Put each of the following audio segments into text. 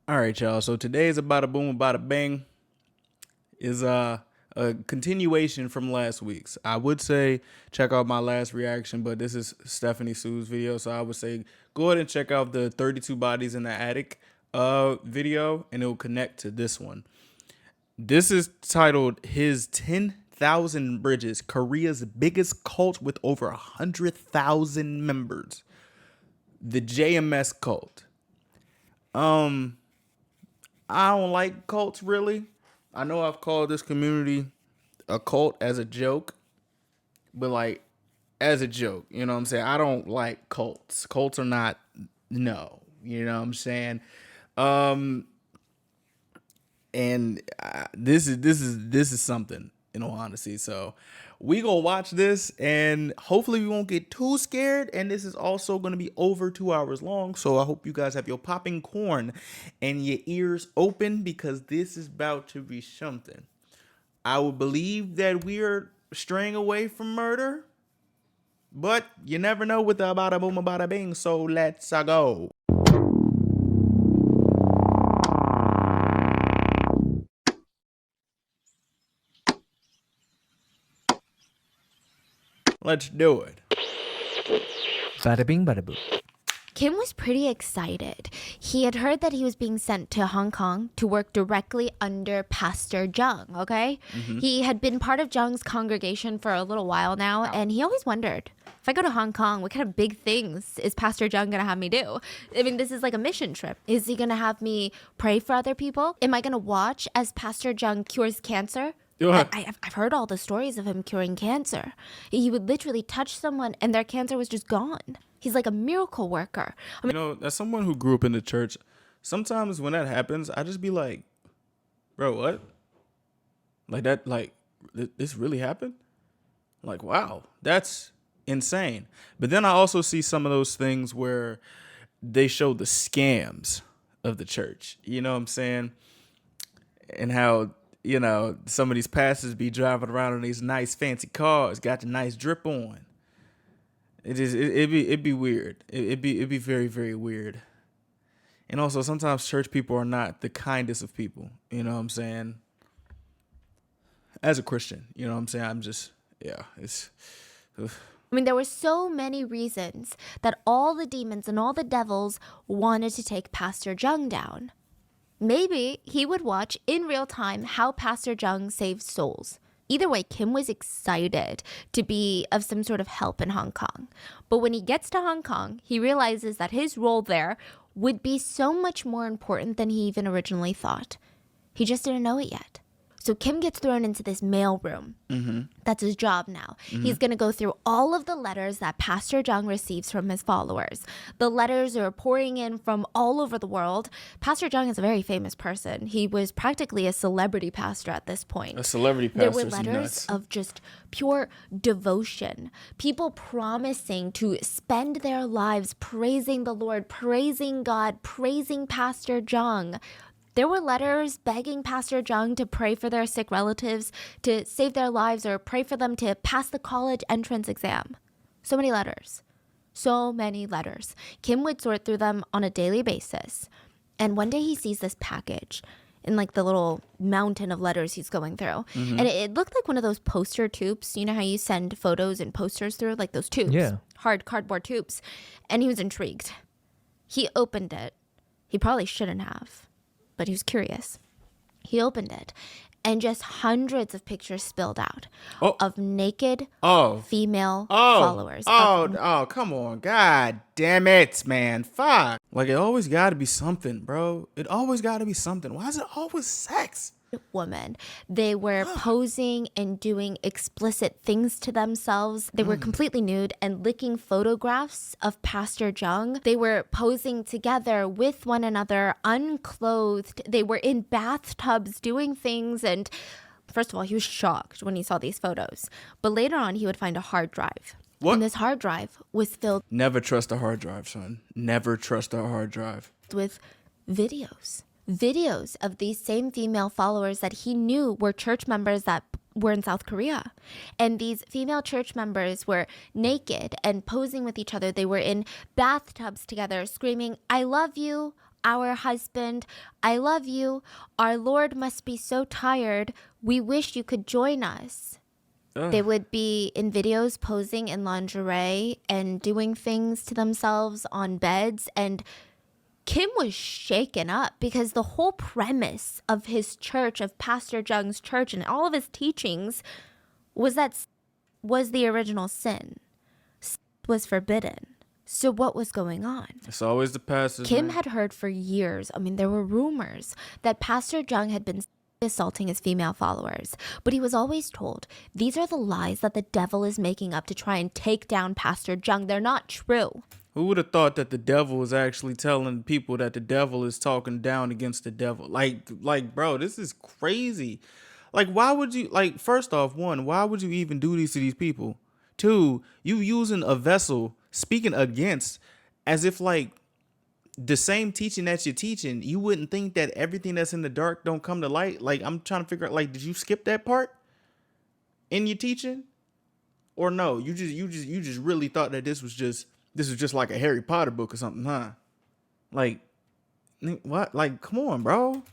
All right, y'all. So today's about a boom, about a bang is a continuation from last week's. I would say check out my last reaction, but this is Stephanie Sue's video, so I would say go ahead and check out the 32 bodies in the attic video, and it will connect to this one. This is titled "His 10,000 Bridges: Korea's Biggest Cult with Over 100,000 Members." The JMS cult. Um, I don't like cults really. I know I've called this community a cult as a joke, but like as a joke, you know what I'm saying? I don't like cults. Cults are not no, you know what I'm saying? Um and this is something in all honesty. So we gonna watch this and hopefully we won't get too scared, and this is also gonna be over 2 hours long, so I hope you guys have your popping corn and your ears open because this is about to be something. I would believe that we are straying away from murder, but you never know with the bada boom bada bing, so let's go. Let's do it. Bada bing, bada boom. Kim was pretty excited. He had heard that he was being sent to Hong Kong to work directly under Pastor Jung, okay? He had been part of Jung's congregation for a little while now, and he always wondered, if I go to Hong Kong, what kind of big things is Pastor Jung going to have me do? I mean, this is like a mission trip. Is he going to have me pray for other people? Am I going to watch as Pastor Jung cures cancer? I've heard all the stories of him curing cancer. He would literally touch someone and their cancer was just gone. He's like a miracle worker. I mean, You know, as someone who grew up in the church, sometimes when that happens, I just be like, bro, what? Like that, like, this really happened? Like, wow, that's insane. But then I also see some of those things where they show the scams of the church. You know what I'm saying? And how, you know, some of these pastors be driving around in these nice fancy cars, got the nice drip on. It'd be weird. It'd be very, very weird. And also sometimes church people are not the kindest of people. You know what I'm saying? As a Christian, you know what I'm saying? I'm just, yeah, it's. Ugh. I mean, there were so many reasons that all the demons and all the devils wanted to take Pastor Jung down. Maybe he would watch in real time how Pastor Jung saved souls. Either way, Kim was excited to be of some sort of help in Hong Kong. But when he gets to Hong Kong, he realizes that his role there would be so much more important than he even originally thought. He just didn't know it yet. So Kim gets thrown into this mail room. That's his job now. He's going to go through all of the letters that Pastor Jung receives from his followers. The letters are pouring in from all over the world. Pastor Jung is a very famous person. He was practically a celebrity pastor at this point. A celebrity There pastor were is letters nuts. of just pure devotion. People promising to spend their lives praising the Lord, praising God, praising Pastor Jung. There were letters begging Pastor Jung to pray for their sick relatives, to save their lives, or pray for them to pass the college entrance exam. So many letters. So many letters. Kim would sort through them on a daily basis. And one day he sees this package in like the little mountain of letters he's going through. And it looked like one of those poster tubes. You know how you send photos and posters through? Like those tubes. Yeah. Hard cardboard tubes. And he was intrigued. He opened it. He probably shouldn't have, but he was curious. He opened it, and just hundreds of pictures spilled out of naked female followers. Come on. God damn it, man. Fuck. Like, it always got to be something, bro. It always got to be something. Why is it always sex? Woman. They were posing and doing explicit things to themselves. They were completely nude and licking photographs of Pastor Jung. They were posing together with one another, unclothed. They were in bathtubs doing things. And first of all, he was shocked when he saw these photos. But later on, he would find a hard drive. What? And this hard drive was filled Never trust a hard drive, son. Never trust a hard drive. with videos of these same female followers that he knew were church members that were in South Korea. And these female church members were naked and posing with each other. They were in bathtubs together, screaming, "I love you. our husband. I love you. Our Lord must be so tired. We wish you could join us. They would be in videos posing in lingerie and doing things to themselves on beds. And Kim was shaken up because the whole premise of his church, of Pastor Jung's church, and all of his teachings was that was the original sin. Was forbidden. So what was going on? It's always the pastors. Kim man. had heard for years, there were rumors that Pastor Jung had been assaulting his female followers, but he was always told these are the lies that the devil is making up to try and take down Pastor Jung. They're not true. Who would have thought that the devil was actually telling people that the devil is talking down against the devil? Like, bro, this is crazy. Like, why would you, like, first off, one, why would you even do these to these people? Two, you using a vessel speaking against as if, like, the same teaching that you're teaching, you wouldn't think that everything that's in the dark don't come to light. Like, I'm trying to figure out, like, did you skip that part in your teaching? Or no, you just really thought that this was just like a Harry Potter book or something, huh? Like, what? Like, come on, bro.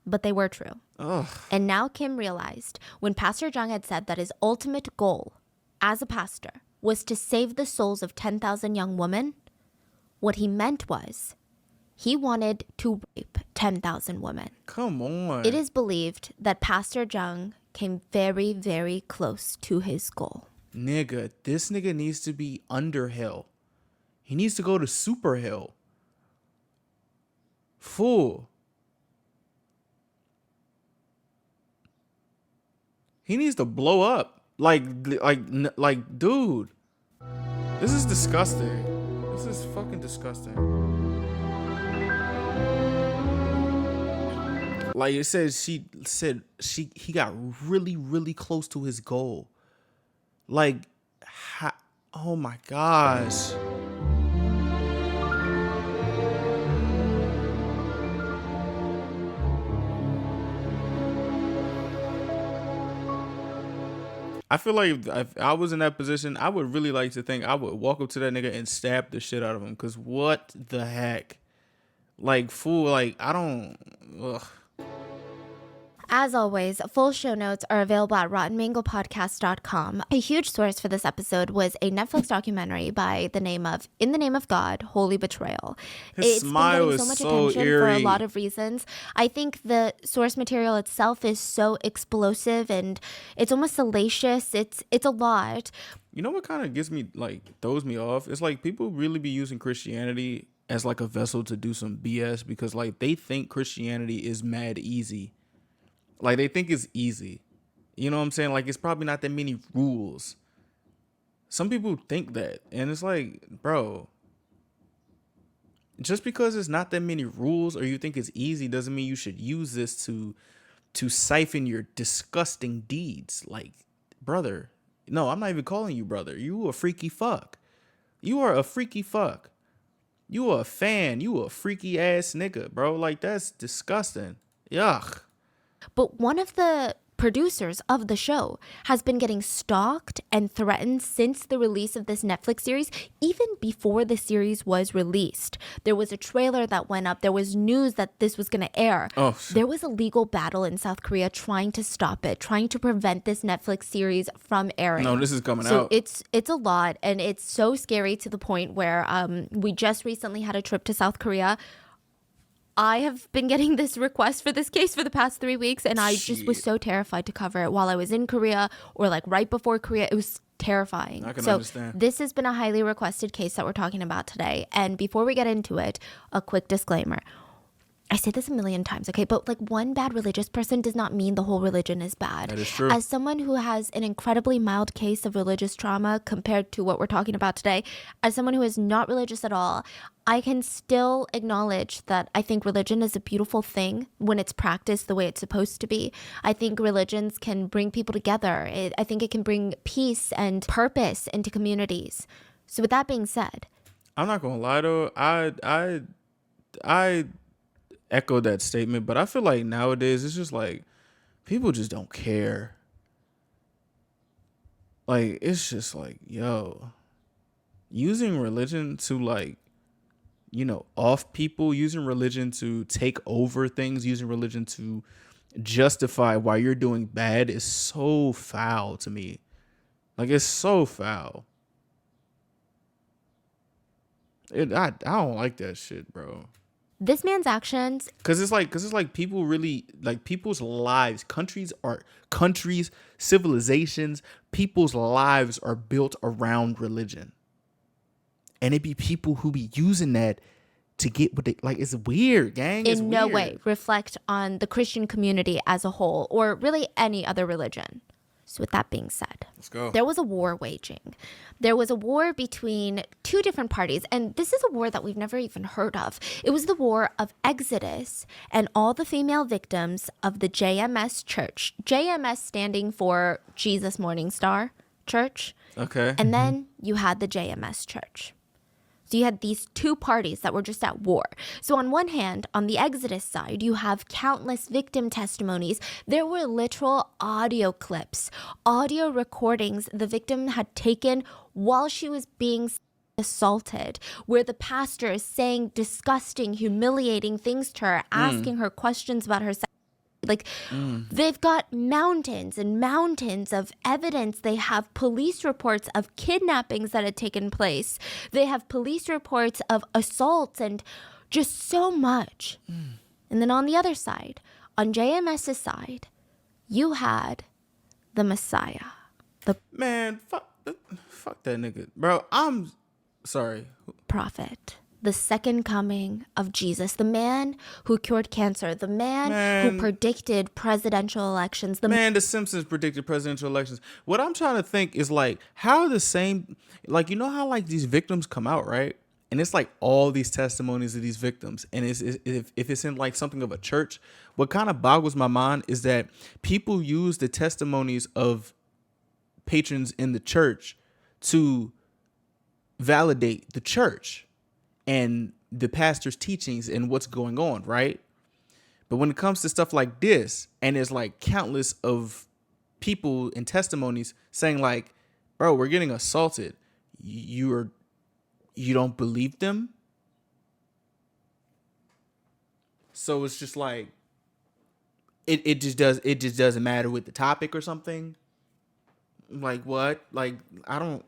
But they were true. Ugh. And now Kim realized when Pastor Jung had said that his ultimate goal as a pastor was to save the souls of 10,000 young women, what he meant was he wanted to rape 10,000 women. Come on. It is believed that Pastor Jung came very, very close to his goal. Nigga, this nigga needs to be under hell. He needs to go to super hell. Fool. He needs to blow up. Like, dude. This is disgusting. This is fucking disgusting. Like it says, he got really, really close to his goal. Like, oh my gosh. I feel like if I was in that position, I would really like to think I would walk up to that nigga and stab the shit out of him. Cause what the heck? Like, fool, like, I don't, ugh. As always, full show notes are available at rottenmangopodcast.com. A huge source for this episode was a Netflix documentary by the name of In the Name of God, Holy Betrayal. His smile been getting is so much so attention for a eerie. lot of reasons. I think the source material itself is so explosive and it's almost salacious. It's a lot. You know what kind of gets me, like, throws me off? It's like people really be using Christianity as like a vessel to do some BS because like they think Christianity is mad easy. Like they think it's easy. You know what I'm saying? Like it's probably not that many rules. Some people think that. And it's like, bro, just because it's not that many rules or you think it's easy doesn't mean you should use this to siphon your disgusting deeds. Like, brother, no, I'm not even calling you brother. You a freaky fuck. You are a freaky fuck. You a fan. You a freaky ass nigga, bro. Like, that's disgusting. Yuck. But one of the producers of the show has been getting stalked and threatened since the release of this Netflix series, even before the series was released. There was a trailer that went up. There was news that this was going to air. Oh. There was a legal battle in South Korea trying to stop it, trying to prevent this Netflix series from airing. No, this is coming so out. It's a lot, and it's so scary to the point where we just recently had a trip to South Korea. I have been getting this request for this case for the past 3 weeks, and I just was so terrified to cover it while I was in Korea or like right before Korea. It was terrifying. I can so understand. This has been a highly requested case that we're talking about today. And before we get into it, a quick disclaimer. I say this a million times, okay? But like one bad religious person does not mean the whole religion is bad. That is true. As someone who has an incredibly mild case of religious trauma compared to what we're talking about today, as someone who is not religious at all, I can still acknowledge that I think religion is a beautiful thing when it's practiced the way it's supposed to be. I think religions can bring people together. I think it can bring peace and purpose into communities. So with that being said, I'm not gonna lie though, I echo that statement, but I feel like nowadays it's just like people just don't care. Like it's just like, yo, using religion to like off people, using religion to take over things, using religion to justify why you're doing bad is so foul to me. Like, it's so foul. I don't like that shit, bro. This man's actions. Cause it's like people really, like, people's lives, countries, civilizations, people's lives are built around religion. And it be people who be using that to get what they like. It's weird, gang. It's in no weird. way reflect on the Christian community as a whole, or really any other religion. So with that being said, Let's go. There was a war waging. There was a war between two different parties, and this is a war that we've never even heard of. It was the war of Exodus and all the female victims of the JMS church. JMS standing for Jesus Morning Star Church. Okay. And then you had the JMS church. So you had these two parties that were just at war. So on one hand, on the Exodus side, you have countless victim testimonies. There were literal audio clips, audio recordings the victim had taken while she was being assaulted, where the pastor is saying disgusting, humiliating things to her, asking her questions about her sex. Like, they've got mountains and mountains of evidence. They have police reports of kidnappings that had taken place. They have police reports of assaults and just so much. And then on the other side, on JMS's side, you had the Messiah. Man, fuck that nigga. Bro, I'm sorry. Prophet. The second coming of Jesus, the man who cured cancer, the man who predicted presidential elections. The Simpsons predicted presidential elections. What I'm trying to think is, like, how the same, like, you know how, like, these victims come out, right? And it's like all these testimonies of these victims. And if it's in like something of a church, what kind of boggles my mind is that people use the testimonies of patrons in the church to validate the church and the pastor's teachings and what's going on, right? But when it comes to stuff like this, and there's like countless of people and testimonies saying like, bro, we're getting assaulted. You don't believe them? So it's just like, it just doesn't matter with the topic or something. Like what? Like, I don't,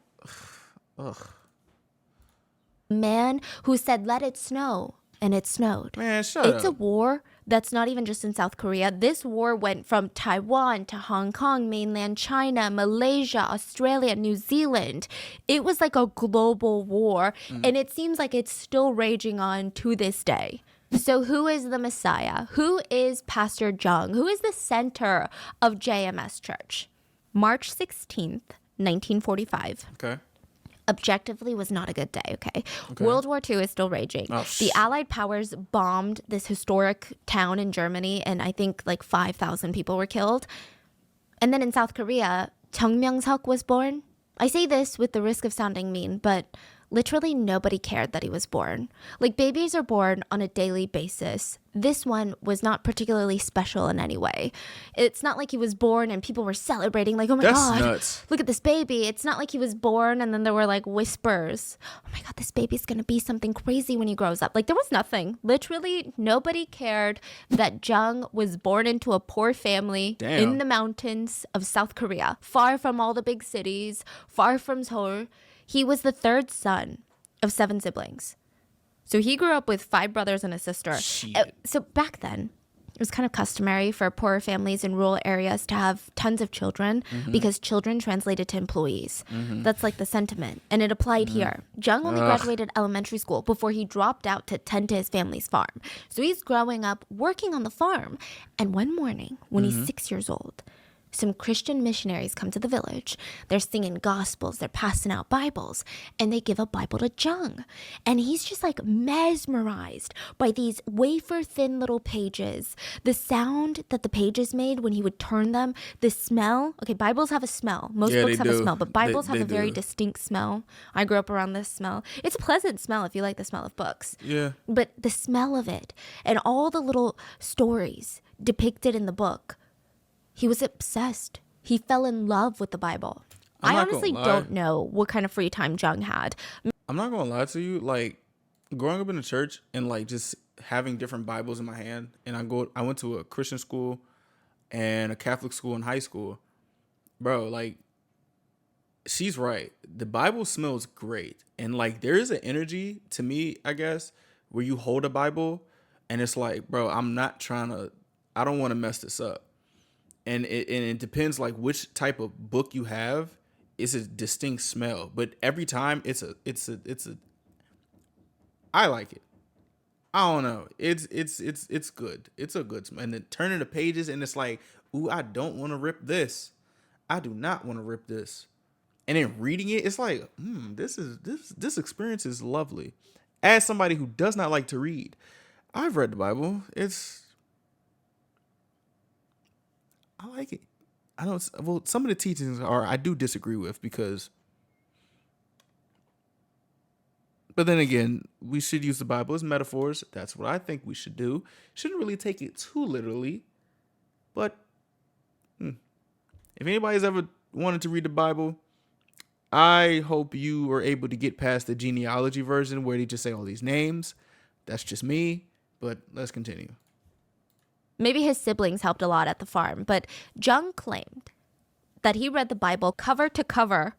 ugh. Man who said, let it snow, and it snowed. Man, shut up. It's a war that's not even just in South Korea. This war went from Taiwan to Hong Kong, mainland China, Malaysia, Australia, New Zealand. It was like a global war, and it seems like it's still raging on to this day. So who is the Messiah? Who is Pastor Jung? Who is the center of JMS Church? March 16th, 1945. Okay. Objectively was not a good day, okay? World War II is still raging. The Allied powers bombed this historic town in Germany, and I think like 5,000 people were killed. And then in South Korea, Chung Myung-suk was born. I say this with the risk of sounding mean, but literally nobody cared that he was born. Like, babies are born on a daily basis. This one was not particularly special in any way. It's not like he was born and people were celebrating like, oh my God, nuts. Look at this baby. It's not like he was born and then there were like whispers. Oh my God, this baby's going to be something crazy when he grows up. Like, there was nothing. Literally nobody cared that Jung was born into a poor family in the mountains of South Korea, far from all the big cities, far from Seoul. He was the third son of 7 siblings. So he grew up with 5 brothers and a sister. So back then, it was kind of customary for poorer families in rural areas to have tons of children because children translated to employees. That's like the sentiment. And it applied here. Jung only graduated elementary school before he dropped out to tend to his family's farm. So he's growing up working on the farm. And one morning, when he's 6 years old, some Christian missionaries come to the village. They're singing gospels, they're passing out Bibles, and they give a Bible to Jung. And he's just like mesmerized by these wafer-thin little pages. The sound that the pages made when he would turn them, the smell. Okay, Bibles have a smell. Most books have a smell, but Bibles have a very distinct smell. I grew up around this smell. It's a pleasant smell if you like the smell of books. Yeah. But the smell of it and all the little stories depicted in the book, he was obsessed. He fell in love with the Bible. I honestly don't know what kind of free time Jung had. I'm not gonna lie to you. Like, growing up in the church and like just having different Bibles in my hand, and I went to a Christian school and a Catholic school in high school. Bro, like, she's right. The Bible smells great. And like there is an energy to me, I guess, where you hold a Bible and it's like, bro, I don't want to mess this up. And it depends like which type of book you have. It's a distinct smell, but every time it's a I like it. I don't know. It's good. It's a good smell. And then turning the pages and it's like, ooh, I don't want to rip this. I do not want to rip this. And then reading it, it's like, this experience is lovely. As somebody who does not like to read, I've read the Bible. I like it. Some of the teachings I do disagree with but then again, we should use the Bible as metaphors. That's what I think we should do. Shouldn't really take it too literally. But if anybody's ever wanted to read the Bible, I hope you are able to get past the genealogy version where they just say all these names. That's just me, but let's continue. Maybe his siblings helped a lot at the farm, but Jung claimed that he read the Bible cover to cover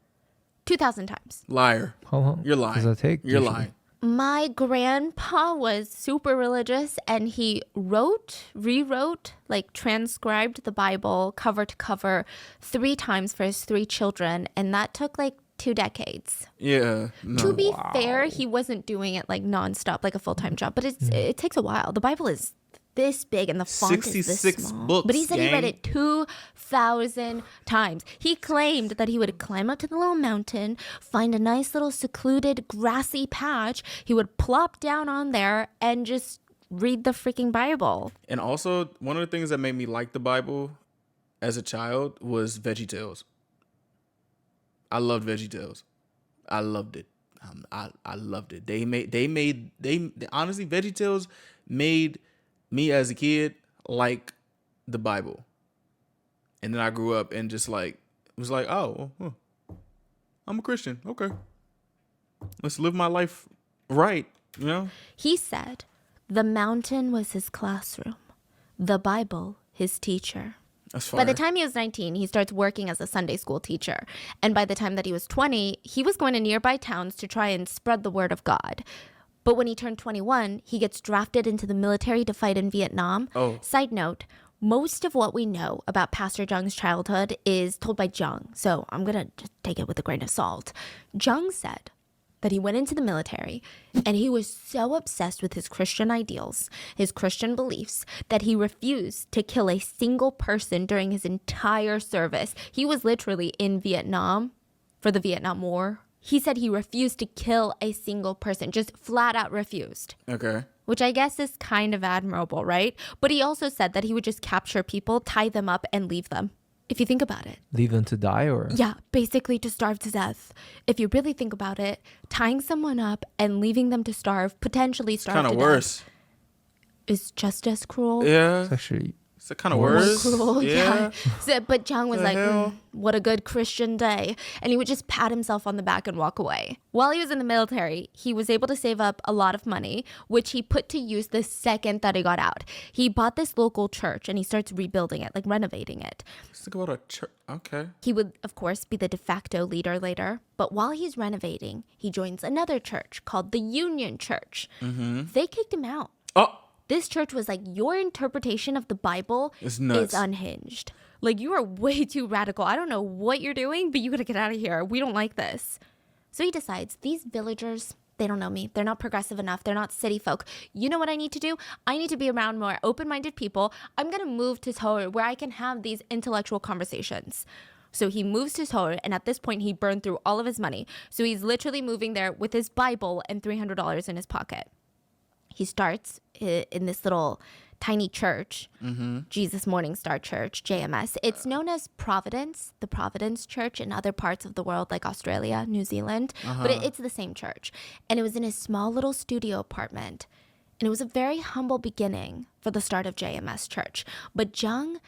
2,000 times. Liar. How long You're lying. does that take? You're usually? lying. My grandpa was super religious and he rewrote, like transcribed the Bible cover to cover 3 times for his 3 children. And that took like 2 decades. Yeah. No. To be fair, he wasn't doing it like nonstop, like a full-time job, but it takes a while. The Bible is this big and the font is this 66 small. books, But he said he read gang. it 2,000 times. He claimed that he would climb up to the little mountain, find a nice little secluded grassy patch. He would plop down on there and just read the freaking Bible. And also, one of the things that made me like the Bible as a child was VeggieTales. I loved VeggieTales. I loved it. I loved it. Honestly, VeggieTales made me as a kid like the Bible. And then I grew up and just like was like, oh, I'm a Christian. Okay, let's live my life right. You know. He said the mountain was his classroom, the Bible his teacher. That's fire. By the time he was 19, he starts working as a Sunday school teacher. And by the time that he was 20, he was going to nearby towns to try and spread the word of God. But when he turned 21, he gets drafted into the military to fight in Vietnam. Oh. Side note, most of what we know about Pastor Jung's childhood is told by Jung. So I'm going to just take it with a grain of salt. Jung said that he went into the military and he was so obsessed with his Christian ideals, his Christian beliefs, that he refused to kill a single person during his entire service. He was literally in Vietnam for the Vietnam War. He said he refused to kill a single person, just flat out refused. Okay. Which I guess is kind of admirable, right? But he also said that he would just capture people, tie them up, and leave them. If you think about it. Leave them to die or? Yeah, basically to starve to death. If you really think about it, tying someone up and leaving them to starve, potentially starve to death. Kind of worse. Is just as cruel. Yeah. It's actually It's kind of More worse. cruel, yeah. Yeah. So, but Jung was The like, hell? what a good Christian day. And he would just pat himself on the back and walk away. While he was in the military, he was able to save up a lot of money, which he put to use the second that he got out. He bought this local church and he starts rebuilding it, like renovating it. Let's think about a church. Okay. He would, of course, be the de facto leader later. But while he's renovating, he joins another church called the Union Church. They kicked him out. Oh. This church was like, your interpretation of the Bible It's nuts. is unhinged. Like, you are way too radical. I don't know what you're doing, but you gotta get out of here. We don't like this. So he decides, these villagers, they don't know me. They're not progressive enough. They're not city folk. You know what I need to do? I need to be around more open-minded people. I'm gonna move to Seoul where I can have these intellectual conversations. So he moves to Seoul, and at this point, he burned through all of his money. So he's literally moving there with his Bible and $300 in his pocket. He starts in this little tiny church, Jesus Morning Star Church, JMS. It's known as Providence, the Providence Church in other parts of the world like Australia, New Zealand. But it's the same church. And it was in his small little studio apartment. And it was a very humble beginning for the start of JMS Church. But Jung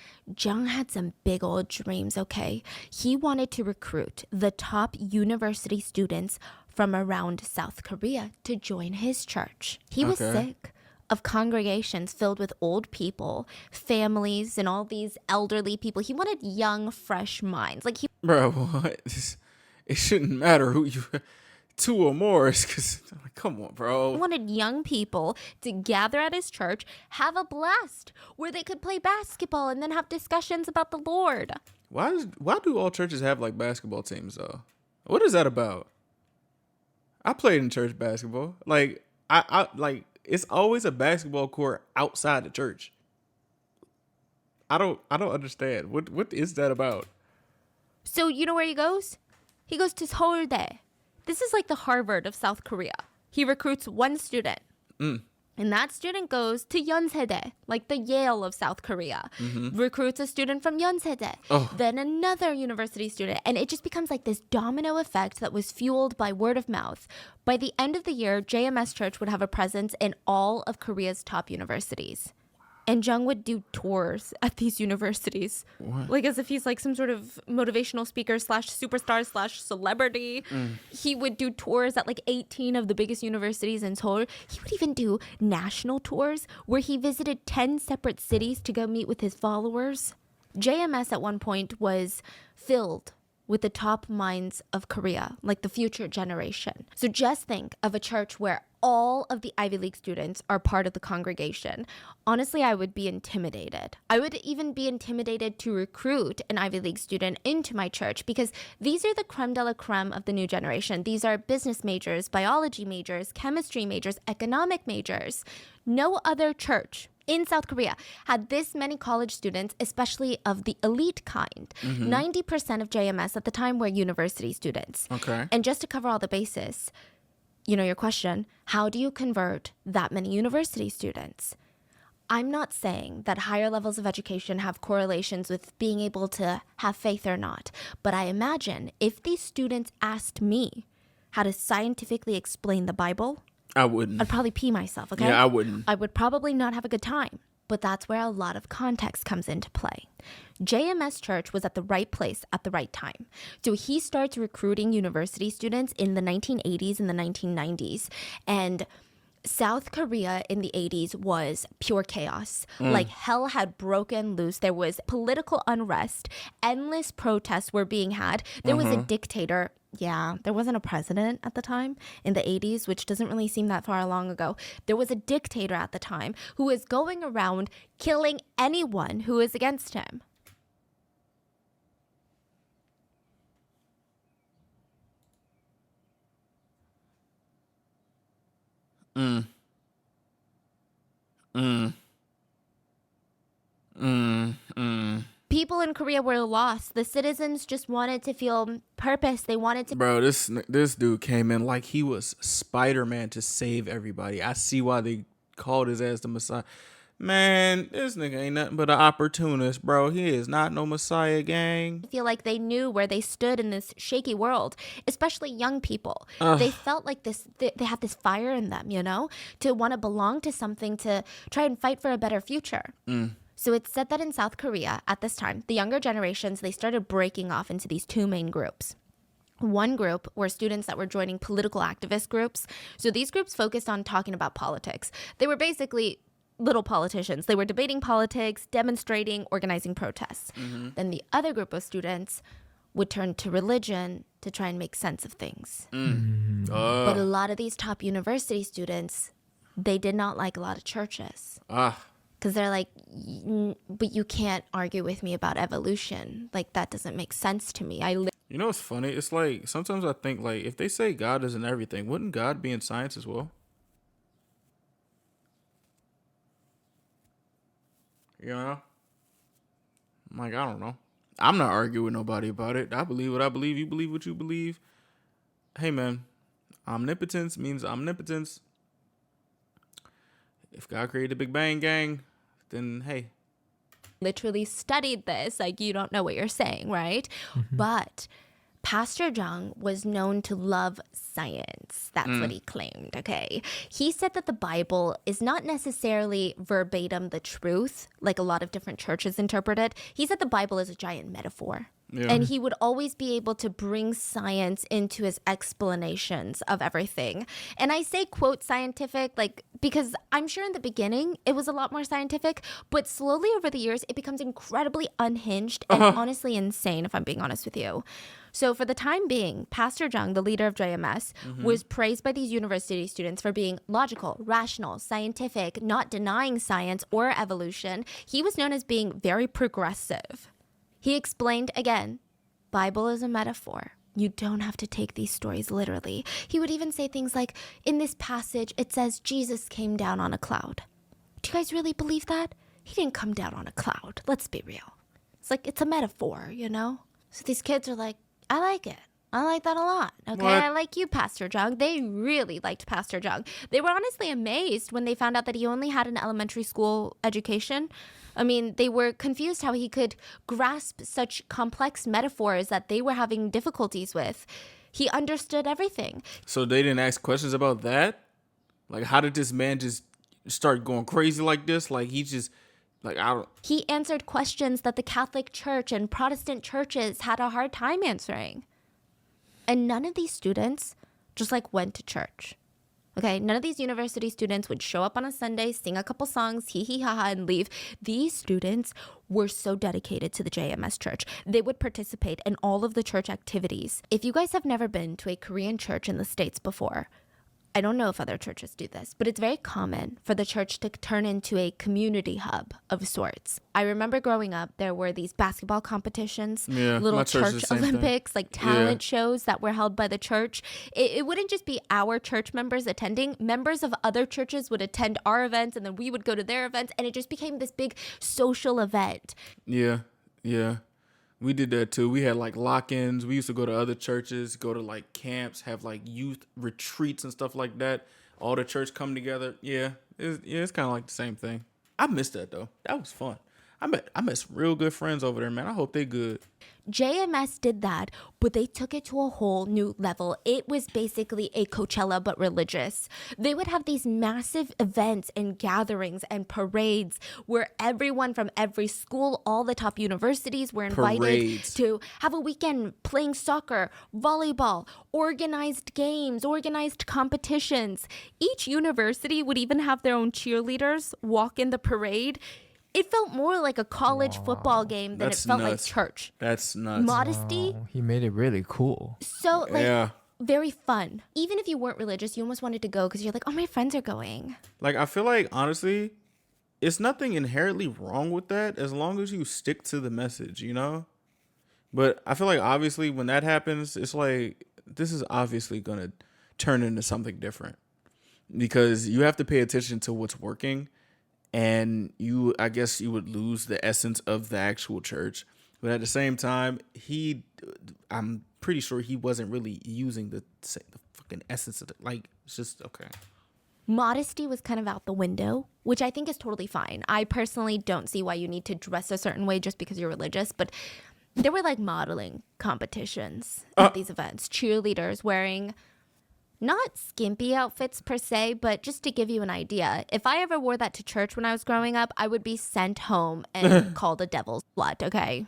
had some big old dreams, okay? He wanted to recruit the top university students from around South Korea to join his church. He was Okay. sick of congregations filled with old people, families, and all these elderly people. He wanted young, fresh minds. Like, he Bro, what? It shouldn't matter who you, two or more. It's because, come on, bro. wanted young people to gather at his church, have a blast where they could play basketball and then have discussions about the Lord. Why do all churches have like basketball teams though? What is that about? I played in church basketball. Like I like it's always a basketball court outside the church. I don't understand. What is that about? So you know where he goes? He goes to Seouldae. This is like the Harvard of South Korea. He recruits one student. And that student goes to Yonseidae, like the Yale of South Korea. Recruits a student from Yonseidae. Then another university student. And it just becomes like this domino effect that was fueled by word of mouth. By the end of the year, JMS Church would have a presence in all of Korea's top universities. And Jung would do tours at these universities. What? Like as if he's like some sort of motivational speaker / superstar / celebrity. He would do tours at like 18 of the biggest universities in Seoul. He would even do national tours where he visited 10 separate cities to go meet with his followers. JMS at one point was filled with the top minds of Korea, like the future generation. So just think of a church where all of the Ivy League students are part of the congregation. Honestly, I would be intimidated. I would even be intimidated to recruit an Ivy League student into my church because these are the creme de la creme of the new generation. These are business majors, biology majors, chemistry majors, economic majors. No other church in South Korea had this many college students, especially of the elite kind. 90% of JMS at the time were university students. Okay. And just to cover all the bases, you know your question, how do you convert that many university students? I'm not saying that higher levels of education have correlations with being able to have faith or not, but I imagine if these students asked me how to scientifically explain the Bible, I wouldn't. I'd probably pee myself, okay? Yeah, I wouldn't. I would probably not have a good time. But that's where a lot of context comes into play. JMS Church was at the right place at the right time. So he starts recruiting university students in the 1980s and the 1990s. And South Korea in the 80s was pure chaos. Like hell had broken loose. There was political unrest. Endless protests were being had. There was a dictator. Yeah, there wasn't a president at the time in the 80s, which doesn't really seem that far long ago. There was a dictator at the time who was going around killing anyone who was against him. People in Korea were lost. The citizens just wanted to feel purpose. They wanted to. Bro, this dude came in like he was Spider-Man to save everybody. I see why they called his ass the Messiah. Man, this nigga ain't nothing but an opportunist, bro. He is not no Messiah, gang. Feel like they knew where they stood in this shaky world, especially young people. They felt like they had this fire in them, you know, to want to belong to something, to try and fight for a better future. So it's said that in South Korea at this time, the younger generations, they started breaking off into these two main groups. One group were students that were joining political activist groups. So these groups focused on talking about politics. They were basically little politicians. They were debating politics, demonstrating, organizing protests. Then the other group of students would turn to religion to try and make sense of things. But a lot of these top university students, they did not like a lot of churches. Because they're like, but you can't argue with me about evolution. Like, that doesn't make sense to me. You know what's funny? It's like, sometimes I think, like, if they say God isn't everything, wouldn't God be in science as well? You know? I'm like, I don't know. I'm not arguing with nobody about it. I believe what I believe. You believe what you believe. Hey, man. Omnipotence means omnipotence. If God created the Big Bang, gang, then hey. literally studied this. Like, you don't know what you're saying, right? But Pastor Jung was known to love science. That's what he claimed, okay? He said that the Bible is not necessarily verbatim the truth, like a lot of different churches interpret it. He said the Bible is a giant metaphor. Yeah. And he would always be able to bring science into his explanations of everything. And I say quote scientific, like, because I'm sure in the beginning it was a lot more scientific, but slowly over the years it becomes incredibly unhinged and honestly insane, if I'm being honest with you. So for the time being, Pastor Jung, the leader of JMS, was praised by these university students for being logical, rational, scientific, not denying science or evolution. He was known as being very progressive. He explained again, Bible is a metaphor. You don't have to take these stories literally. He would even say things like, in this passage, it says Jesus came down on a cloud. Do you guys really believe that? He didn't come down on a cloud. Let's be real. It's like, it's a metaphor, you know? So these kids are like, I like it. I like that a lot. Okay, What? I like you, Pastor Jung. They really liked Pastor Jung. They were honestly amazed when they found out that he only had an elementary school education. I mean, they were confused how he could grasp such complex metaphors that they were having difficulties with. He understood everything. So they didn't ask questions about that? Like, how did this man just start going crazy like this? Like, he just, like, I don't. He answered questions that the Catholic Church and Protestant churches had a hard time answering. And none of these students just like went to church. Okay, none of these university students would show up on a Sunday, sing a couple songs, hee hee ha ha, and leave. These students were so dedicated to the JMS church. They would participate in all of the church activities. If you guys have never been to a Korean church in the States before, I don't know if other churches do this, but it's very common for the church to turn into a community hub of sorts. I remember growing up, there were these basketball competitions, little my church is church the same thing. Olympics, like talent shows that were held by the church. It wouldn't just be our church members attending. Members of other churches would attend our events, and then we would go to their events, and it just became this big social event. Yeah. We did that too. We had like lock-ins. We used to go to other churches, go to like camps, have like youth retreats and stuff like that. All the church come together. Yeah, it's kind of like the same thing. I missed that though. That was fun. I met some real good friends over there, man. I hope they good. JMS did that, but they took it to a whole new level. It was basically a Coachella, but religious. They would have these massive events and gatherings and parades where everyone from every school, all the top universities were invited Parades. to have a weekend playing soccer, volleyball, organized games, organized competitions. Each university would even have their own cheerleaders walk in the parade. It felt more like a college football game than That's it felt nuts. like church. That's nuts. Modesty, Oh, he made it really cool. so like Yeah. very fun. Even if you weren't religious, you almost wanted to go because you're like, oh, my friends are going. Like, I feel like, honestly, it's nothing inherently wrong with that as long as you stick to the message, you know? But I feel like, obviously, when that happens, it's like, this is obviously going to turn into something different. Because you have to pay attention to what's working. And I guess you would lose the essence of the actual church. But at the same time, I'm pretty sure he wasn't really using the fucking essence of it. Like, it's just, okay. Modesty was kind of out the window, which I think is totally fine. I personally don't see why you need to dress a certain way just because you're religious. But there were like modeling competitions at these events. Cheerleaders wearing not skimpy outfits per se, but just to give you an idea, if I ever wore that to church when I was growing up, I would be sent home and called a devil's slut, okay?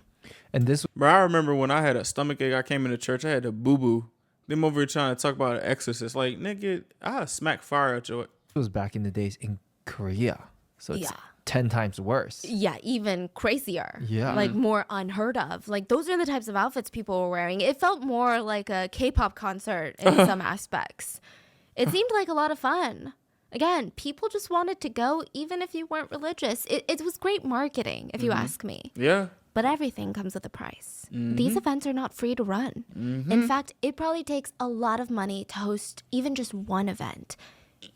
And this Bro, I remember when I had a stomach ache, I came into church, I had a boo-boo. Them over here trying to talk about an exorcist. Like, nigga, I smack fire at your... was back in the days in Korea. So it's Yeah. 10 times worse. Yeah, even crazier. Yeah. Like more unheard of. Like those are the types of outfits people were wearing. It felt more like a K-pop concert in some aspects. It seemed like a lot of fun. Again, people just wanted to go even if you weren't religious. It was great marketing, if you ask me. Yeah. But everything comes with a price. These events are not free to run. In fact, it probably takes a lot of money to host even just one event.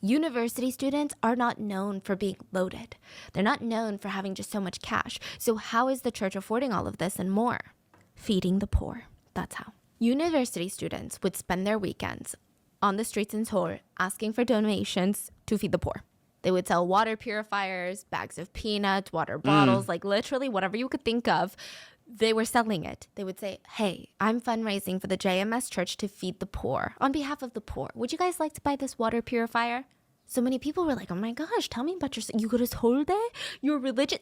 University students are not known for being loaded. They're not known for having just so much cash. So how is the church affording all of this and more? Feeding the poor. That's how. University students would spend their weekends on the streets in Seoul asking for donations to feed the poor. They would sell water purifiers, bags of peanuts, water bottles, like literally whatever you could think of. They were selling it. They would say, hey, I'm fundraising for the JMS church to feed the poor on behalf of the poor. Would you guys like to buy this water purifier? So many people were like, oh my gosh, tell me about yourself. You go to Seoul? You're religious?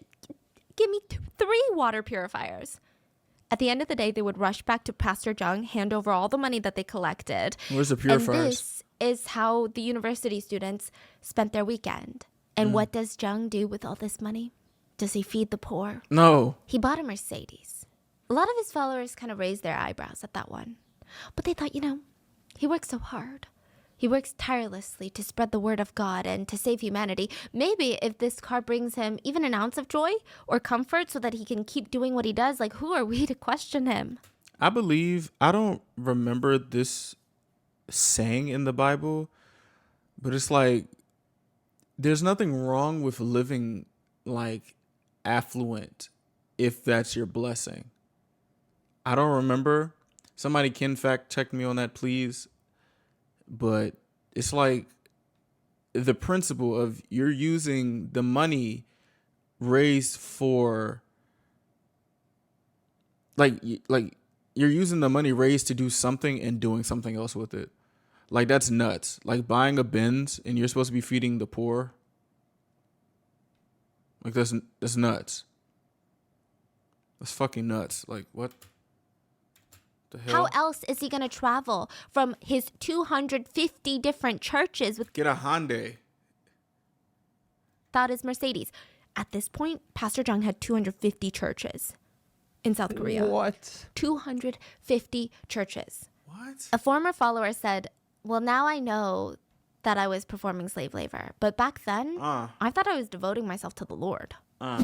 Give me 3 water purifiers. At the end of the day, they would rush back to Pastor Jung, hand over all the money that they collected. Where's the And purifiers? this is how the university students spent their weekend. And what does Jung do with all this money? Does he feed the poor? No. He bought a Mercedes. A lot of his followers kind of raised their eyebrows at that one. But they thought, he works so hard. He works tirelessly to spread the word of God and to save humanity. Maybe if this car brings him even an ounce of joy or comfort so that he can keep doing what he does, like, who are we to question him? I don't remember this saying in the Bible, but it's like, there's nothing wrong with living like affluent if that's your blessing. I don't remember. Somebody can fact check me on that, please. But it's like the principle of you're using the money raised for like you're using the money raised to do something and doing something else with it. Like, that's nuts. Like buying a Benz and you're supposed to be feeding the poor. Like, that's nuts. That's fucking nuts. Like, what the hell? How else is he going to travel from his 250 different churches Get a Hyundai. without his Mercedes? At this point, Pastor Jung had 250 churches in South Korea. What? 250 churches. What? A former follower said, well, now I know that I was performing slave labor, but back then, I thought I was devoting myself to the Lord.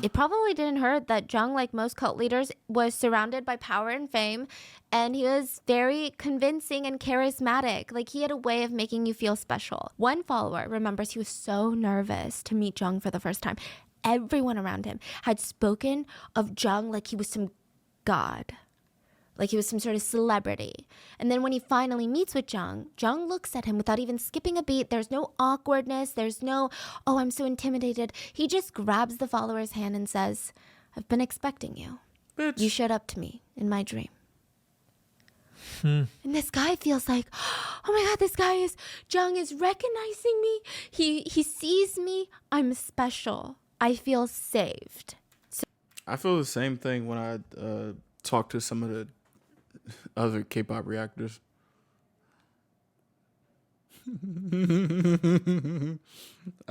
It probably didn't hurt that Jung, like most cult leaders, was surrounded by power and fame, and he was very convincing and charismatic. Like, he had a way of making you feel special. One follower remembers he was so nervous to meet Jung for the first time. Everyone around him had spoken of Jung like he was some god. Like he was some sort of celebrity. And then when he finally meets with Jung looks at him without even skipping a beat. There's no awkwardness. There's no, oh, I'm so intimidated. He just grabs the follower's hand and says, I've been expecting you. Bitch. You showed up to me in my dream. And this guy feels like, oh my God, Jung is recognizing me. He sees me. I'm special. I feel saved. I feel the same thing when I talk to some of the other K-pop reactors. I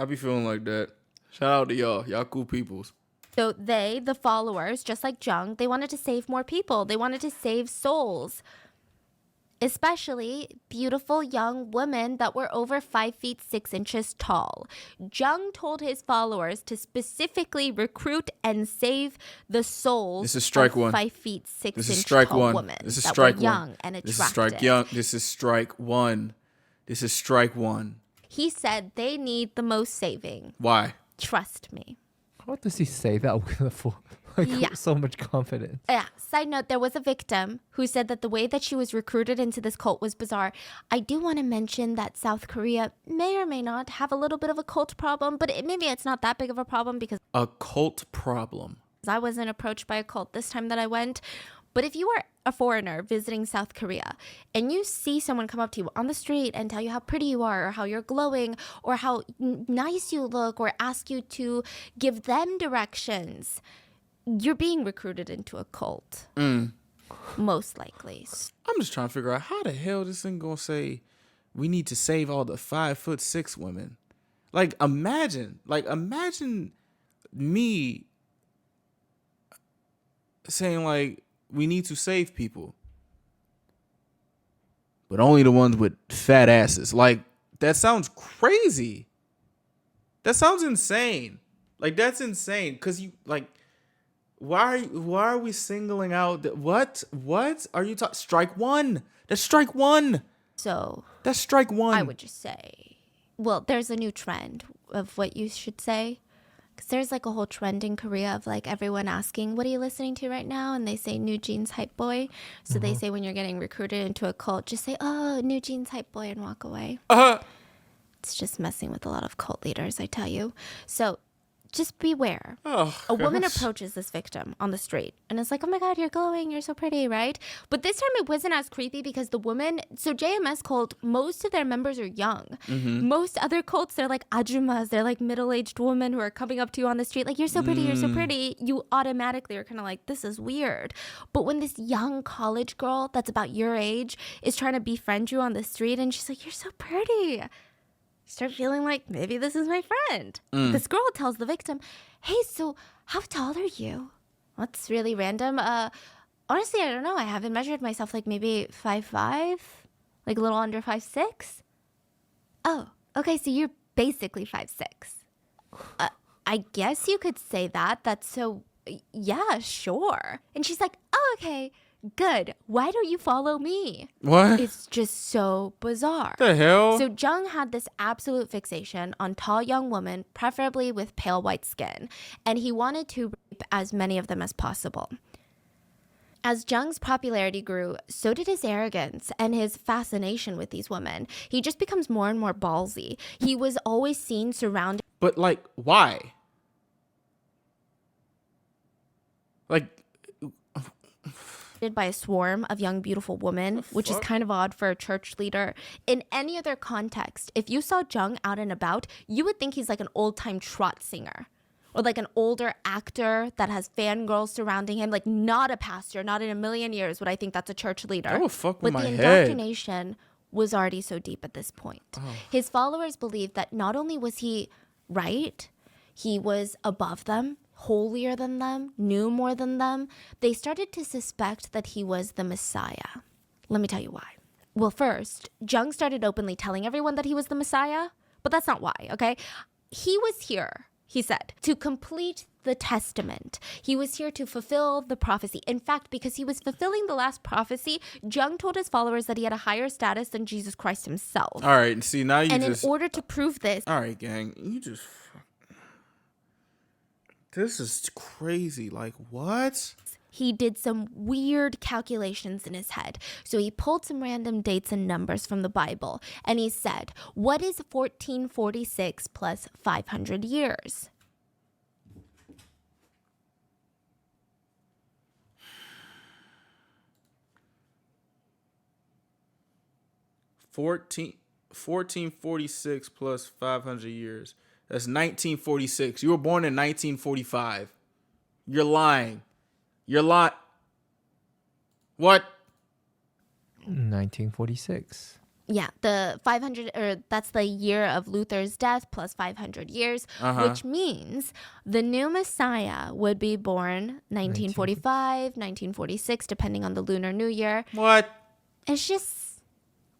be feeling like that. Shout out to y'all. Y'all cool peoples. So they, the followers, just like Jung, they wanted to save more people. They wanted to save souls. Especially beautiful young women that were over 5 feet 6 inches tall. Jung told his followers to specifically recruit and save the souls This is strike of one. 5 feet 6 This is inch strike tall one. women This is that strike were one. young and attractive. This is strike young. This is strike one. This is strike one. He said they need the most saving. Why? Trust me. How does he say that with Yeah. so much confidence? Yeah. Side note, there was a victim who said that the way that she was recruited into this cult was bizarre. I do want to mention that South Korea may or may not have a little bit of a cult problem, but maybe it's not that big of a problem because A cult problem. I wasn't approached by a cult this time that I went. But if you are a foreigner visiting South Korea and you see someone come up to you on the street and tell you how pretty you are or how you're glowing or how nice you look or ask you to give them directions, you're being recruited into a cult. Most likely. I'm just trying to figure out how the hell this thing gonna say we need to save all the 5'6" women. Like imagine me saying like we need to save people, but only the ones with fat asses. Like that sounds crazy. That sounds insane. Like that's insane. Cause you like, why are we singling out what are you talking? Strike one. That's strike one. So That's strike one. I would just say, well, there's a new trend of what you should say. Because there's like a whole trend in Korea of like everyone asking, what are you listening to right now? And they say New Jeans Hype Boy. So they say when you're getting recruited into a cult, just say, oh, New Jeans Hype Boy and walk away. It's just messing with a lot of cult leaders, I tell you. So just beware. Oh, A woman gosh. approaches this victim on the street and is like, oh my God, you're glowing. You're so pretty, right? But this time it wasn't as creepy because the woman, so JMS cult, most of their members are young. Most other cults, they're like ajumas. They're like middle-aged women who are coming up to you on the street like, you're so pretty, you're so pretty. You automatically are kind of like, this is weird. But when this young college girl that's about your age is trying to befriend you on the street and she's like, you're so pretty, start feeling like maybe this is my friend. This girl tells the victim, hey, so how tall are you? That's really random. Honestly, I don't know. I haven't measured myself, like maybe 5'5", like a little under 5'6". Oh, okay, so you're basically 5'6". I guess you could say that. That's so, yeah, sure. And she's like, oh, okay, good. Why don't you follow me? What It's just so bizarre. the hell? So Jung had this absolute fixation on tall young women, preferably with pale white skin, and he wanted to rape as many of them as possible. As Jung's popularity grew, so did his arrogance and his fascination with these women. He just becomes more and more ballsy. He was always seen surrounded But like, why? Like, by a swarm of young, beautiful women, which is kind of odd for a church leader. In any other context, if you saw Jung out and about, you would think he's like an old-time trot singer or like an older actor that has fangirls surrounding him, like not a pastor, not in a million years would I think that's a church leader. that would fuck with But my the head. indoctrination was already so deep at this point. His followers believed that not only was he right, he was above them, holier than them, knew more than them. They started to suspect that he was the Messiah. Let me tell you why. Well, first, Jung started openly telling everyone that he was the Messiah, but that's not why, okay? He was here, he said, to complete the testament. He was here to fulfill the prophecy. In fact, because he was fulfilling the last prophecy, Jung told his followers that he had a higher status than Jesus Christ himself. All right, see, now you And just... in order to prove this, All right, gang, you just... This is crazy. Like, what? he did some weird calculations in his head. So he pulled some random dates and numbers from the Bible, and he said, what is 1446 plus 500 years? Fourteen 1446 plus 500 years. That's 1946. You were born in 1945. You're lying. You're lying. What? 1946. Yeah, the 500, or that's the year of Luther's death plus 500 years, which means the new Messiah would be born 1945, 1946, depending on the Lunar New Year. What? It's just,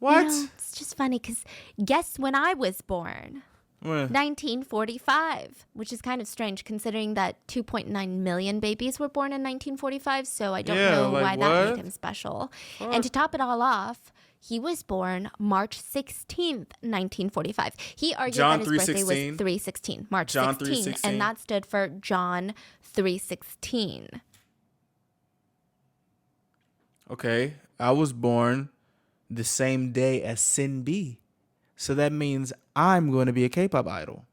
What? you know, it's just funny because guess when I was born? When? 1945, which is kind of strange considering that 2.9 million babies were born in 1945. So I don't know like why that what? made him special. And to top it all off, he was born March 16th, 1945. He argued John that his birthday 3:16? was 316, March John 16, 3:16? and that stood for John 3:16. Okay, I was born the same day as Sin B. So that means I'm going to be a K-pop idol.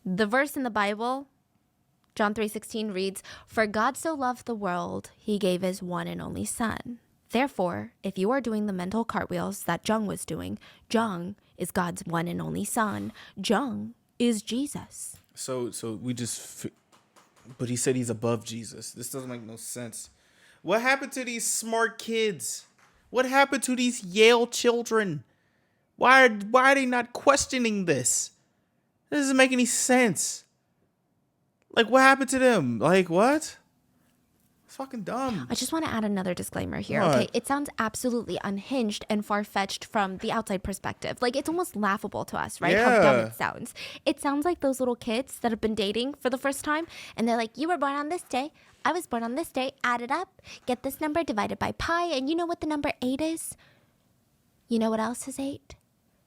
The verse in the Bible, John 3:16 reads, "For God so loved the world, he gave his one and only son." Therefore, if you are doing the mental cartwheels that Jung was doing, Jung is God's one and only son. Jung is Jesus. So we just... But he said he's above Jesus. This doesn't make no sense. What happened to these smart kids? What happened to these Yale children? Why are they not questioning this? This doesn't make any sense. Like, what happened to them? Like, what? It's fucking dumb. I just want to add another disclaimer here, What? okay? It sounds absolutely unhinged and far-fetched from the outside perspective. Like, it's almost laughable to us, right? How dumb Yeah. it sounds. It sounds like those little kids that have been dating for the first time, and they're like, you were born on this day, I was born on this day, add it up, get this number divided by pi, and you know what the number 8 is? You know what else is 8?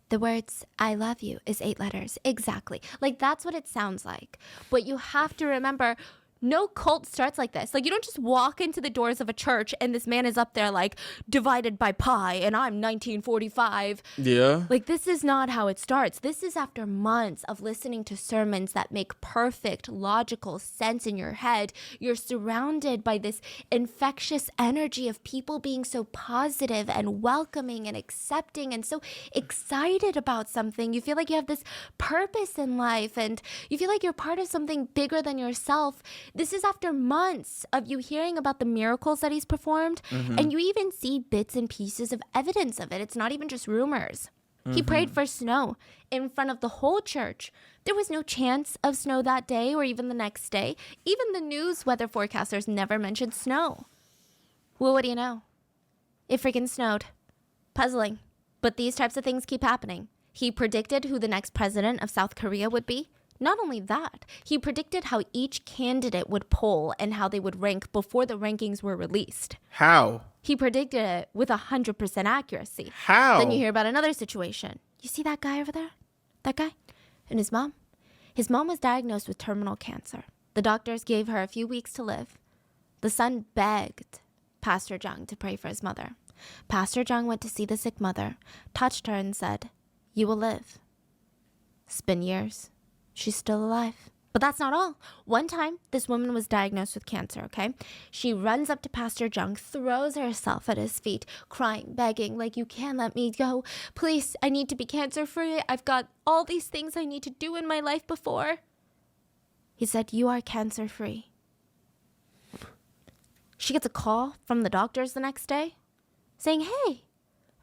The words, I love you, is 8 letters. Exactly. Like, that's what it sounds like. But you have to remember, No cult starts like this. Like, you don't just walk into the doors of a church and this man is up there like divided by pi and I'm 1945. Yeah. Like, this is not how it starts. This is after months of listening to sermons that make perfect, logical sense in your head. You're surrounded by this infectious energy of people being so positive and welcoming and accepting and so excited about something. You feel like you have this purpose in life and you feel like you're part of something bigger than yourself. This is after months of you hearing about the miracles that he's performed, and you even see bits and pieces of evidence of it. It's not even just rumors. He prayed for snow in front of the whole church. There was no chance of snow that day or even the next day. Even the news weather forecasters never mentioned snow. Well, what do you know? It freaking snowed. Puzzling. But these types of things keep happening. He predicted who the next president of South Korea would be. Not only that, he predicted how each candidate would poll and how they would rank before the rankings were released. How? He predicted it with 100% accuracy. How? Then you hear about another situation. You see that guy over there? That guy? And his mom? His mom was diagnosed with terminal cancer. The doctors gave her a few weeks to live. The son begged Pastor Jung to pray for his mother. Pastor Jung went to see the sick mother, touched her and said, "You will live." It's been years. She's still alive. But that's not all. One time, this woman was diagnosed with cancer, okay? She runs up to Pastor Jung, throws herself at his feet, crying, begging, like, "You can't let me go. Please, I need to be cancer-free. I've got all these things I need to do in my life before." He said, "You are cancer-free." She gets a call from the doctors the next day saying, "Hey,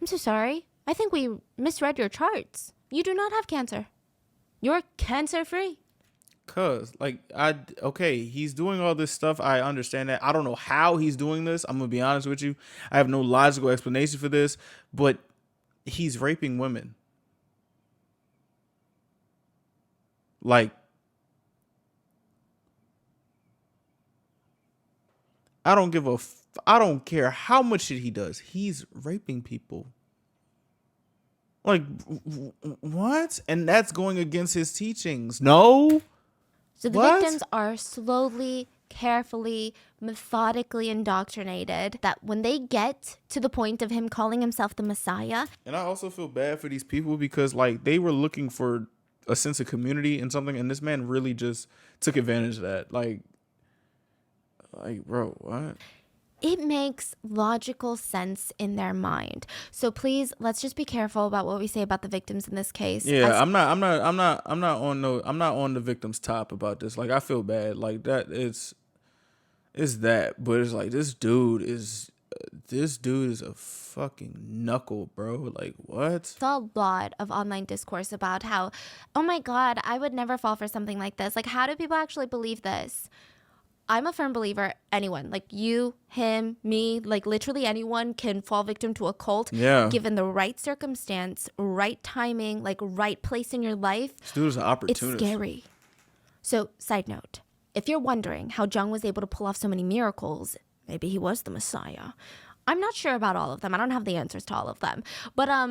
I'm so sorry. I think we misread your charts. You do not have cancer. You're cancer-free." Cause okay, he's doing all this stuff. I understand that. I don't know how he's doing this. I'm gonna be honest with you. I have no logical explanation for this, but he's raping women. Like, I don't care how much shit he does. He's raping people. Like, what? And that's going against his teachings. No. So the What? victims are slowly, carefully, methodically indoctrinated that when they get to the point of him calling himself the Messiah. And I also feel bad for these people because, like, they were looking for a sense of community and something, and this man really just took advantage of that. Like, bro, what? It makes logical sense in their mind. So please, let's just be careful about what we say about the victims in this case. Yeah, I'm not on the victim's top about this. Like, I feel bad. Like, that it's that, but it's like this dude is a fucking knuckle, bro. Like, what? Saw a lot of online discourse about how, oh my God, I would never fall for something like this. Like, how do people actually believe this? I'm a firm believer anyone, like you, him, me, like literally anyone can fall victim to a cult. Yeah. Given the right circumstance, right timing, like right place in your life. This dude is an opportunist. It's scary. So, side note, if you're wondering how Jung was able to pull off so many miracles, maybe he was the Messiah. I'm not sure about all of them. I don't have the answers to all of them. But I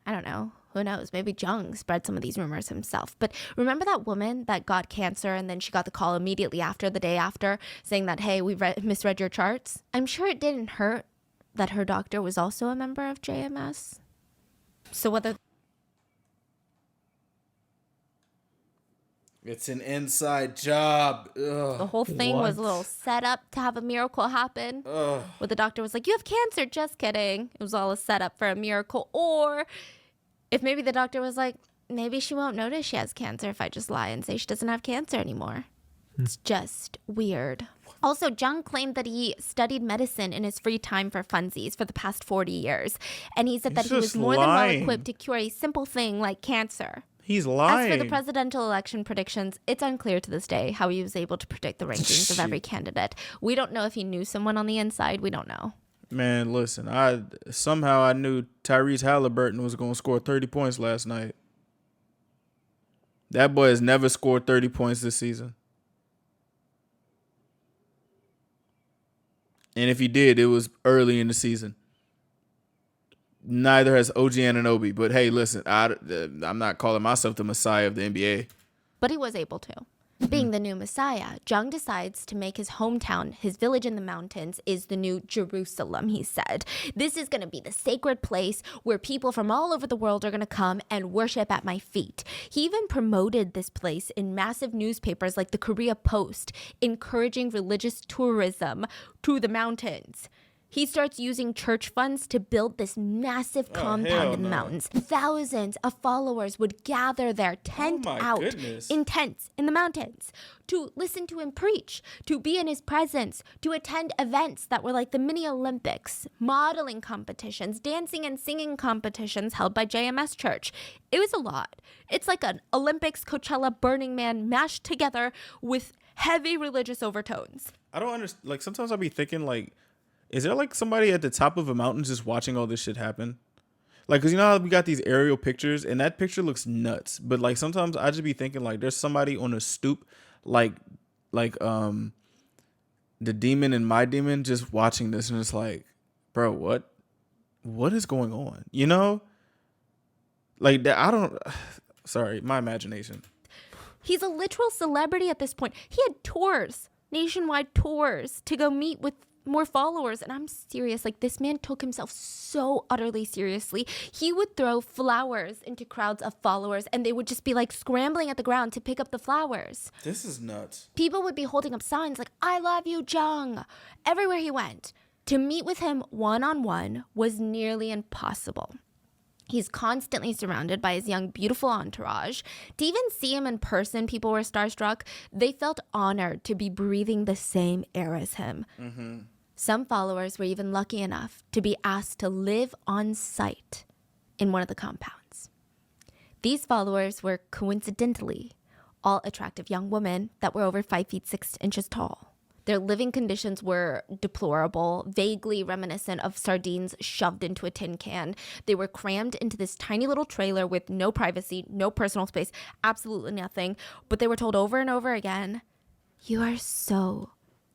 don't know. Who knows? Maybe Jung spread some of these rumors himself. But remember that woman that got cancer and then she got the call immediately after, the day after, saying that, hey, we misread your charts? I'm sure it didn't hurt that her doctor was also a member of JMS. So whether... It's an inside job. Ugh. The whole thing was a little setup to have a miracle happen. Ugh. Where the doctor was like, you have cancer. Just kidding. It was all a setup for a miracle. Or if maybe the doctor was like, maybe she won't notice she has cancer if I just lie and say she doesn't have cancer anymore. It's just weird. Also, Jung claimed that he studied medicine in his free time for funsies for the past 40 years. And he said that he was more than well equipped to cure a simple thing like cancer. He's lying. As for the presidential election predictions, it's unclear to this day how he was able to predict the rankings of every candidate. We don't know if he knew someone on the inside. We don't know. Man, listen, I knew Tyrese Halliburton was going to score 30 points last night. That boy has never scored 30 points this season. And if he did, it was early in the season. Neither has OG Anunoby. But hey, listen, I'm not calling myself the Messiah of the NBA. But he was able to. Being the new Messiah, Jung decides to make his hometown, his village in the mountains, is the new Jerusalem, he said. This is going to be the sacred place where people from all over the world are going to come and worship at my feet. He even promoted this place in massive newspapers like the Korea Post, encouraging religious tourism to the mountains. He starts using church funds to build this massive compound in the mountains. Thousands of followers would gather there, tent out, in tents in the mountains, to listen to him preach, to be in his presence, to attend events that were like the mini Olympics, modeling competitions, dancing and singing competitions held by JMS Church. It was a lot. It's like an Olympics, Coachella, Burning Man mashed together with heavy religious overtones. I don't understand. Like, sometimes I'll be thinking, like, is there like somebody at the top of a mountain just watching all this shit happen? Like, cause you know how we got these aerial pictures and that picture looks nuts. But like sometimes I just be thinking like there's somebody on a stoop, like the demon and my demon just watching this and it's like, bro, what is going on? You know? Like that, I don't, sorry, my imagination. He's a literal celebrity at this point. He had tours, nationwide tours to go meet with more followers, and I'm serious, like this man took himself so utterly seriously. He would throw flowers into crowds of followers and they would just be like scrambling at the ground to pick up the flowers. This is nuts. People would be holding up signs like, I love you, Jung, everywhere he went. To meet with him one-on-one was nearly impossible. He's constantly surrounded by his young, beautiful entourage. To even see him in person, people were starstruck. They felt honored to be breathing the same air as him. Mm-hmm. Some followers were even lucky enough to be asked to live on site in one of the compounds. These followers were coincidentally all attractive young women that were over 5 feet 6 inches tall. Their living conditions were deplorable, vaguely reminiscent of sardines shoved into a tin can. They were crammed into this tiny little trailer with no privacy, no personal space, absolutely nothing. But they were told over and over again, you are so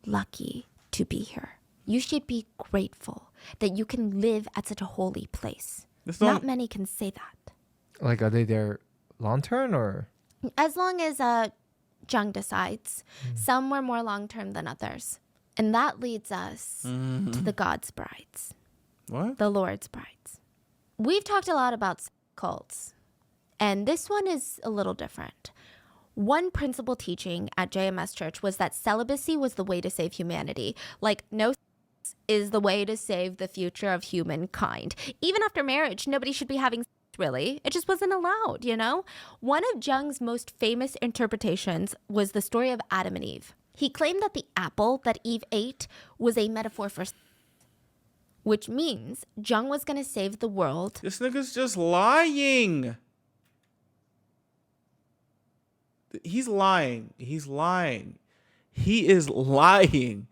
lucky to be here. You should be grateful that you can live at such a holy place. Not many can say that. Like, are they there long term or? As long as Jung decides. Some were more long-term than others. And that leads us to the God's brides. What? The Lord's brides. We've talked a lot about cults. And this one is a little different. One principal teaching at JMS Church was that celibacy was the way to save humanity. Like, no sex is the way to save the future of humankind. Even after marriage, nobody should be having sex, really. It just wasn't allowed, you know? One of Jung's most famous interpretations was the story of Adam and Eve. He claimed that the apple that Eve ate was a metaphor for sex, which means Jung was going to save the world. This nigga's just lying. He's lying. He's lying. He is lying.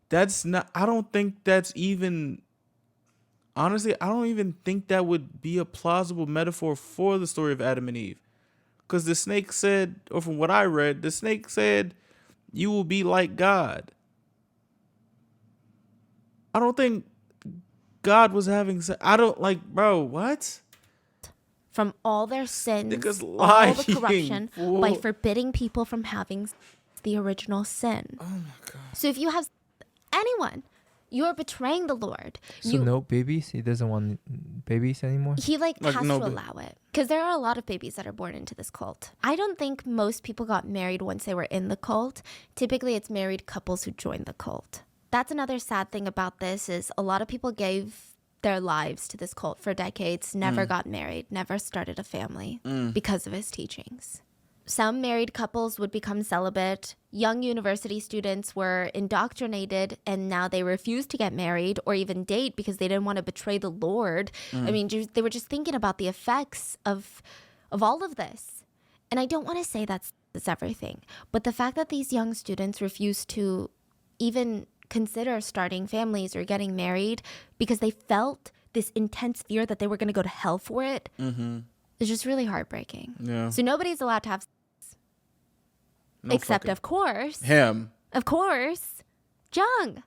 That's not, I don't think that's even, honestly, I don't even think that would be a plausible metaphor for the story of Adam and Eve. Because the snake said, or from what I read, the snake said, you will be like God. I don't think God was having, I don't like, bro, what? From all their sins, lying, all the corruption, fool. by forbidding people from having the original sin. Oh my God. So if you have anyone, you're betraying the Lord. So no babies? He doesn't want babies anymore? He has no, to allow it. Because there are a lot of babies that are born into this cult. I don't think most people got married once they were in the cult. Typically, it's married couples who join the cult. That's another sad thing about this is a lot of people gave their lives to this cult for decades, never got married, never started a family because of his teachings. Some married couples would become celibate. Young university students were indoctrinated and now they refused to get married or even date because they didn't want to betray the Lord. I mean, they were just thinking about the effects of all of this. And I don't want to say that's everything, but the fact that these young students refused to even consider starting families or getting married because they felt this intense fear that they were going to go to hell for it is just really heartbreaking. Yeah. So nobody's allowed to have sex. No except, fucking- of course, Him. Of course, Jung.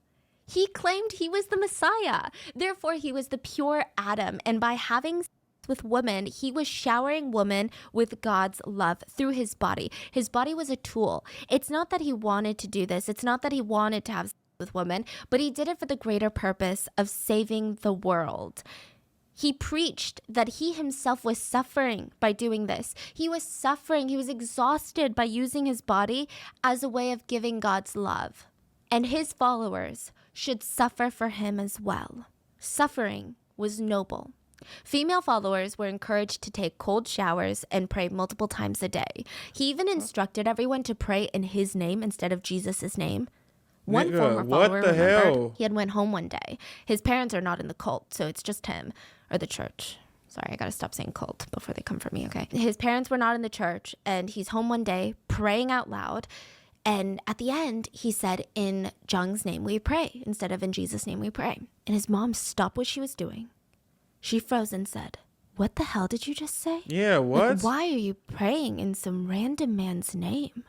He claimed he was the Messiah. Therefore, he was the pure Adam. And by having sex with women, he was showering women with God's love through his body. His body was a tool. It's not that he wanted to do this. It's not that he wanted to have sex with women, but he did it for the greater purpose of saving the world. He preached that he himself was suffering by doing this. He was suffering. He was exhausted by using his body as a way of giving God's love. And his followers should suffer for him as well. Suffering was noble. Female followers were encouraged to take cold showers and pray multiple times a day. He even instructed everyone to pray in his name instead of Jesus' name. One Nigga, former what follower the remembered hell? he had went home one day. His parents are not in the cult, so it's just him or the church. Sorry, I gotta stop saying cult before they come for me, okay? His parents were not in the church, and he's home one day praying out loud. And at the end, he said, in Jung's name we pray instead of in Jesus' name we pray. And his mom stopped what she was doing. She froze and said, "What the hell did you just say? Yeah, what? Like, why are you praying in some random man's name?"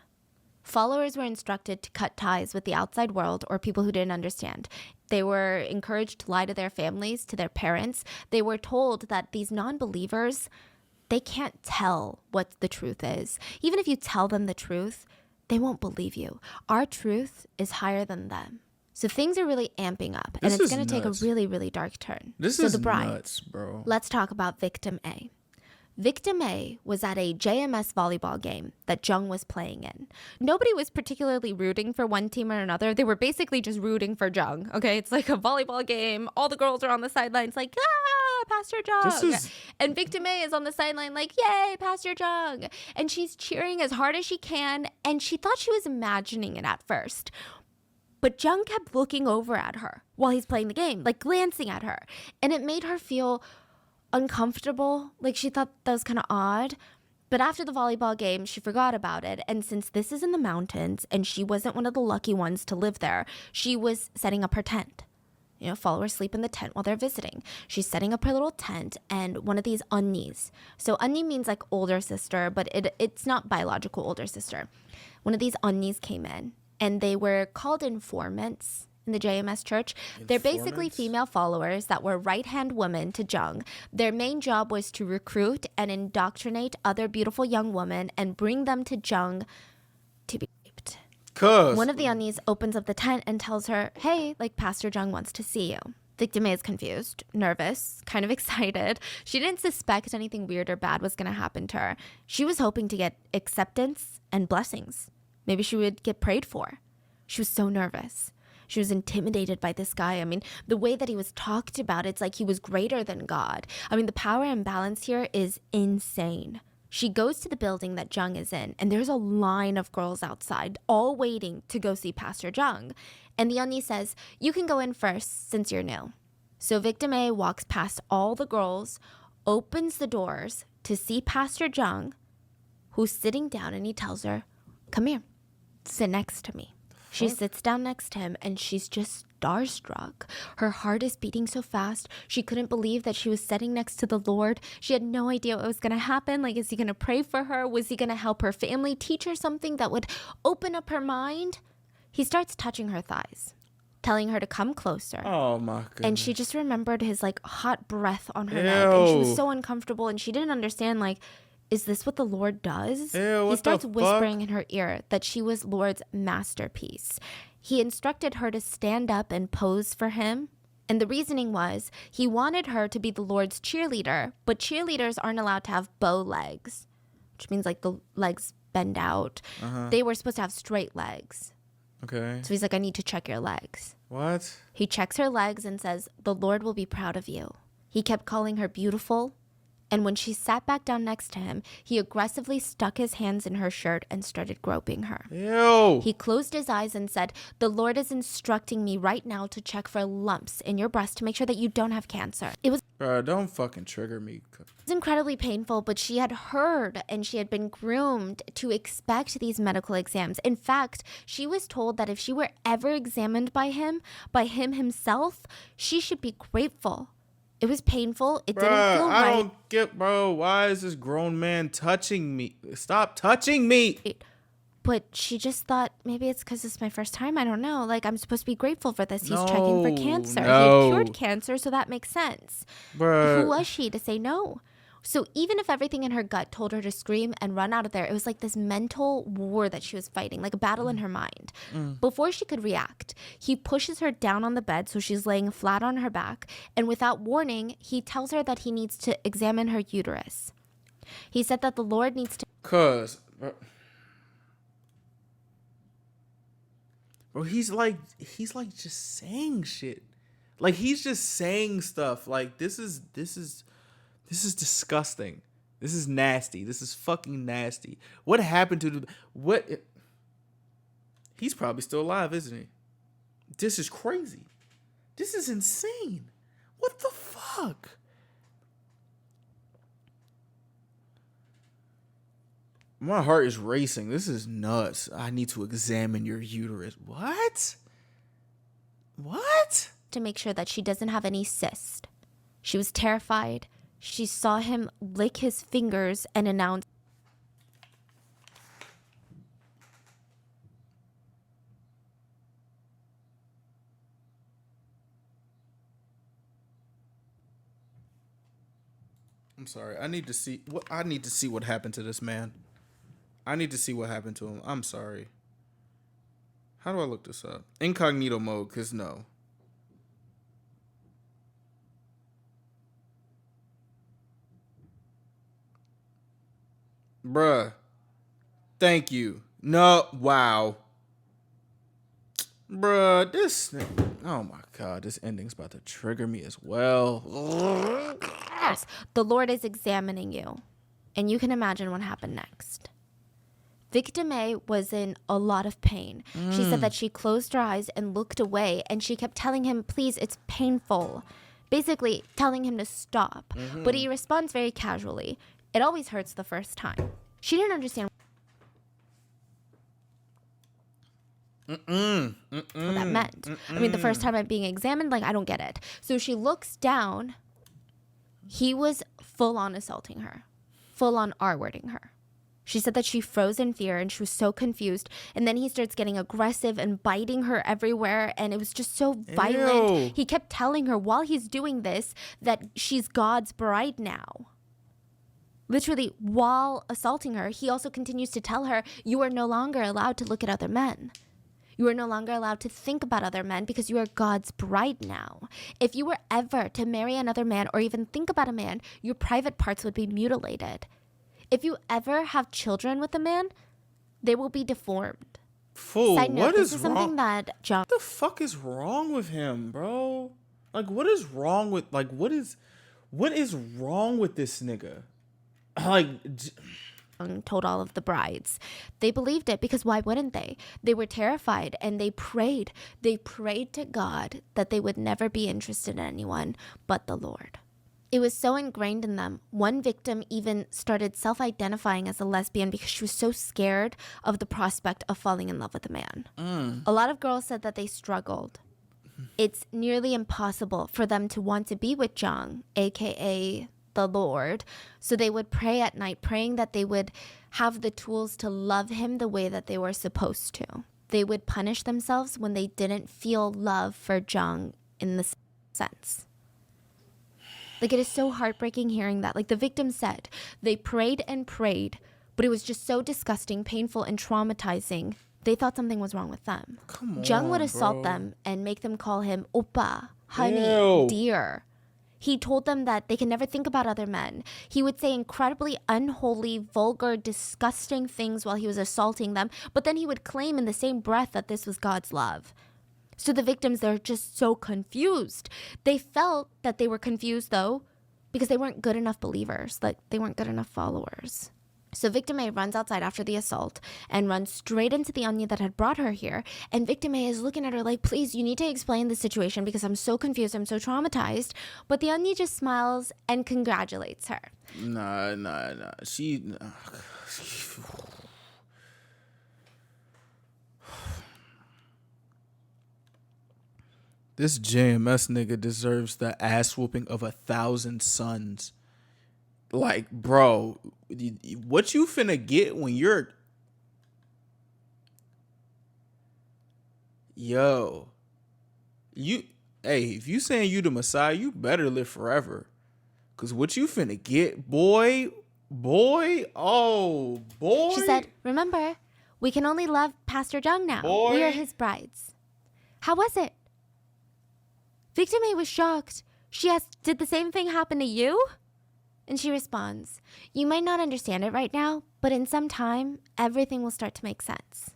Followers were instructed to cut ties with the outside world or people who didn't understand. They were encouraged to lie to their families, to their parents. They were told that these non-believers, they can't tell what the truth is. Even if you tell them the truth, they won't believe you. Our truth is higher than them. So things are really amping up, and This it's is going to take a nuts. really, really dark turn. This so is the bride. nuts, bro. Let's talk about Victim A. Victim A was at a JMS volleyball game that Jung was playing in. Nobody was particularly rooting for one team or another. They were basically just rooting for Jung, okay? It's like a volleyball game. All the girls are on the sidelines like, Pastor Jung. And Victim A is on the sideline like, yay, Pastor Jung. And she's cheering as hard as she can, and she thought she was imagining it at first. But Jung kept looking over at her while he's playing the game, like glancing at her. And it made her feel uncomfortable. Like she thought that was kind of odd. But after the volleyball game, she forgot about it. And since this is in the mountains and she wasn't one of the lucky ones to live there, she was setting up her tent. You know, followers sleep in the tent while they're visiting. She's setting up her little tent, and one of these unnis. So unni means like older sister, but it's not biological older sister. One of these unnis came in. And they were called informants in the JMS church. They're basically female followers that were right-hand women to Jung. Their main job was to recruit and indoctrinate other beautiful young women and bring them to Jung to be raped. One of the unnis opens up the tent and tells her, hey, like Pastor Jung wants to see you. Victim A is confused, nervous, kind of excited. She didn't suspect anything weird or bad was going to happen to her. She was hoping to get acceptance and blessings. Maybe she would get prayed for. She was so nervous. She was intimidated by this guy. I mean, the way that he was talked about, it's like he was greater than God. I mean, the power imbalance here is insane. She goes to the building that Jung is in, and there's a line of girls outside, all waiting to go see Pastor Jung. And the unni says, you can go in first since you're new. So Victim A walks past all the girls, opens the doors to see Pastor Jung, who's sitting down, and he tells her, come here. Sit next to me. She sits down next to him, and she's just starstruck. Her heart is beating so fast. She couldn't believe that she was sitting next to the Lord. She had no idea what was going to happen. Like, is he going to pray for her? Was he going to help her family, teach her something that would open up her mind? He starts touching her thighs, telling her to come closer. Oh, my goodness. And she just remembered his, like, hot breath on her neck. And she was so uncomfortable, and she didn't understand, like, is this what the Lord does? Ew, He starts whispering fuck? in her ear that she was Lord's masterpiece. He instructed her to stand up and pose for him. And the reasoning was he wanted her to be the Lord's cheerleader, but cheerleaders aren't allowed to have bow legs, which means like the legs bend out. They were supposed to have straight legs. Okay. So he's like, I need to check your legs. What? He checks her legs and says, the Lord will be proud of you. He kept calling her beautiful. And when she sat back down next to him, he aggressively stuck his hands in her shirt and started groping her. Ew. He closed his eyes and said, the Lord is instructing me right now to check for lumps in your breast to make sure that you don't have cancer. It was Bro, don't fucking trigger me. incredibly painful, but she had heard and she had been groomed to expect these medical exams. In fact, she was told that if she were ever examined by him himself, she should be grateful. It was painful. It didn't feel right. I don't get, bro. Why is this grown man touching me? Stop touching me. But she just thought, maybe it's because it's my first time. I don't know. Like, I'm supposed to be grateful for this. He's checking for cancer. He had cured cancer, so that makes sense. Bruh. Who was she to say no? So even if everything in her gut told her to scream and run out of there, it was like this mental war that she was fighting, like a battle in her mind. Before she could react, he pushes her down on the bed so she's laying flat on her back, and without warning, he tells her that he needs to examine her uterus. He said that the Lord needs to... Bro, he's like just saying shit. Like he's just saying stuff. Like this is disgusting. This is nasty. This is fucking nasty. What happened to he's probably still alive, isn't he? This is crazy. This is insane. What the fuck? My heart is racing. This is nuts. I need to examine your uterus. What? to make sure that she doesn't have any cyst. She was terrified. She saw him lick his fingers and announce, I'm sorry. I need to see what happened to this man. I need to see what happened to him. I'm sorry. How do I look this up? Incognito mode, cause no. Bruh. Thank you. No. Wow. Bruh, this... Oh my God, this ending's about to trigger me as well. yes, the Lord is examining you. And you can imagine what happened next. Victim A was in a lot of pain. She said that she closed her eyes and looked away, and she kept telling him, please, it's painful. Basically telling him to stop. But he responds very casually. It always hurts the first time. She didn't understand what that meant. I mean, the first time I'm being examined, like, I don't get it. So she looks down. He was full on assaulting her, full on R-wording her. She said that she froze in fear and she was so confused. And then he starts getting aggressive and biting her everywhere. And it was just so violent. Ew. He kept telling her while he's doing this that she's God's bride now. Literally, while assaulting her, he also continues to tell her, you are no longer allowed to look at other men. You are no longer allowed to think about other men because you are God's bride now. If you were ever to marry another man or even think about a man, your private parts would be mutilated. If you ever have children with a man, they will be deformed. Fool, Side note, what this is is wrong? something that John... What the fuck is wrong with him, bro? Like, what is wrong with, like, what is wrong with this nigga? Like, told all of the brides. They believed it because why wouldn't they? They were terrified and they prayed. They prayed to God that they would never be interested in anyone but the Lord. It was so ingrained in them. One victim even started self-identifying as a lesbian because she was so scared of the prospect of falling in love with a man. A lot of girls said that they struggled. It's nearly impossible for them to want to be with Jung, aka the Lord. So they would pray at night, praying that they would have the tools to love him the way that they were supposed to. They would punish themselves when they didn't feel love for Jung in the sense. Like, it is so heartbreaking hearing that. Like, the victim said, they prayed and prayed, but it was just so disgusting, painful, and traumatizing. They thought something was wrong with them. come on, Jung would assault bro. them and make them call him oppa, honey, Ew. dear. He told them that they can never think about other men. He would say incredibly unholy, vulgar, disgusting things while he was assaulting them, but then he would claim in the same breath that this was God's love. So the victims, they're just so confused. They felt that they were confused, though, because they weren't good enough believers. Like, they weren't good enough followers. So Victim A runs outside after the assault and runs straight into the onion that had brought her here. And Victim A is looking at her like, please, you need to explain the situation because I'm so confused. I'm so traumatized. But the onion just smiles and congratulates her. Nah. This JMS nigga deserves the ass whooping of 1,000 sons. Like, bro, what you finna get when you're... Yo. Hey, if you saying you the Messiah, you better live forever. Cause what you finna get, boy, oh boy. She said, remember, we can only love Pastor Jung now. Boy. We are his brides. How was it? Victim A was shocked. She asked, did the same thing happen to you? And she responds, you might not understand it right now, but in some time, everything will start to make sense.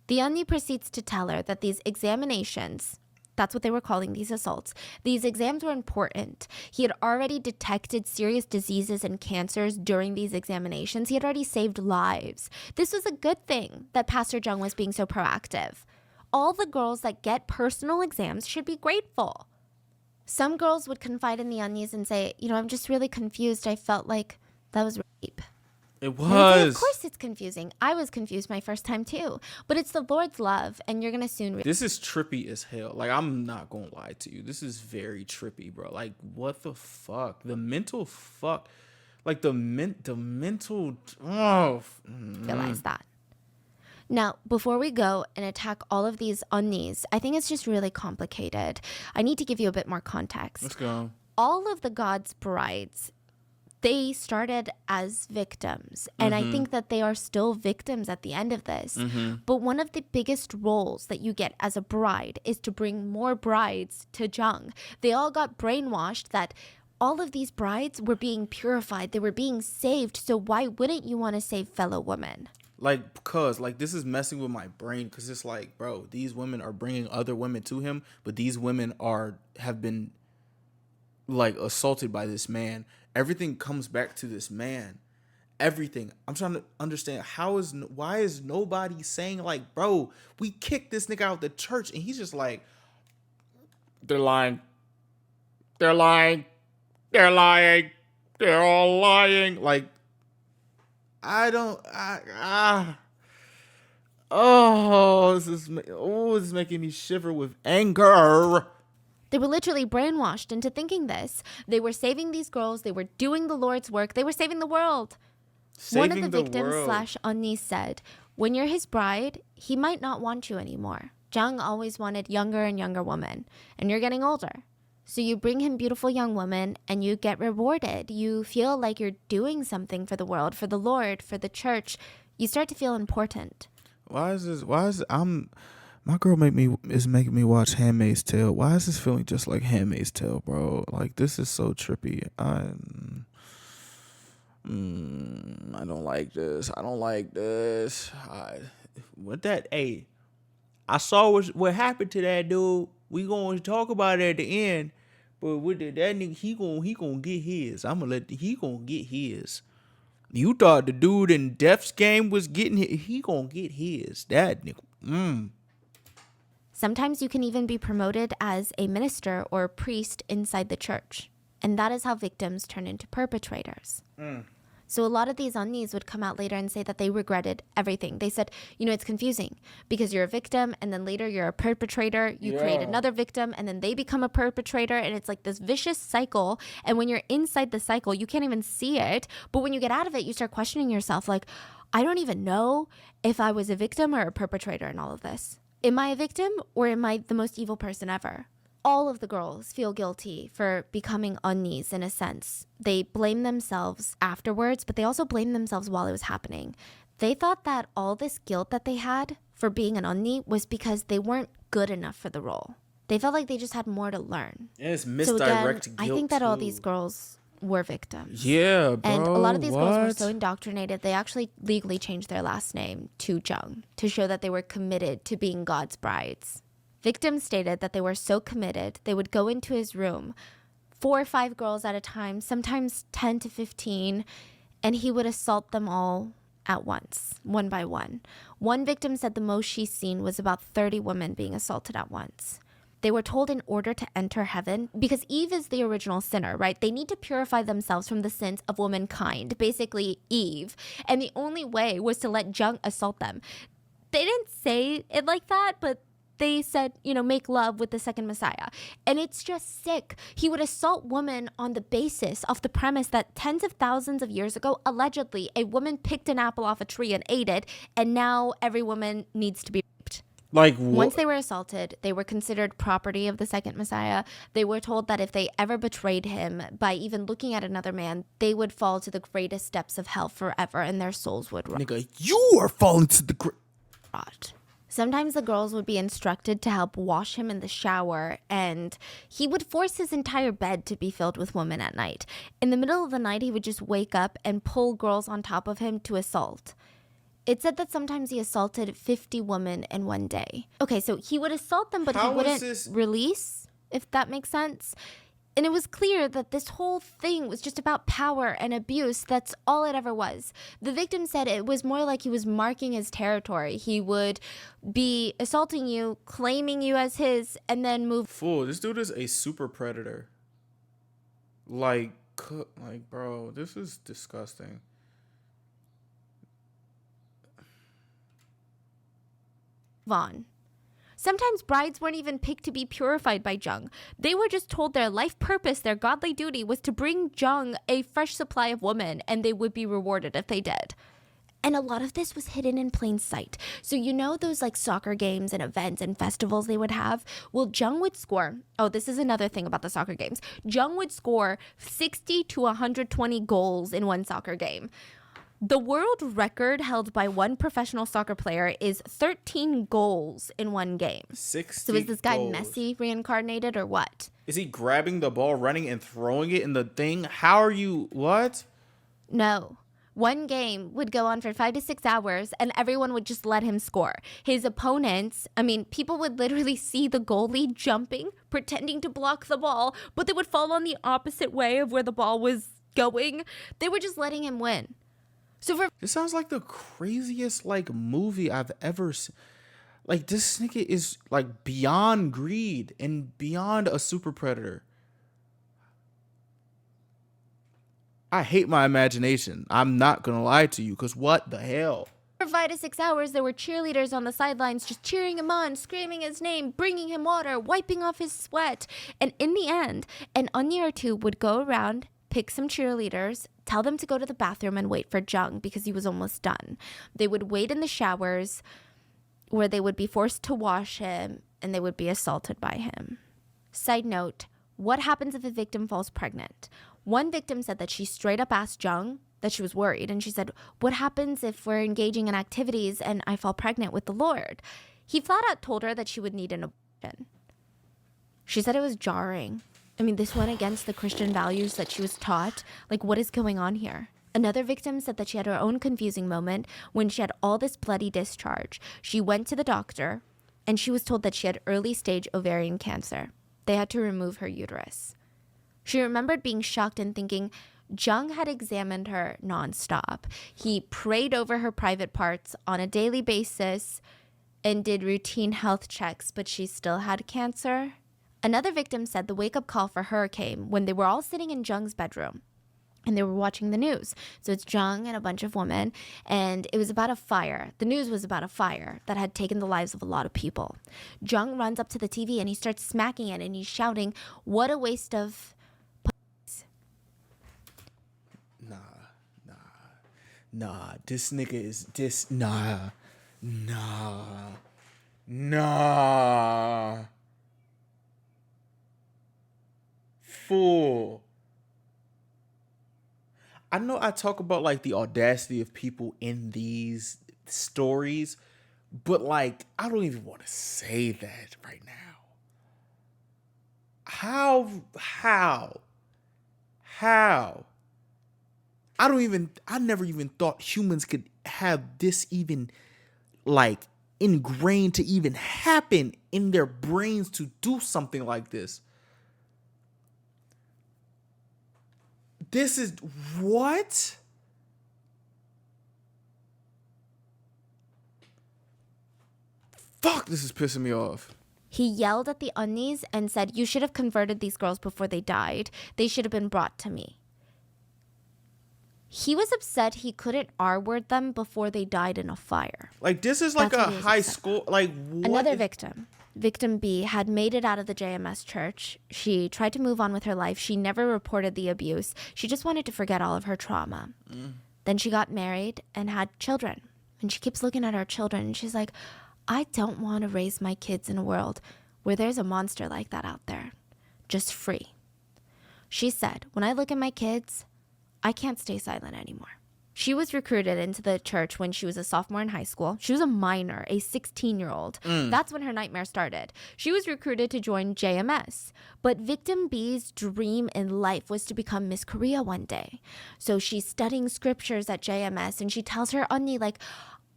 The Onni proceeds to tell her that these examinations, that's what they were calling these assaults, these exams were important. He had already detected serious diseases and cancers during these examinations. He had already saved lives. This was a good thing that Pastor Jung was being so proactive. All the girls that get personal exams should be grateful. Some girls would confide in the Onnis and say, I'm just really confused. I felt like that was rape. It And I'd say, was. of course it's confusing. I was confused my first time too. But it's the Lord's love, and you're going to soon realize. This is trippy as hell. Like, I'm not gonna lie to you. This is very trippy, bro. Like, what the fuck? The mental fuck. Like, the mental. Oh. That. Now, before we go and attack all of these Onnis, I think it's just really complicated. I need to give you a bit more context. Let's go. All of the God's brides, they started as victims. And I think that they are still victims at the end of this. But one of the biggest roles that you get as a bride is to bring more brides to Jung. They all got brainwashed that all of these brides were being purified. They were being saved. So why wouldn't you want to save fellow women? Like, because, like, this is messing with my brain. Because it's like, bro, these women are bringing other women to him. But these women have been, like, assaulted by this man. Everything comes back to this man. Everything. I'm trying to understand why is nobody saying, like, bro, we kicked this nigga out of the church. And he's just like, they're lying. They're lying. They're lying. They're all lying. Like, this is making me shiver with anger. They were literally brainwashed into thinking this. They were saving these girls. They were doing the Lord's work. They were saving the world. One of the victims / Onni said, when you're his bride, he might not want you anymore. Jung always wanted younger and younger women, and you're getting older. So you bring him beautiful young women and you get rewarded. You feel like you're doing something for the world, for the Lord, for the church. You start to feel important. My girl is making me watch Handmaid's Tale. Why is this feeling just like Handmaid's Tale, bro? Like, this is so trippy. I don't like this. I saw what happened to that dude. We gonna talk about it at the end, but with that nigga, he gonna get his. He gonna get his. You thought the dude in Death's Game was getting his. He gonna get his. That nigga. Sometimes you can even be promoted as a minister or a priest inside the church. And that is how victims turn into perpetrators. So a lot of these Onnis would come out later and say that they regretted everything. They said, it's confusing because you're a victim and then later you're a perpetrator. You create another victim and then they become a perpetrator. And it's like this vicious cycle. And when you're inside the cycle, you can't even see it. But when you get out of it, you start questioning yourself like, I don't even know if I was a victim or a perpetrator in all of this. Am I a victim or am I the most evil person ever? All of the girls feel guilty for becoming Onnis in a sense. They blame themselves afterwards, but they also blame themselves while it was happening. They thought that all this guilt that they had for being an Onni was because they weren't good enough for the role. They felt like they just had more to learn. And it's misdirect guilt, I think that all too. these girls were victims. Yeah, bro. And a lot of these girls were so indoctrinated, they actually legally changed their last name to Jung to show that they were committed to being God's brides. Victims stated that they were so committed, they would go into his room, 4 or 5 girls at a time, sometimes 10 to 15, and he would assault them all at once, one by one. One victim said the most she's seen was about 30 women being assaulted at once. They were told in order to enter heaven, because Eve is the original sinner, right? They need to purify themselves from the sins of womankind, basically Eve. And the only way was to let Jung assault them. They didn't say it like that, but they said, make love with the second Messiah. And it's just sick. He would assault women on the basis of the premise that tens of thousands of years ago, allegedly, a woman picked an apple off a tree and ate it, and now every woman needs to be raped. Like Once what? they were assaulted, they were considered property of the second Messiah. They were told that if they ever betrayed him by even looking at another man, they would fall to the greatest depths of hell forever and their souls would Nigga, you are falling to the rot. Sometimes the girls would be instructed to help wash him in the shower, and he would force his entire bed to be filled with women at night. In the middle of the night, he would just wake up and pull girls on top of him to assault. It said that sometimes he assaulted 50 women in one day. Okay, so he would assault them, but How he is wouldn't this- release, if that makes sense. And it was clear that this whole thing was just about power and abuse. That's all it ever was. The victim said it was more like he was marking his territory. He would be assaulting you, claiming you as his, and then move. Fool, this dude is a super predator. Like, bro, this is disgusting. On. Sometimes brides weren't even picked to be purified by Jung. They were just told their life purpose, their godly duty was to bring Jung a fresh supply of women, and they would be rewarded if they did. And a lot of this was hidden in plain sight. So you know those like soccer games and events and festivals they would have? Well, Jung would score. Oh, this is another thing about the soccer games. Jung would score 60 to 120 goals in one soccer game. The world record held by one professional soccer player is 13 goals in one game. 60 So is this guy goals. Messi reincarnated or what? Is he grabbing the ball, running, and throwing it in the thing? How are you? What? No. One game would go on for 5 to 6 hours and everyone would just let him score. His opponents, people would literally see the goalie jumping, pretending to block the ball, but they would fall on the opposite way of where the ball was going. They were just letting him win. So for This sounds like the craziest movie I've ever seen. Like, this nigga is like beyond greed and beyond a super predator. I hate my imagination. I'm not gonna lie to you, because what the hell? For 5 to 6 hours, there were cheerleaders on the sidelines just cheering him on, screaming his name, bringing him water, wiping off his sweat. And in the end, an onion or two would go around, pick some cheerleaders, tell them to go to the bathroom and wait for Jung because he was almost done. They would wait in the showers where they would be forced to wash him and they would be assaulted by him. Side note, what happens if a victim falls pregnant? One victim said that she straight up asked Jung that she was worried, and she said, what happens if we're engaging in activities and I fall pregnant with the Lord? He flat out told her that she would need an abortion. She said it was jarring. This went against the Christian values that she was taught. Like, what is going on here? Another victim said that she had her own confusing moment when she had all this bloody discharge. She went to the doctor, and she was told that she had early stage ovarian cancer. They had to remove her uterus. She remembered being shocked and thinking Jung had examined her nonstop. He prayed over her private parts on a daily basis and did routine health checks, but she still had cancer. Another victim said the wake-up call for her came when they were all sitting in Jung's bedroom and they were watching the news. So it's Jung and a bunch of women, and it was about a fire. The news was about a fire that had taken the lives of a lot of people. Jung runs up to the TV and he starts smacking it and he's shouting, what a waste of... Nah, this nigga is this. Nah. Fool. I know I talk about the audacity of people in these stories, but I don't even want to say that right now. How? I never even thought humans could have this even ingrained to even happen in their brains to do something like this. This is what? Fuck, this is pissing me off. He yelled at the Unnis and said, you should have converted these girls before they died. They should have been brought to me. He was upset he couldn't R-word them before they died in a fire. This is That's a what he was high upset school, what? Another victim, Victim B, had made it out of the JMS church. She tried to move on with her life. She never reported the abuse. She just wanted to forget all of her trauma. Then she got married and had children. And she keeps looking at her children and she's like, I don't want to raise my kids in a world where there's a monster like that out there, just free. She said, when I look at my kids, I can't stay silent anymore. She was recruited into the church when she was a sophomore in high school. She was a minor, a 16-year-old. That's when her nightmare started. She was recruited to join JMS. But Victim B's dream in life was to become Miss Korea one day. So she's studying scriptures at JMS, and she tells her 언니, like,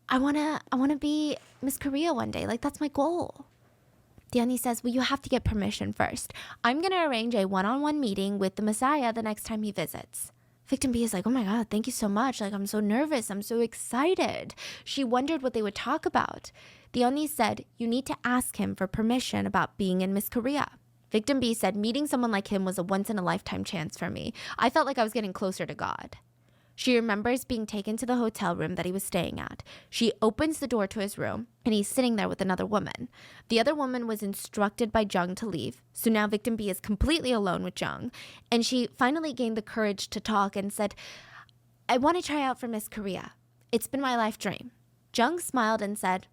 I wanna be Miss Korea one day. Like, that's my goal. The 언니 says, well, you have to get permission first. I'm going to arrange a one-on-one meeting with the Messiah the next time he visits. Victim B is like, oh my God, thank you so much. Like, I'm so nervous. I'm so excited. She wondered what they would talk about. The 언니 said, you need to ask him for permission about being in Miss Korea. Victim B said, meeting someone like him was a once-in-a-lifetime chance for me. I felt like I was getting closer to God. She remembers being taken to the hotel room that he was staying at. She opens the door to his room, and he's sitting there with another woman. The other woman was instructed by Jung to leave, so now Victim B is completely alone with Jung. And she finally gained the courage to talk and said, I want to try out for Miss Korea. It's been my life dream. Jung smiled and said,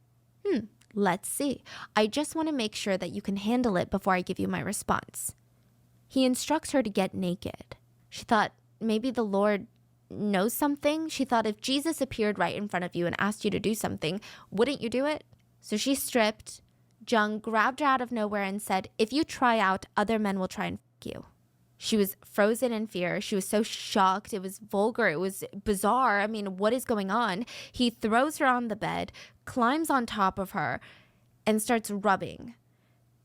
let's see. I just want to make sure that you can handle it before I give you my response. He instructs her to get naked. She thought maybe the Lord knows something. She thought if Jesus appeared right in front of you and asked you to do something, wouldn't you do it? So she stripped. Jung grabbed her out of nowhere and said, if you try out, other men will try and f*** you. She was frozen in fear. She was so shocked. It was vulgar. It was bizarre. I mean, what is going on? He throws her on the bed, climbs on top of her, and starts rubbing.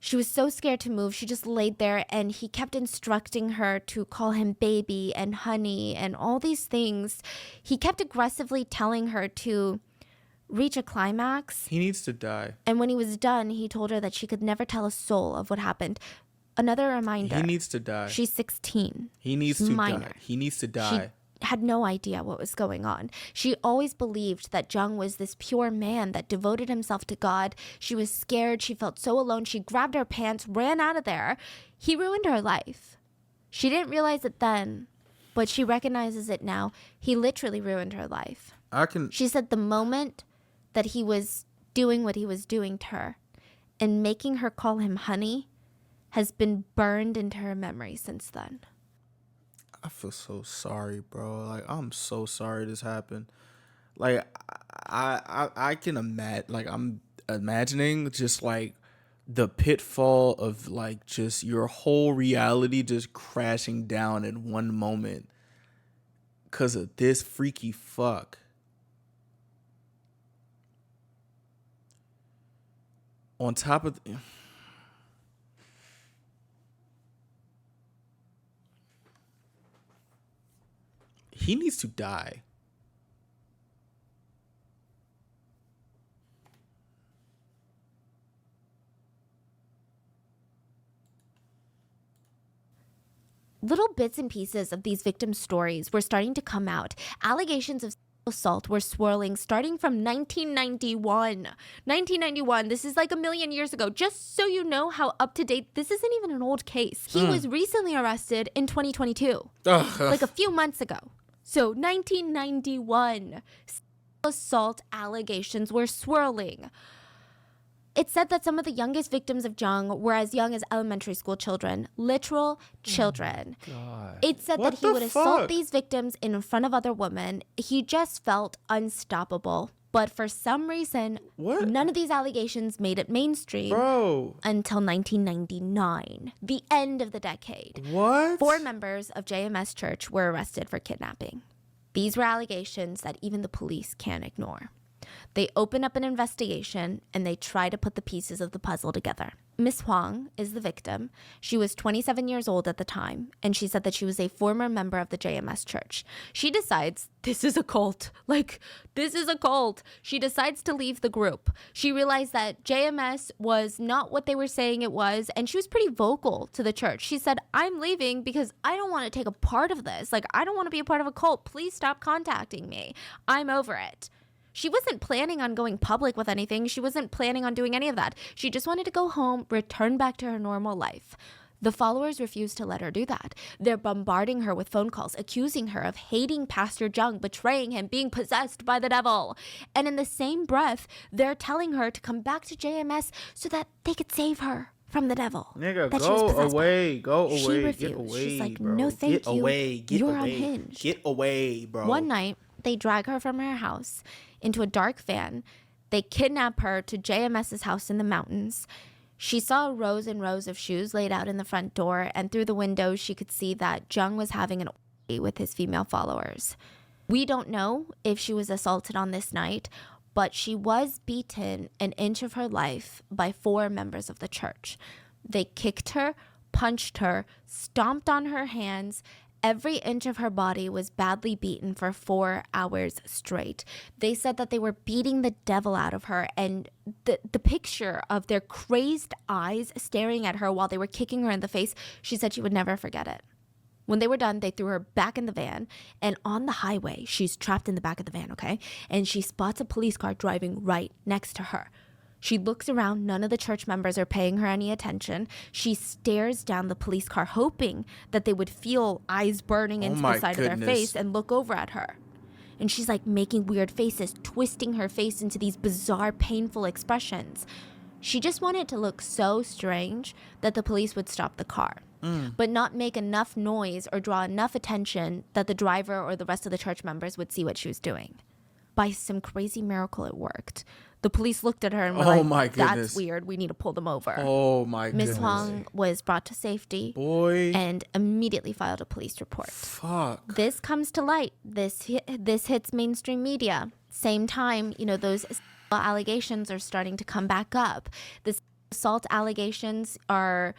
She was so scared to move. She just laid there, and he kept instructing her to call him baby and honey and all these things. He kept aggressively telling her to reach a climax. He needs to die. And when he was done, he told her that she could never tell a soul of what happened. Another reminder. He needs to die. She's 16. He needs She's to minor. die. He needs to die. She had no idea what was going on. She always believed that Jung was this pure man that devoted himself to God. She was scared. She felt so alone. She grabbed her pants, ran out of there. He ruined her life. She didn't realize it then, but she recognizes it now. He literally ruined her life. She said the moment that he was doing what he was doing to her and making her call him honey has been burned into her memory since then. I feel so sorry, bro. Like, I'm so sorry this happened. Like, I can imagine, like, I'm imagining just, like, the pitfall of, like, just your whole reality just crashing down in one moment because of this freaky fuck. On top of... He needs to die. Little bits and pieces of these victim stories were starting to come out. Allegations of assault were swirling starting from 1991. 1991, this is like a million years ago. Just so you know how up to date, this isn't even an old case. He was recently arrested in 2022, like a few months ago. So 1991, assault allegations were swirling. It said that some of the youngest victims of Jung were as young as elementary school children, literal children. God. It said What that he the would assault fuck? these victims in front of other women. He just felt unstoppable. But for some reason, What? none of these allegations made it mainstream Bro. until 1999, the end of the decade. What? 4 members of JMS Church were arrested for kidnapping. These were allegations that even the police can't ignore. They open up an investigation and they try to put the pieces of the puzzle together. Miss Huang is the victim. She was 27 years old at the time, and she said that she was a former member of the JMS Church. She decides, this is a cult. Like, this is a cult. She decides to leave the group. She realized that JMS was not what they were saying it was, and she was pretty vocal to the church. She said, I'm leaving because I don't want to take a part of this. Like, I don't want to be a part of a cult. Please stop contacting me. I'm over it. She wasn't planning on going public with anything. She wasn't planning on doing any of that. She just wanted to go home, return back to her normal life. The followers refuse to let her do that. They're bombarding her with phone calls, accusing her of hating Pastor Jung, betraying him, being possessed by the devil. And in the same breath, they're telling her to come back to JMS so that they could save her from the devil. Nigga, that she was go possessed by. away. Go She away. refused. Get away, She's like, bro. no, thank Get you. away. Get You're away. unhinged. Get away, bro. One night, they drag her from her house into a dark van. They kidnap her to JMS's house in the mountains. She saw rows and rows of shoes laid out in the front door, and through the window, she could see that Jung was having an orgy with his female followers. We don't know if she was assaulted on this night, but she was beaten an inch of her life by 4 members of the church. They kicked her, punched her, stomped on her hands. Every inch of her body was badly beaten for 4 hours straight. They said that they were beating the devil out of her, and the picture of their crazed eyes staring at her while they were kicking her in the face, she said she would never forget it. When they were done, they threw her back in the van, and on the highway, she's trapped in the back of the van, okay? And she spots a police car driving right next to her. She looks around. None of the church members are paying her any attention. She stares down the police car, hoping that they would feel eyes burning into the side of their face and look over at her. And she's like making weird faces, twisting her face into these bizarre, painful expressions. She just wanted to look so strange that the police would stop the car, but not make enough noise or draw enough attention that the driver or the rest of the church members would see what she was doing. By some crazy miracle, it worked. The police looked at her and were like, that's weird. We need to pull them over. Oh, my goodness. Miss Huang was brought to safety and immediately filed a police report. Fuck. This comes to light. This hits mainstream media. Same time, those allegations are starting to come back up. The assault allegations are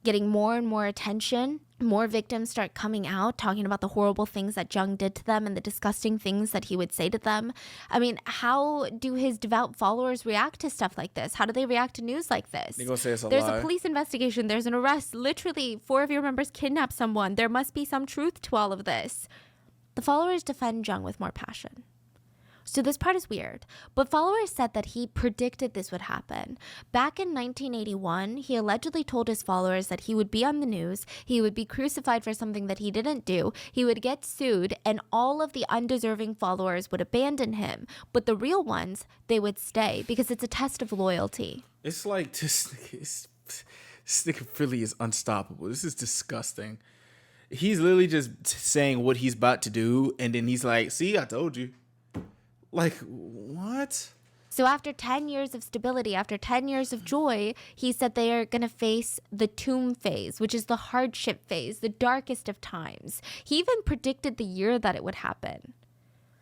getting more and more attention. More victims start coming out, talking about the horrible things that Jung did to them and the disgusting things that he would say to them. I mean, how do his devout followers react to stuff like this? How do they react to news like this? They're gonna say it's a There's lie. a police investigation. There's an arrest. Literally, 4 of your members kidnapped someone. There must be some truth to all of this. The followers defend Jung with more passion. So this part is weird, but followers said that he predicted this would happen. Back in 1981, he allegedly told his followers that he would be on the news, he would be crucified for something that he didn't do, he would get sued, and all of the undeserving followers would abandon him. But the real ones, they would stay because it's a test of loyalty. It's like this nigga really is unstoppable. This is disgusting. He's literally just saying what he's about to do, and then he's like, see, I told you. Like, what? So after 10 years of stability, after 10 years of joy, he said they are going to face the tomb phase, which is the hardship phase, the darkest of times. He even predicted the year that it would happen.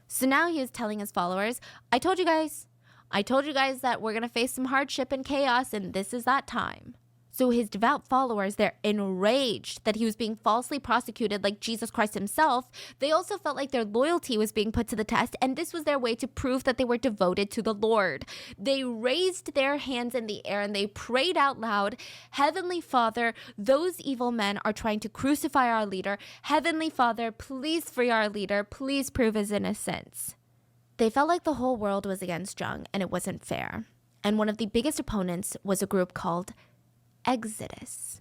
So now he is telling his followers, I told you guys that we're going to face some hardship and chaos, and this is that time. So his devout followers, they're enraged that he was being falsely prosecuted like Jesus Christ himself. They also felt like their loyalty was being put to the test, and this was their way to prove that they were devoted to the Lord. They raised their hands in the air and they prayed out loud, Heavenly Father, those evil men are trying to crucify our leader. Heavenly Father, please free our leader. Please prove his innocence. They felt like the whole world was against Jung, and it wasn't fair. And one of the biggest opponents was a group called Exodus.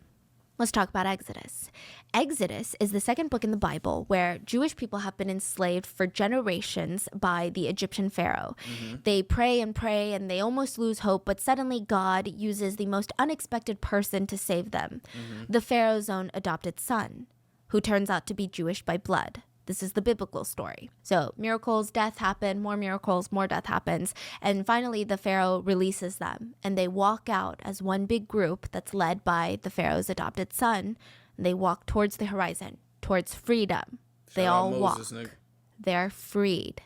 Let's talk about Exodus. Exodus is the second book in the Bible where Jewish people have been enslaved for generations by the Egyptian Pharaoh. They pray and they almost lose hope, but suddenly God uses the most unexpected person to save them, the Pharaoh's own adopted son, who turns out to be Jewish by blood. This is the biblical story. So miracles, death happen, more miracles, more death happens. And finally, the Pharaoh releases them. And they walk out as one big group that's led by the Pharaoh's adopted son. And they walk towards the horizon, towards freedom. They all walk. They're freed.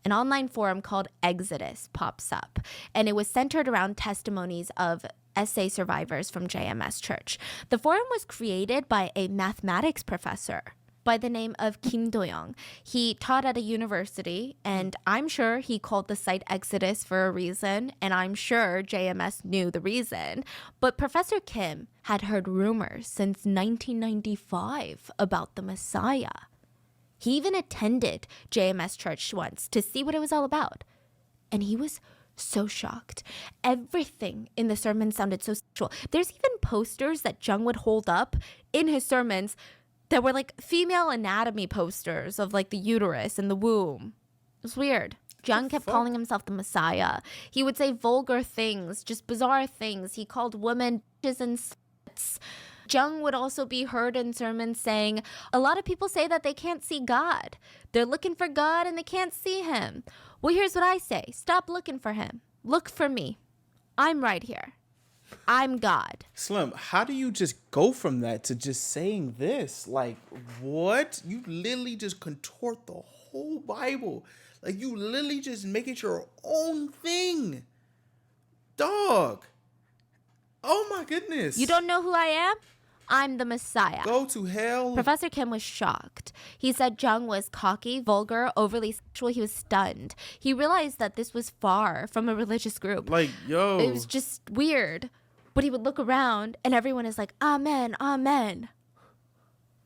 An online forum called Exodus pops up. And it was centered around testimonies of SA survivors from JMS Church. The forum was created by a mathematics professor by the name of Kim Do-young. He taught at a university, and I'm sure he called the site Exodus for a reason, and I'm sure JMS knew the reason. But Professor Kim had heard rumors since 1995 about the Messiah. He even attended JMS Church once to see what it was all about. And he was so shocked. Everything in the sermon sounded so sexual. There's even posters that Jung would hold up in his sermons that were like female anatomy posters of like the uterus and the womb. It was weird. Jung kept calling himself the Messiah. He would say vulgar things, just bizarre things. He called women bitches and sluts. Jung would also be heard in sermons saying, a lot of people say that they can't see God. They're looking for God and they can't see him. Well, here's what I say. Stop looking for him. Look for me. I'm right here. I'm God. Slim, how do you just go from that to just saying this? Like, what? You literally just contort the whole Bible. Like, you literally just make it your own thing. Dog. Oh, my goodness. You don't know who I am? I'm the Messiah. Go to hell. Professor Kim was shocked. He said Jung was cocky, vulgar, overly sexual. He was stunned. He realized that this was far from a religious group. Like, yo. It was just weird. But he would look around and everyone is like, amen, amen.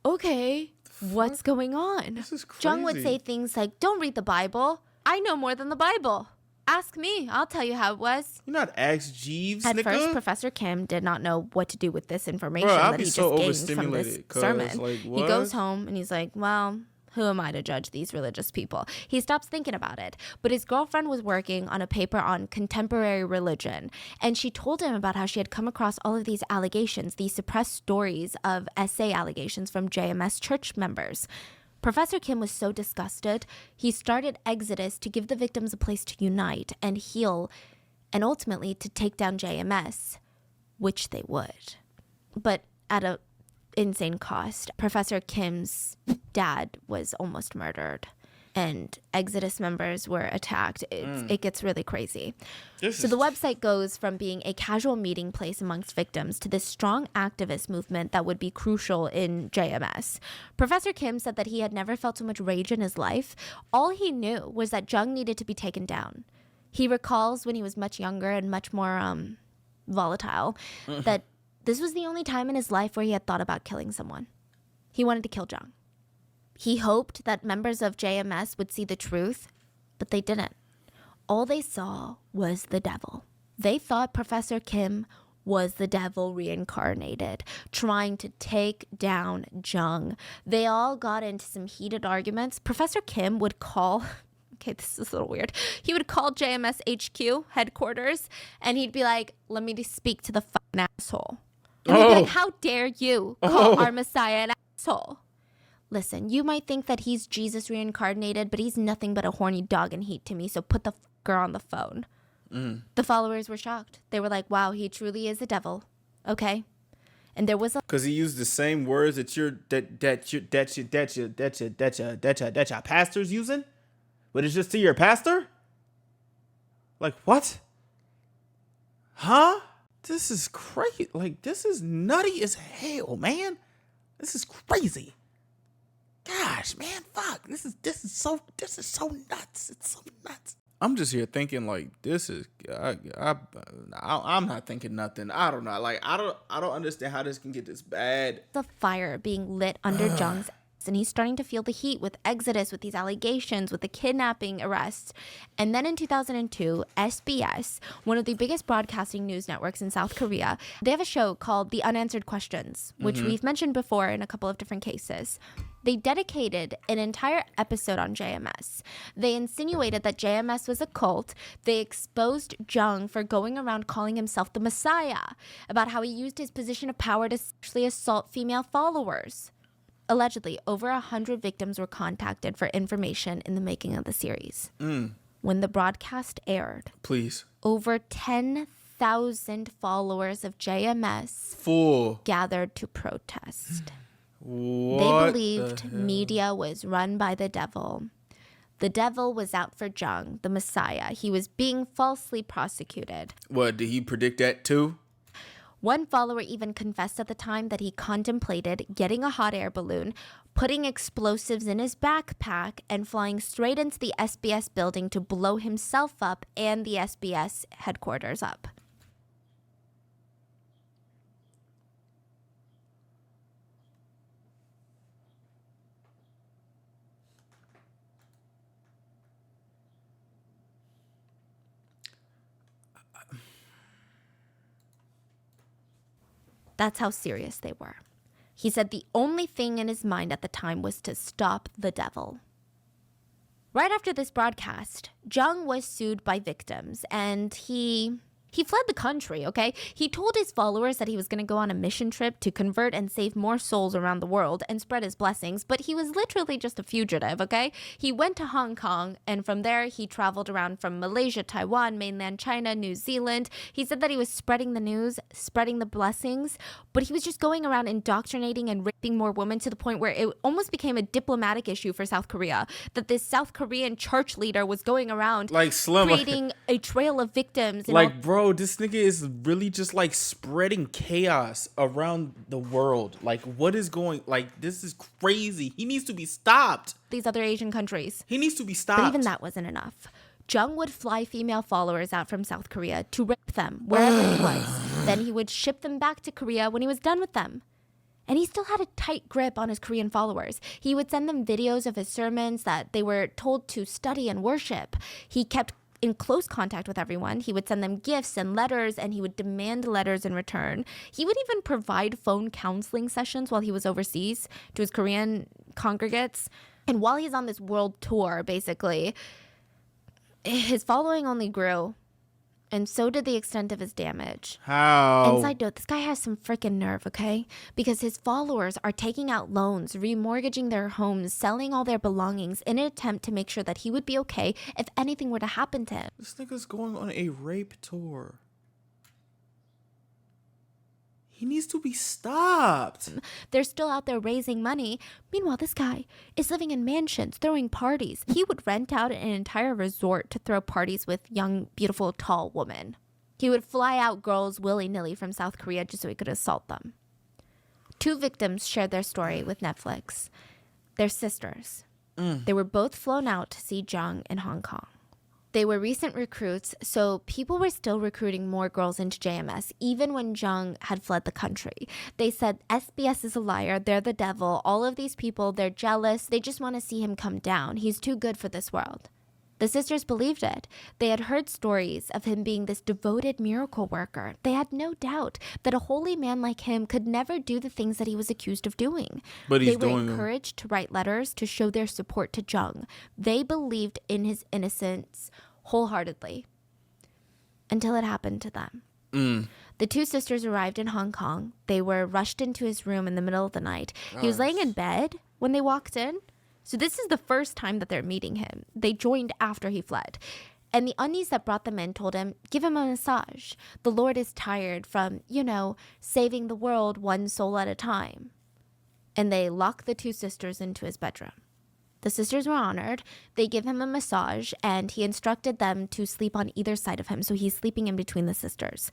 Okay, what's going on? This is crazy. Jung would say things like, don't read the Bible. I know more than the Bible. Ask me. I'll tell you how it was. You're not Ask Jeeves, At nigga. first, Professor Kim did not know what to do with this information Bro, I'd that be he just so gained from overstimulated, this 'cause, sermon. like, He what? goes home and he's like, well, who am I to judge these religious people? He stops thinking about it. But his girlfriend was working on a paper on contemporary religion. And she told him about how she had come across all of these allegations, these suppressed stories of SA allegations from JMS church members. Professor Kim was so disgusted, he started Exodus to give the victims a place to unite and heal, and ultimately to take down JMS, which they would. But at an insane cost. Professor Kim's dad was almost murdered, and Exodus members were attacked. It gets really crazy. So the website goes from being a casual meeting place amongst victims to this strong activist movement that would be crucial in JMS. Professor Kim said that he had never felt so much rage in his life. All he knew was that Jung needed to be taken down. He recalls when he was much younger and much more volatile that this was the only time in his life where he had thought about killing someone. He wanted to kill Jung. He hoped that members of JMS would see the truth, but they didn't. All they saw was the devil. They thought Professor Kim was the devil reincarnated, trying to take down Jung. They all got into some heated arguments. Professor Kim would call, okay, this is a little weird. He would call JMS HQ headquarters, and he'd be like, let me just speak to the fucking asshole. And he'd be like, how dare you call our Messiah an asshole? Listen, you might think that he's Jesus reincarnated, but he's nothing but a horny dog in heat to me, so put the fucker on the phone. The followers were shocked. They were like, wow, he truly is a devil. Okay? And there was a... Because he used the same words that your pastor's using? But it's just to your pastor? Like, what? Huh? This is crazy. Like, this is nutty as hell, man. This is crazy. Gosh, man, fuck. This is so nuts. It's so nuts. I'm just here thinking like this is I'm not thinking nothing. I don't know. Like I don't understand how this can get this bad. The fire being lit under Jung's ass, and he's starting to feel the heat with Exodus, with these allegations, with the kidnapping arrests. And then in 2002, SBS, one of the biggest broadcasting news networks in South Korea, they have a show called The Unanswered Questions, which we've mentioned before in a couple of different cases. They dedicated an entire episode on JMS. They insinuated that JMS was a cult. They exposed Jung for going around calling himself the Messiah, about how he used his position of power to sexually assault female followers. Allegedly, over 100 victims were contacted for information in the making of the series. When the broadcast aired, Please. over 10,000 followers of JMS Fool. gathered to protest. What They believed media was run by the devil. The devil was out for Jung, the Messiah. He was being falsely prosecuted. What, did he predict that too? One follower even confessed at the time that he contemplated getting a hot air balloon, putting explosives in his backpack, and flying straight into the SBS building to blow himself up and the SBS headquarters up. That's how serious they were. He said the only thing in his mind at the time was to stop the devil. Right after this broadcast, Jung was sued by victims, and he fled the country, okay? He told his followers that he was going to go on a mission trip to convert and save more souls around the world and spread his blessings, but he was literally just a fugitive, okay? He went to Hong Kong, and from there he traveled around from Malaysia, Taiwan, mainland China, New Zealand. He said that he was spreading the news, spreading the blessings, but he was just going around indoctrinating and raping more women to the point where it almost became a diplomatic issue for South Korea, that this South Korean church leader was going around Like Slim, creating a trail of victims. And like, bro, this nigga is really just like spreading chaos around the world. Like, what is going? Like, this is crazy. He needs to be stopped. these other Asian countries. He needs to be stopped. But even that wasn't enough. Jung would fly female followers out from South Korea to rape them wherever he was. Then he would ship them back to Korea when he was done with them. And he still had a tight grip on his Korean followers. He would send them videos of his sermons that they were told to study and worship. He kept in close contact with everyone. He would send them gifts and letters, and he would demand letters in return. He would even provide phone counseling sessions while he was overseas to his Korean congregates. And while he's on this world tour, basically, his following only grew, and so did the extent of his damage. How? And side note, this guy has some freaking nerve, okay? Because his followers are taking out loans, remortgaging their homes, selling all their belongings in an attempt to make sure that he would be okay if anything were to happen to him. This nigga's going on a rape tour. He needs to be stopped. They're still out there raising money. Meanwhile, this guy is living in mansions, throwing parties. He would rent out an entire resort to throw parties with young, beautiful, tall women. He would fly out girls willy-nilly from South Korea just so he could assault them. 2 victims shared their story with Netflix. They're sisters. They were both flown out to see Jung in Hong Kong. They were recent recruits, so people were still recruiting more girls into JMS, even when Jung had fled the country. They said SBS is a liar, they're the devil, all of these people, they're jealous, they just want to see him come down. He's too good for this world. The sisters believed it. They had heard stories of him being this devoted miracle worker. They had no doubt that a holy man like him could never do the things that he was accused of doing. But he's They were doing them. encouraged to write letters to show their support to Jung. They believed in his innocence wholeheartedly until it happened to them. The 2 sisters arrived in Hong Kong. They were rushed into his room in the middle of the night. He was laying in bed when they walked in. So this is the first time that they're meeting him. They joined after he fled. And the unnies that brought them in told him, give him a massage. The Lord is tired from, saving the world one soul at a time. And they locked the 2 sisters into his bedroom. The sisters were honored. They give him a massage, and he instructed them to sleep on either side of him. So he's sleeping in between the sisters.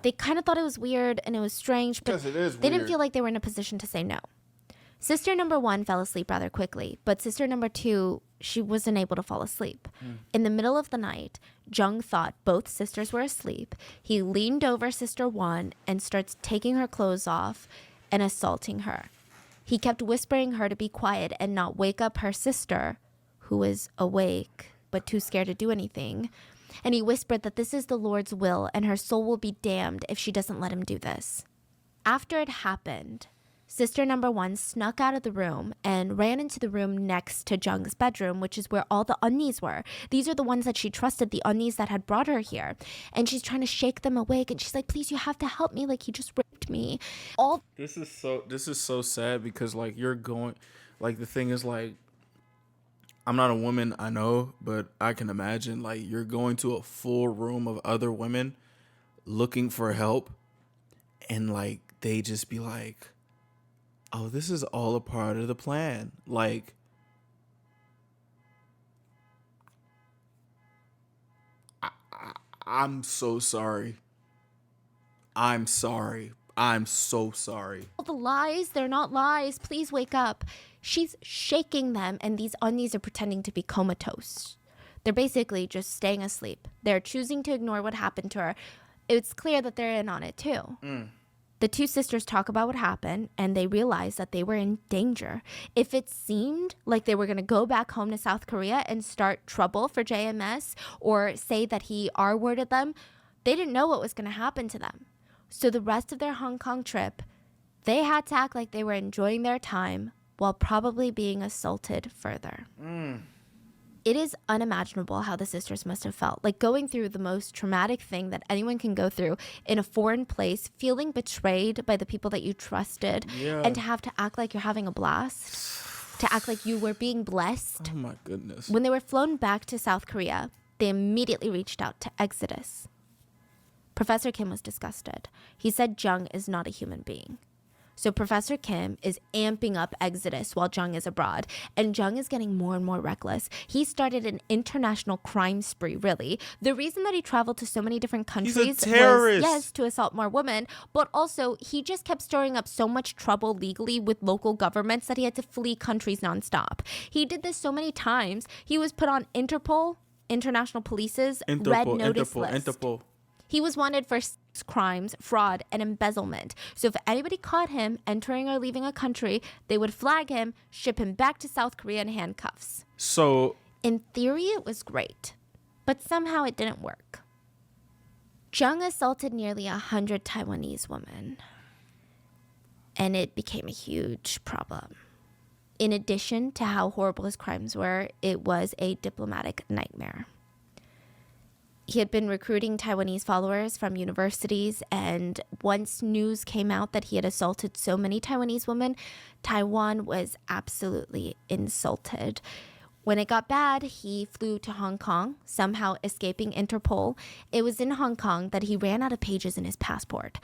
They kind of thought it was weird and it was strange, but Yes, it is they didn't weird. feel like they were in a position to say no. Sister number 1 fell asleep rather quickly, but sister number 2, she wasn't able to fall asleep. In the middle of the night, Jung thought both sisters were asleep. He leaned over sister 1 and starts taking her clothes off and assaulting her. He kept whispering her to be quiet and not wake up her sister, who was awake but too scared to do anything. And he whispered that this is the Lord's will and her soul will be damned if she doesn't let him do this. After it happened, sister number 1 snuck out of the room and ran into the room next to Jung's bedroom, which is where all the unnies were. These are the ones that she trusted, the unnies that had brought her here. And she's trying to shake them awake. And she's like, please, you have to help me. Like, he just raped me. This is so sad because like you're going, like the thing is like, I'm not a woman, I know, but I can imagine like you're going to a full room of other women looking for help, and like they just be like, oh, this is all a part of the plan. Like, I'm so sorry. I'm sorry. I'm so sorry. All the lies, they're not lies. Please wake up. She's shaking them, and these unnies are pretending to be comatose. They're basically just staying asleep. They're choosing to ignore what happened to her. It's clear that they're in on it too. The two sisters talk about what happened, and they realize that they were in danger. If it seemed like they were going to go back home to South Korea and start trouble for JMS or say that he R-worded them, they didn't know what was going to happen to them. So the rest of their Hong Kong trip, they had to act like they were enjoying their time while probably being assaulted further. It is unimaginable how the sisters must have felt, like going through the most traumatic thing that anyone can go through in a foreign place, feeling betrayed by the people that you trusted, and to have to act like you're having a blast, to act like you were being blessed. Oh my goodness. When they were flown back to South Korea, they immediately reached out to Exodus. Professor Kim was disgusted. He said Jung is not a human being. So Professor Kim is amping up Exodus while Jung is abroad, and Jung is getting more and more reckless. He started an international crime spree, really. The reason that he traveled to so many different countries He's a terrorist. was, yes, to assault more women, but also he just kept stirring up so much trouble legally with local governments that he had to flee countries nonstop. He did this so many times. He was put on Interpol, International Police's red notice list. Interpol. He was wanted for crimes, fraud, and embezzlement. So if anybody caught him entering or leaving a country, they would flag him, ship him back to South Korea in handcuffs. So In theory, it was great, but somehow it didn't work. Jung assaulted nearly 100 Taiwanese women, and it became a huge problem. In addition to how horrible his crimes were, it was a diplomatic nightmare. He had been recruiting Taiwanese followers from universities, and once news came out that he had assaulted so many Taiwanese women, Taiwan was absolutely insulted. When it got bad, he flew to Hong Kong, somehow escaping Interpol. It was in Hong Kong that he ran out of pages in his passport.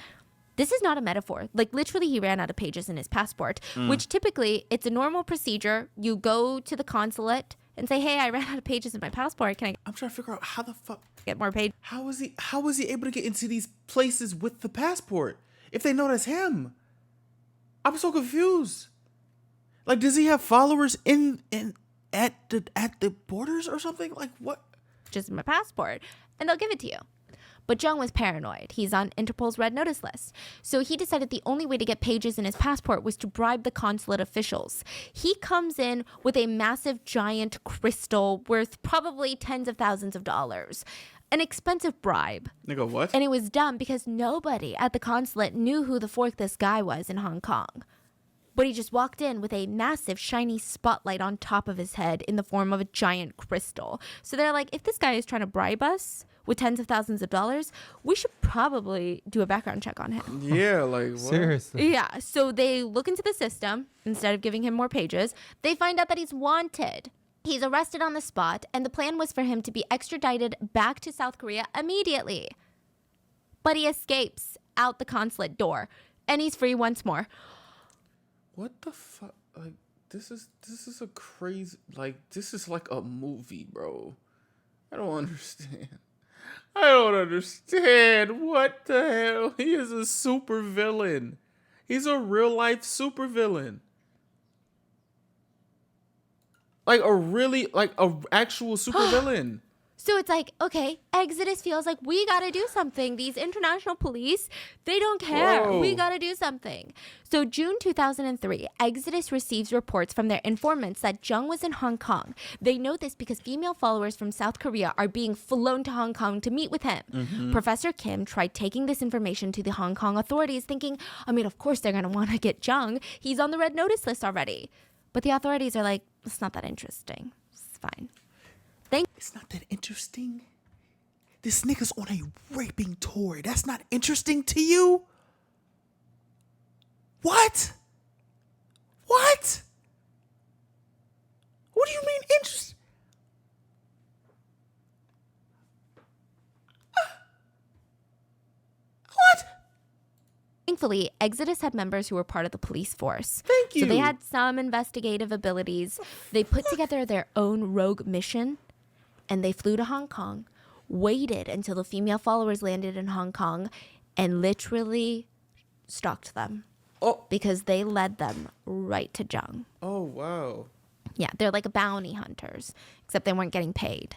This is not a metaphor. Like, literally, he ran out of pages in his passport, which typically, it's a normal procedure. You go to the consulate and say, hey, I ran out of pages in my passport. Can I I'm trying to figure out how the fuck, get more pages? how was he able to get into these places with the passport if they know that's him? I'm so confused. Like, does he have followers at the borders or something? Like, what? Just my passport, and they'll give it to you. But Jung was paranoid. He's on Interpol's red notice list. So he decided the only way to get pages in his passport was to bribe the consulate officials. He comes in with a massive giant crystal worth probably tens of thousands of dollars. An expensive bribe. Nigga, what? And it was dumb because nobody at the consulate knew who the fork this guy was in Hong Kong. But he just walked in with a massive shiny spotlight on top of his head in the form of a giant crystal. So they're like, if this guy is trying to bribe us with tens of thousands of dollars, we should probably do a background check on him. Yeah, like, what? Seriously. Yeah, so they look into the system. Instead of giving him more pages, they find out that he's wanted. He's arrested on the spot, and the plan was for him to be extradited back to South Korea immediately. But he escapes out the consulate door, and he's free once more. What the fuck? Like, this is a crazy, like, this is like a movie, bro. I don't understand. What the hell? He is a super villain. He's a real life super villain. Like a actual super villain. So it's like, okay, Exodus feels like we gotta do something. These international police, they don't care. Whoa. We gotta do something. So June 2003, Exodus receives reports from their informants that Jung was in Hong Kong. They know this because female followers from South Korea are being flown to Hong Kong to meet with him. Professor Kim tried taking this information to the Hong Kong authorities, thinking, of course they're gonna wanna get Jung. He's on the red notice list already. But the authorities are like, it's not that interesting. It's fine. It's not that interesting. This nigga's on a raping tour. That's not interesting to you? What? What? What do you mean interesting? What? Thankfully, Exodus had members who were part of the police force. Thank you. So they had some investigative abilities. They put together their own rogue mission, and they flew to Hong Kong, waited until the female followers landed in Hong Kong, and literally stalked them. Oh. Because they led them right to Jung. Oh, wow. Yeah, they're like bounty hunters, except they weren't getting paid.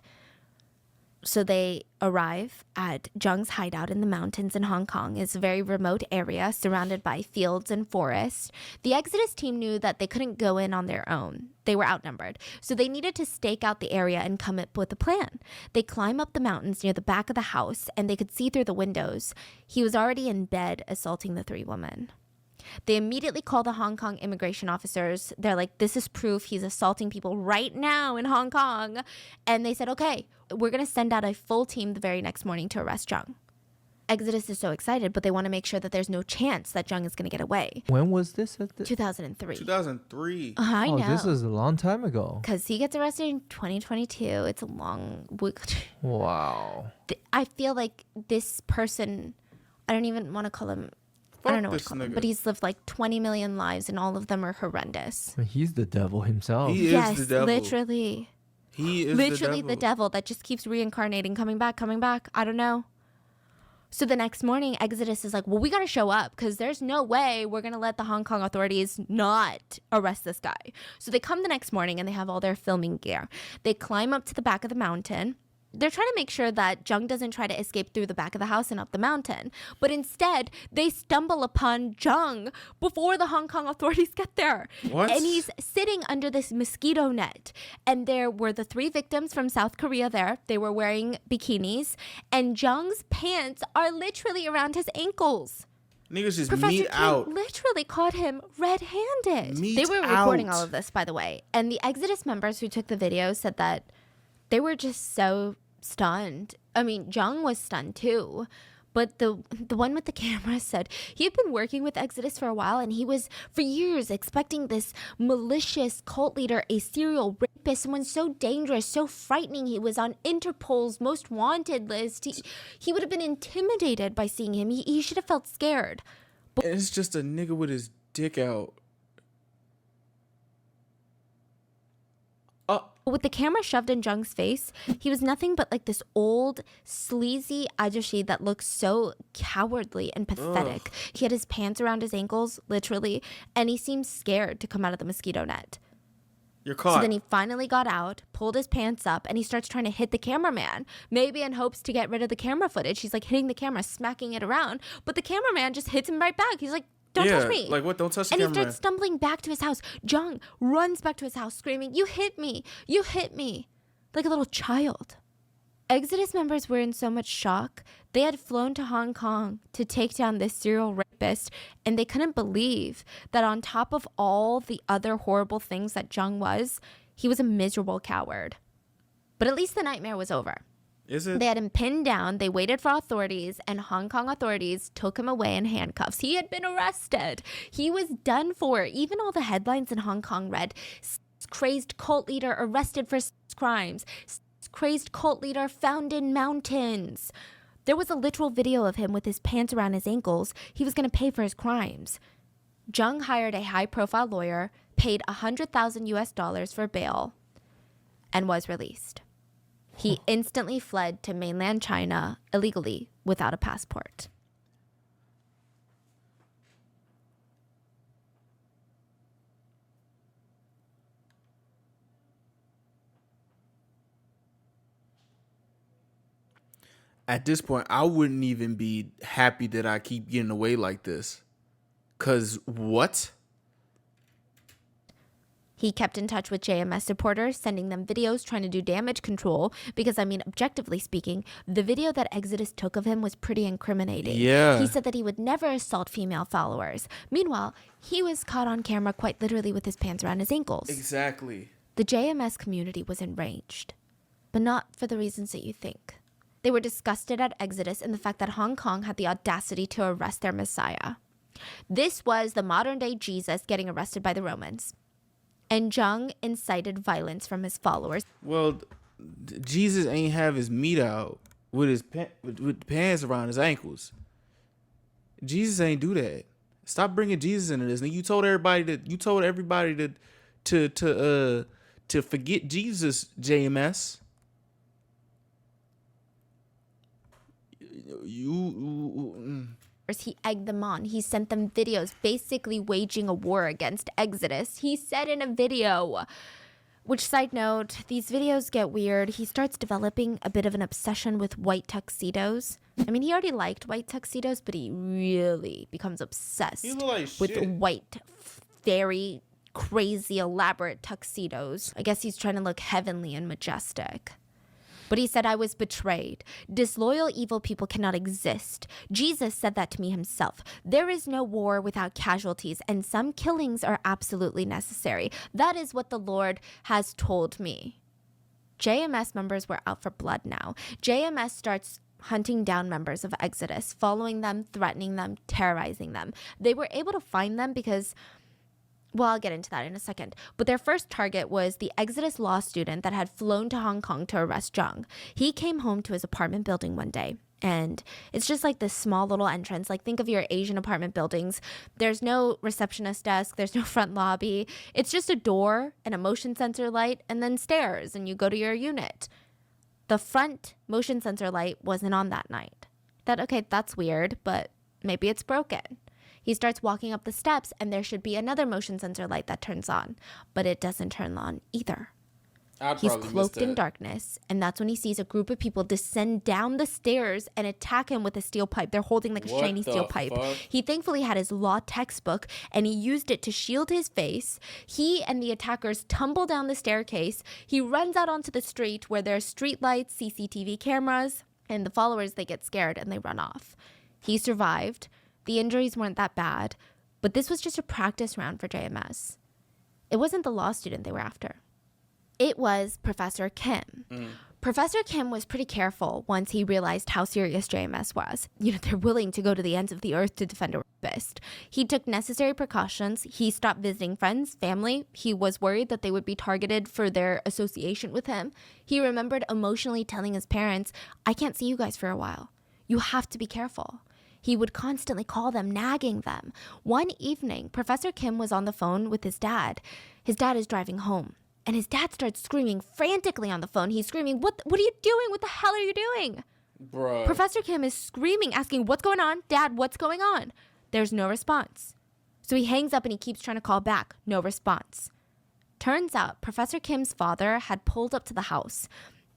So they arrive at Jung's hideout in the mountains in Hong Kong. It's a very remote area surrounded by fields and forests. The Exodus team knew that they couldn't go in on their own. They were outnumbered. So they needed to stake out the area and come up with a plan. They climb up the mountains near the back of the house, and they could see through the windows. He was already in bed assaulting the 3 women. They immediately call the Hong Kong immigration officers. They're like, this is proof he's assaulting people right now in Hong Kong. And they said, okay, we're going to send out a full team the very next morning to arrest Jung. Exodus is so excited, but they want to make sure that there's no chance that Jung is going to get away. When was this? 2003. 2003. I know. This is a long time ago. Because he gets arrested in 2022. It's a long week. Wow. I feel like this person, I don't even want to call him, I don't know what to call him, but he's lived like 20 million lives and all of them are horrendous. He's the devil himself. He is Yes, the devil. literally. He is Literally the devil that just keeps reincarnating, coming back. I don't know. So the next morning, Exodus is like, well, we got to show up because there's no way we're going to let the Hong Kong authorities not arrest this guy. So they come the next morning and they have all their filming gear. They climb up to the back of the mountain. They're trying to make sure that Jung doesn't try to escape through the back of the house and up the mountain. But instead, they stumble upon Jung before the Hong Kong authorities get there. What? And he's sitting under this mosquito net. And there were the 3 victims from South Korea there. They were wearing bikinis. And Jung's pants are literally around his ankles. Niggas just Professor meat Kim out. literally caught him red-handed. Meat They were recording out. all of this, by the way. And the Exodus members who took the video said that they were just so stunned. I mean, Jung was stunned too. But the one with the camera said he had been working with Exodus for a while and he was for years expecting this malicious cult leader, a serial rapist, someone so dangerous, so frightening. He was on Interpol's most wanted list. He would have been intimidated by seeing him. He should have felt scared. And it's just a nigga with his dick out. With the camera shoved in Jung's face, he was nothing but like this old, sleazy ajushi that looked so cowardly and pathetic. He had his pants around his ankles, literally, and he seemed scared to come out of the mosquito net. You're caught. So then he finally got out, pulled his pants up, and he starts trying to hit the cameraman, maybe in hopes to get rid of the camera footage. He's like hitting the camera, smacking it around, but the cameraman just hits him right back. He's like, don't touch me. Like what? Don't touch the And he camera. starts stumbling back to his house. Jung runs back to his house screaming, you hit me, like a little child. Exodus members were in so much shock. They had flown to Hong Kong to take down this serial rapist, and they couldn't believe that on top of all the other horrible things that Jung was, he was a miserable coward. But at least the nightmare was over. Is it? They had him pinned down. They waited for authorities, and Hong Kong authorities took him away in handcuffs. He had been arrested. He was done for. Even all the headlines in Hong Kong read, crazed cult leader arrested for crimes. Crazed cult leader found in mountains. There was a literal video of him with his pants around his ankles. He was going to pay for his crimes. Jung hired a high-profile lawyer, paid $100,000 for bail, and was released. He instantly fled to mainland China illegally without a passport. At this point, I wouldn't even be happy that I keep getting away like this. 'Cause what? He kept in touch with JMS reporters, sending them videos trying to do damage control because, I mean, objectively speaking, the video that Exodus took of him was pretty incriminating. Yeah. He said that he would never assault female followers. Meanwhile, he was caught on camera quite literally with his pants around his ankles. Exactly. The JMS community was enraged, but not for the reasons that you think. They were disgusted at Exodus and the fact that Hong Kong had the audacity to arrest their Messiah. This was the modern-day Jesus getting arrested by the Romans. And Jung incited violence from his followers. Well, Jesus ain't have his meat out with his with pants around his ankles. Jesus ain't do that. Stop bringing Jesus into this. And you told everybody to forget Jesus, JMS. He egged them on. He sent them videos basically waging a war against Exodus. He said in a video, Which, side note, these videos get weird. He starts developing a bit of an obsession with white tuxedos. I mean, he already liked white tuxedos, but he really becomes obsessed with white, very crazy, elaborate tuxedos. I guess he's trying to look heavenly and majestic. But he said, I was betrayed. Disloyal, evil people cannot exist. Jesus said that to me himself. There is no war without casualties, and some killings are absolutely necessary. That is what the Lord has told me. JMS members were out for blood now. JMS starts hunting down members of Exodus, following them, threatening them, terrorizing them. They were able to find them because... well, I'll get into that in a second. But their first target was the Exodus law student that had flown to Hong Kong to arrest Jung. He came home to his apartment building one day, and it's just like this small little entrance. Like, think of your Asian apartment buildings. There's no receptionist desk. There's no front lobby. It's just a door and a motion sensor light and then stairs, and you go to your unit. The front motion sensor light wasn't on that night. Okay, that's weird, but maybe it's broken. He starts walking up the steps, and there should be another motion sensor light that turns on, but it doesn't turn on either. He's cloaked in darkness, and that's when he sees a group of people descend down the stairs and attack him with a steel pipe. They're holding like a shiny steel pipe. He thankfully had his law textbook, and he used it to shield his face. He and the attackers tumble down the staircase. He runs out onto the street where there's street lights, CCTV cameras, and the followers, they get scared and they run off. He survived. The injuries weren't that bad, but this was just a practice round for JMS. It wasn't the law student they were after. It was Professor Kim. Professor Kim was pretty careful once he realized how serious JMS was. You know, they're willing to go to the ends of the earth to defend a rapist. He took necessary precautions. He stopped visiting friends, family. He was worried that they would be targeted for their association with him. He remembered emotionally telling his parents, I can't see you guys for a while. You have to be careful. He would constantly call them, nagging them. One evening, Professor Kim was on the phone with his dad. His dad is driving home, and his dad starts screaming frantically on the phone. He's screaming, what are you doing? What the hell are you doing? Bruh. Professor Kim is screaming, asking, what's going on? Dad, what's going on? There's no response. So he hangs up and he keeps trying to call back. No response. Turns out Professor Kim's father had pulled up to the house.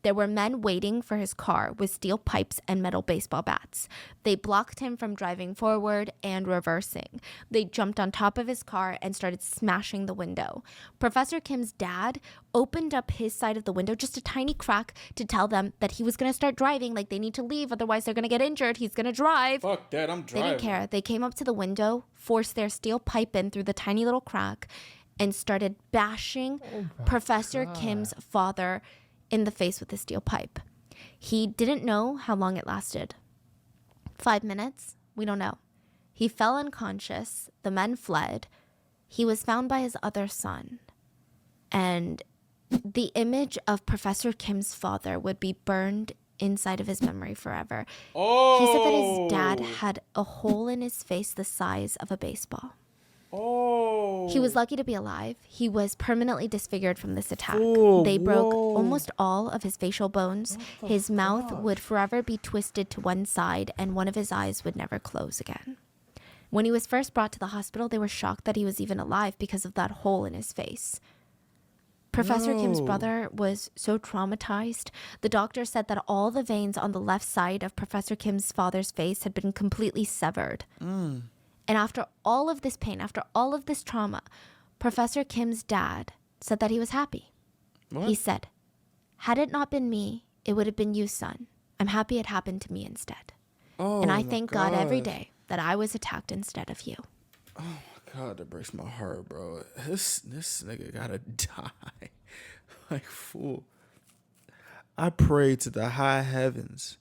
There were men waiting for his car with steel pipes and metal baseball bats. They blocked him from driving forward and reversing. They jumped on top of his car and started smashing the window. Professor Kim's dad opened up his side of the window, just a tiny crack, to tell them that he was going to start driving, like they need to leave, otherwise they're going to get injured. He's going to drive. Fuck, Dad, I'm driving. They didn't care. They came up to the window, forced their steel pipe in through the tiny little crack, and started bashing Professor Kim's father in the face with a steel pipe. He didn't know how long it lasted. 5 minutes? We don't know. He fell unconscious. The men fled. He was found by his other son. And the image of Professor Kim's father would be burned inside of his memory forever. Oh. He said that his dad had a hole in his face the size of a baseball. Oh. He was lucky to be alive. He was permanently disfigured from this attack. They broke almost all of his facial bones. His mouth would forever be twisted to one side, and one of his eyes would never close again. When he was first brought to the hospital, they were shocked that he was even alive because of that hole in his face. Professor Kim's brother was so traumatized. The doctor said that all the veins on the left side of Professor Kim's father's face had been completely severed. And after all of this pain, after all of this trauma, Professor Kim's dad said that he was happy. What? He said, had it not been me, it would have been you, son. I'm happy it happened to me instead. And I thank God every day that I was attacked instead of you. Oh my God, that breaks my heart, bro. This nigga gotta die. Like, fool. I pray to the high heavens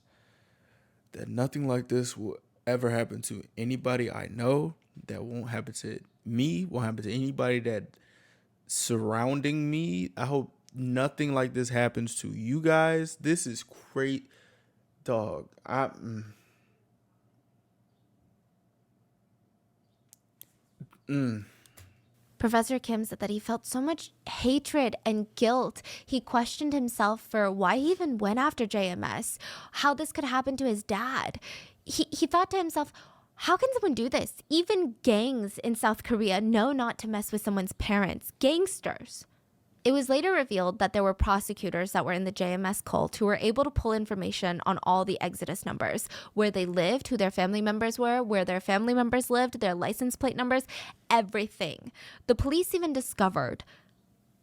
that nothing like this will ever happen to anybody I know, that won't happen to me, won't happen to anybody that surrounding me. I hope nothing like this happens to you guys. This is great, dog. Professor Kim said that he felt so much hatred and guilt. He questioned himself for why he even went after JMS, how this could happen to his dad. He thought to himself, how can someone do this? Even gangs in South Korea know not to mess with someone's parents. Gangsters. It was later revealed that there were prosecutors that were in the JMS cult who were able to pull information on all the Exodus numbers, where they lived, who their family members were, where their family members lived, their license plate numbers, everything. The police even discovered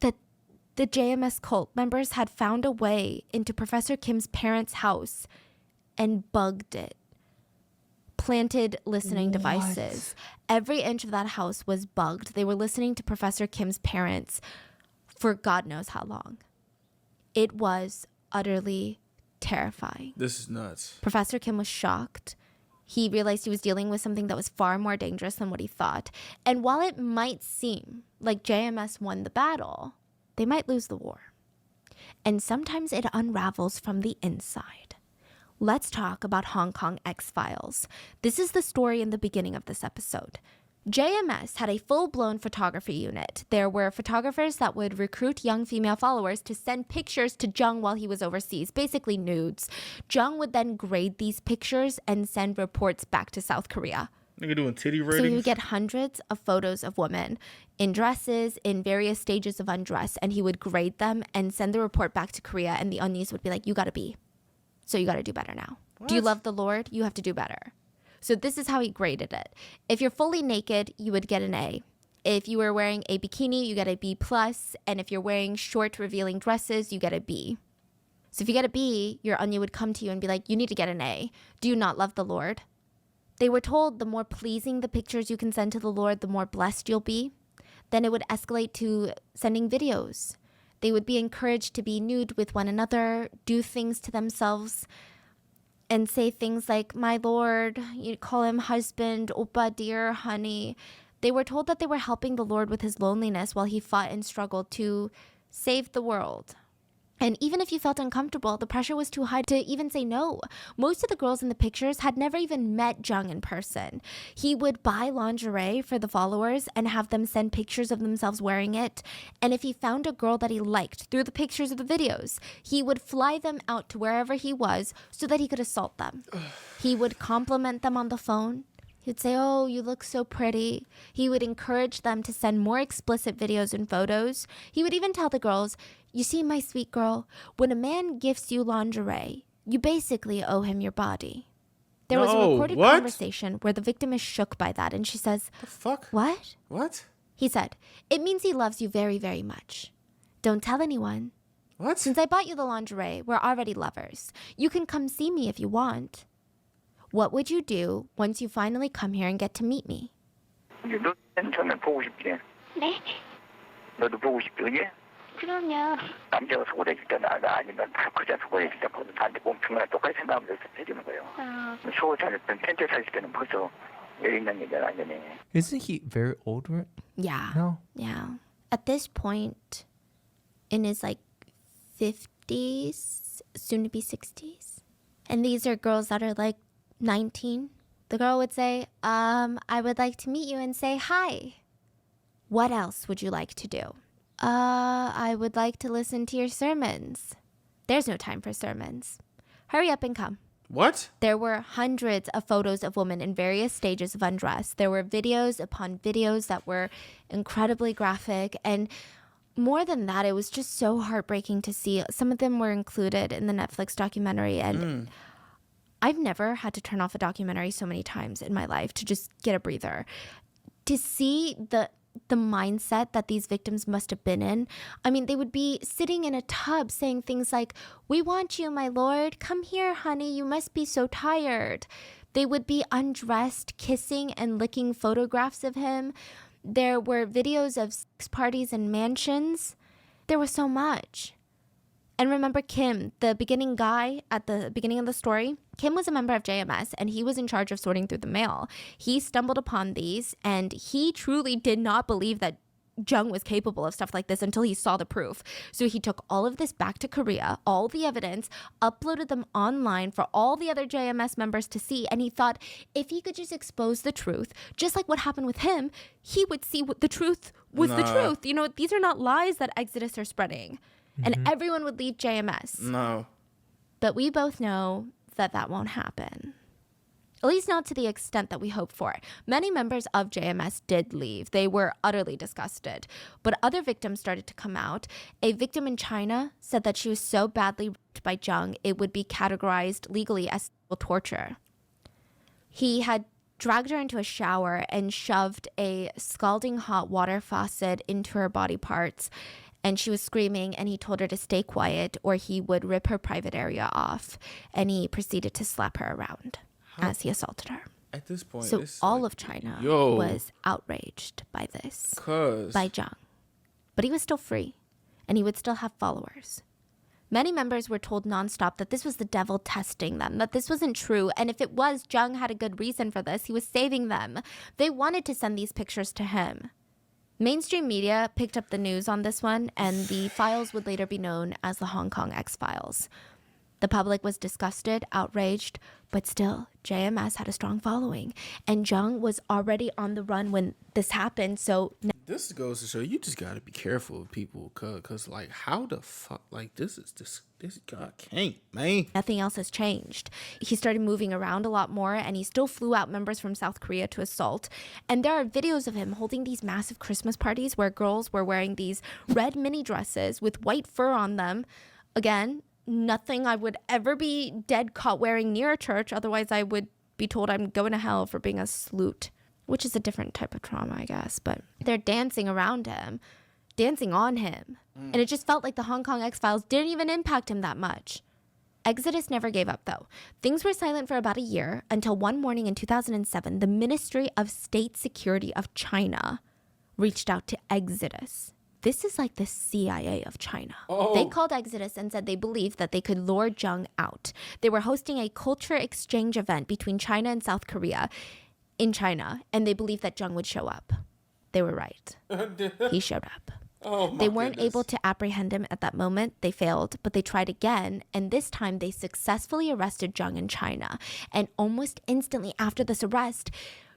that the JMS cult members had found a way into Professor Kim's parents' house and bugged it. Planted listening devices. Every inch of that house was bugged. They were listening to Professor Kim's parents for God knows how long. It was utterly terrifying. This is nuts. Professor Kim was shocked. He realized he was dealing with something that was far more dangerous than what he thought. And while it might seem like JMS won the battle, they might lose the war. And sometimes it unravels from the inside. Let's talk about Hong Kong X-Files. This is the story in the beginning of this episode. JMS had a full-blown photography unit. There were photographers that would recruit young female followers to send pictures to Jung while he was overseas, basically nudes. Jung would then grade these pictures and send reports back to South Korea. Nigga doing titty ratings? So he would get hundreds of photos of women in dresses, in various stages of undress, and he would grade them and send the report back to Korea, and the Onions would be like, you gotta be. So you gotta do better now. Do you love the Lord? You have to do better. So this is how he graded it. If you're fully naked, you would get an A. If you were wearing a bikini, you get a B+. And if you're wearing short, revealing dresses, you get a B. So if you get a B, your onion would come to you and be like, you need to get an A. Do you not love the Lord? They were told the more pleasing the pictures you can send to the Lord, the more blessed you'll be. Then it would escalate to sending videos. They would be encouraged to be nude with one another, do things to themselves, and say things like, my Lord, you call him husband, oppa, dear, honey. They were told that they were helping the Lord with his loneliness while he fought and struggled to save the world. And even if you felt uncomfortable, the pressure was too high to even say no. Most of the girls in the pictures had never even met Jung in person. He would buy lingerie for the followers and have them send pictures of themselves wearing it. And if he found a girl that he liked through the pictures of the videos, he would fly them out to wherever he was so that he could assault them. He would compliment them on the phone. He would say, oh, you look so pretty. He would encourage them to send more explicit videos and photos. He would even tell the girls, you see, my sweet girl, when a man gifts you lingerie, you basically owe him your body. There was a recorded conversation where the victim is shook by that, and she says, the fuck? What? What? He said, it means he loves you very, very much. Don't tell anyone. What? Since I bought you the lingerie, we're already lovers. You can come see me if you want. What would you do once you finally come here and get to meet me? 너 처음에 보고 싶지? 네, 너도 보고 싶지, 그지? 그럼요. 남자가 소홀해질 때나 아니면 다 그자 소홀해질 때 보면 다한테 몸통이랑 똑같이 생각하면서 해주는 거예요. 소홀 잘할 땐 텐트 살 때는 벌써 여유 있는 얘기는 아니네. Isn't he very old right Yeah. now? Yeah. At this point, in his like 50s, soon to be 60s. And these are girls that are like 19. The girl would say, I would like to meet you and say hi. What else would you like to do? I would like to listen to your sermons. There's no time for sermons. Hurry up and come. What? There were hundreds of photos of women in various stages of undress. There were videos upon videos that were incredibly graphic. And more than that, it was just so heartbreaking to see. Some of them were included in the Netflix documentary. And I've never had to turn off a documentary so many times in my life to just get a breather. To see the mindset that these victims must have been in. I mean, they would be sitting in a tub saying things like, we want you, my Lord. Come here, honey. You must be so tired. They would be undressed, kissing and licking photographs of him. There were videos of sex parties and mansions. There was so much. And remember Kim, the beginning guy at the beginning of the story? Kim was a member of JMS and he was in charge of sorting through the mail. He stumbled upon these and he truly did not believe that Jung was capable of stuff like this until he saw the proof. So he took all of this back to Korea, all the evidence, uploaded them online for all the other JMS members to see. And he thought if he could just expose the truth, just like what happened with him, he would see what the truth was the truth. You know, these are not lies that Exodus are spreading. And everyone would leave JMS. No. But we both know that that won't happen. At least not to the extent that we hoped for. Many members of JMS did leave. They were utterly disgusted. But other victims started to come out. A victim in China said that she was so badly raped by Zhang, it would be categorized legally as torture. He had dragged her into a shower and shoved a scalding hot water faucet into her body parts. And she was screaming, and he told her to stay quiet or he would rip her private area off. And he proceeded to slap her around as he assaulted her. At this point, So it's all like, of China yo. was outraged by this, Cause by Zhang. But he was still free, and he would still have followers. Many members were told nonstop that this was the devil testing them, that this wasn't true, and if it was, Zhang had a good reason for this. He was saving them. They wanted to send these pictures to him. Mainstream media picked up the news on this one, and the files would later be known as the Hong Kong X-Files. The public was disgusted, outraged, but still, JMS had a strong following. And Zhang was already on the run when this happened, so... This goes to show you just gotta be careful of people, cause like how the fuck, like this God can't, man. Nothing else has changed. He started moving around a lot more, and he still flew out members from South Korea to assault. And there are videos of him holding these massive Christmas parties where girls were wearing these red mini dresses with white fur on them. Again, nothing I would ever be dead caught wearing near a church. Otherwise, I would be told I'm going to hell for being a sloot, which is a different type of trauma, I guess. But they're dancing around him, dancing on him. And it just felt like the Hong Kong X-Files didn't even impact him that much. Exodus never gave up, though. Things were silent for about a year until one morning in 2007, the Ministry of State Security of China reached out to Exodus. This is like the CIA of China. Oh. They called Exodus and said they believed that they could lure Zhang out. They were hosting a culture exchange event between China and South Korea in China, and they believed that Zhang would show up. They were right. He showed up. Oh my They weren't goodness. able to apprehend him at that moment. They failed, but they tried again, and this time they successfully arrested Zhang in China. And almost instantly after this arrest,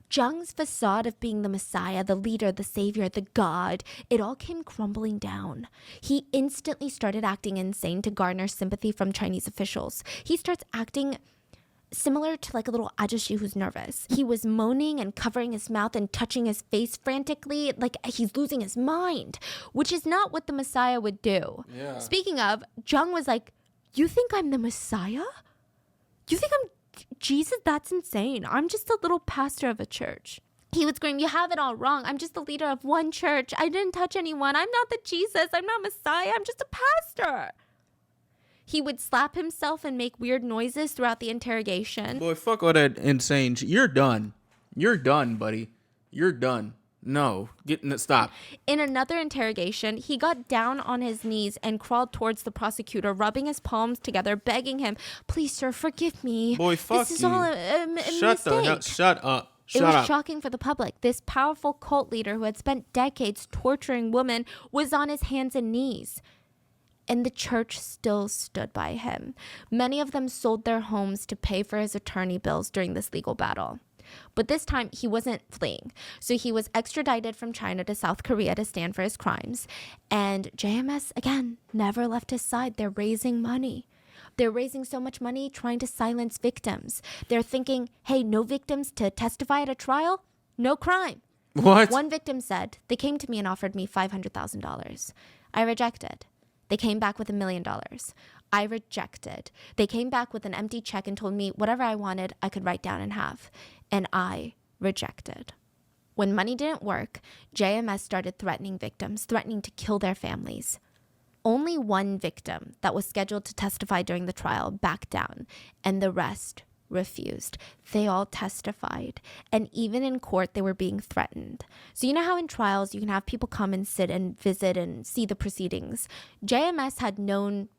Zhang's facade of being the Messiah, the leader, the savior, the God, it all came crumbling down. He instantly started acting insane to garner sympathy from Chinese officials. He starts acting similar to like a little ajashi who's nervous. He was moaning and covering his mouth and touching his face frantically, like he's losing his mind, which is not what the Messiah would do. Yeah. Speaking of, Zhang was like, "You think I'm the Messiah? You think I'm Jesus? That's insane. I'm just a little pastor of a church." He would scream, "You have it all wrong. I'm just the leader of one church. I didn't touch anyone. I'm not the Jesus. I'm not Messiah. I'm just a pastor." He would slap himself and make weird noises throughout the interrogation. Boy, fuck all that insane shit. You're done. You're done, buddy. You're done. No, stop. In another interrogation, he got down on his knees and crawled towards the prosecutor, rubbing his palms together, begging him, "Please, sir, forgive me. Boy, fuck This is you. all a Shut the hell. mistake." Shut up. It Shut was up. shocking for the public. This powerful cult leader who had spent decades torturing women was on his hands and knees. And the church still stood by him. Many of them sold their homes to pay for his attorney bills during this legal battle. But this time, he wasn't fleeing. So he was extradited from China to South Korea to stand for his crimes. And JMS, again, never left his side. They're raising money. They're raising so much money trying to silence victims. They're thinking, hey, no victims to testify at a trial? No crime. What? One victim said, "They came to me and offered me $500,000. I rejected. They came back with $1 million. I rejected. They came back with an empty check and told me whatever I wanted, I could write down and have. And I rejected." When money didn't work, JMS started threatening victims, threatening to kill their families. Only one victim that was scheduled to testify during the trial backed down, and the rest refused. They all testified, and even in court, they were being threatened. So you know how in trials, you can have people come and sit and visit and see the proceedings? JMS had known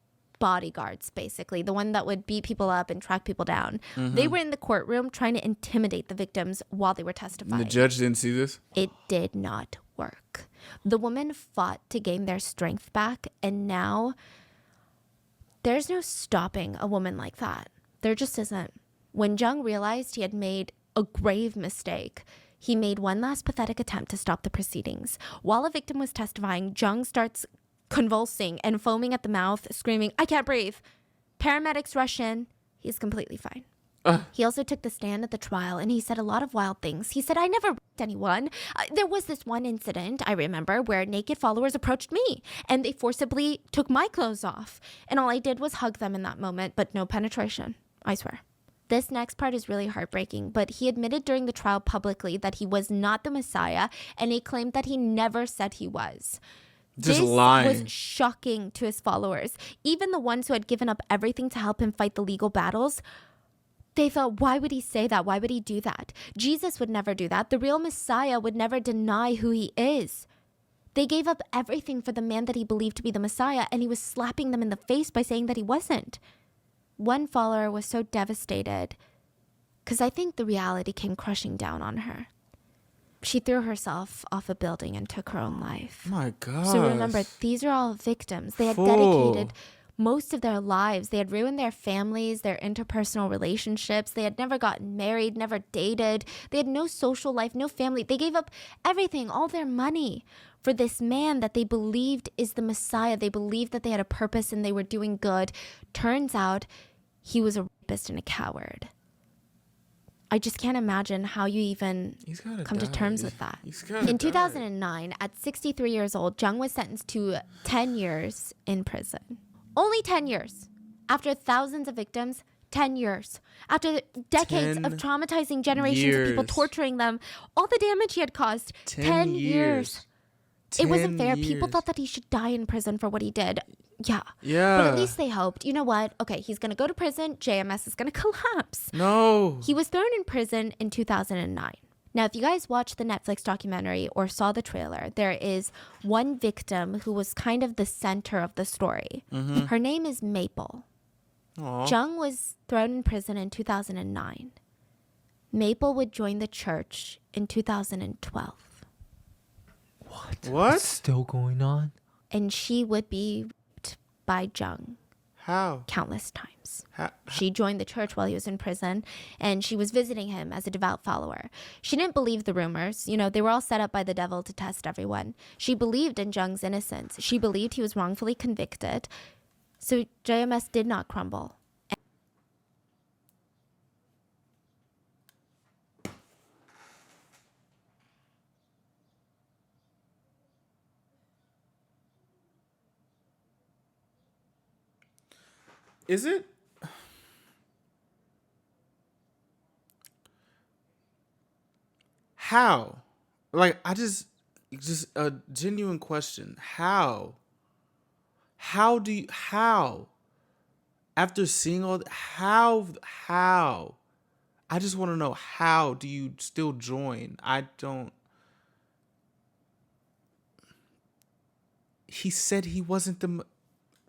bodyguards, basically, the one that would beat people up and track people down. They were in the courtroom trying to intimidate the victims while they were testifying. The judge didn't see this? It did not work. The women fought to gain their strength back, and now there's no stopping a woman like that. There just isn't. When Zhang realized he had made a grave mistake, he made one last pathetic attempt to stop the proceedings. While a victim was testifying, Zhang starts convulsing and foaming at the mouth, screaming, "I can't breathe." Paramedics rush in. He's completely fine. He also took the stand at the trial and he said a lot of wild things. He said, I never raped anyone. There was this one incident, I remember, where naked followers approached me and they forcibly took my clothes off. And all I did was hug them in that moment, but no penetration, I swear. This next part is really heartbreaking, but he admitted during the trial publicly that he was not the Messiah and he claimed that he never said he was. Just this lying. was shocking to his followers. Even the ones who had given up everything to help him fight the legal battles, they thought, why would he say that? Why would he do that? Jesus would never do that. The real Messiah would never deny who he is. They gave up everything for the man that he believed to be the Messiah, and he was slapping them in the face by saying that he wasn't. One follower was so devastated because I think the reality came crushing down on her. She threw herself off a building and took her own life. My God. So remember, these are all victims. They had Fool. dedicated most of their lives. They had ruined their families, their interpersonal relationships. They had never gotten married, never dated. They had no social life, no family. They gave up everything, all their money, for this man that they believed is the Messiah. They believed that they had a purpose and they were doing good. Turns out he was a rapist and a coward. I just can't imagine how you even come to terms with that. In 2009, at 63 years old, Jung was sentenced to 10 years in prison. Only 10 years. After thousands of victims, 10 years. After decades of traumatizing generations of people, torturing them, all the damage he had caused, 10 years. It wasn't fair. People thought that he should die in prison for what he did. Yeah. But at least they hoped, you know what? Okay, he's going to go to prison. JMS is going to collapse. No. He was thrown in prison in 2009. Now, if you guys watched the Netflix documentary or saw the trailer, there is one victim who was kind of the center of the story. Mm-hmm. Her name is Maple. Aww. Jung was thrown in prison in 2009. Maple would join the church in 2012. What? It's still going on? And she would be raped by Jung How? countless times. How? She joined the church while he was in prison, and she was visiting him as a devout follower. She didn't believe the rumors. You know, they were all set up by the devil to test everyone. She believed in Jung's innocence. She believed he was wrongfully convicted. So JMS did not crumble. Is it? How? Like, just a genuine question. How? How? After seeing all how? I just want to know, how do you still join? I don't. He said he wasn't the.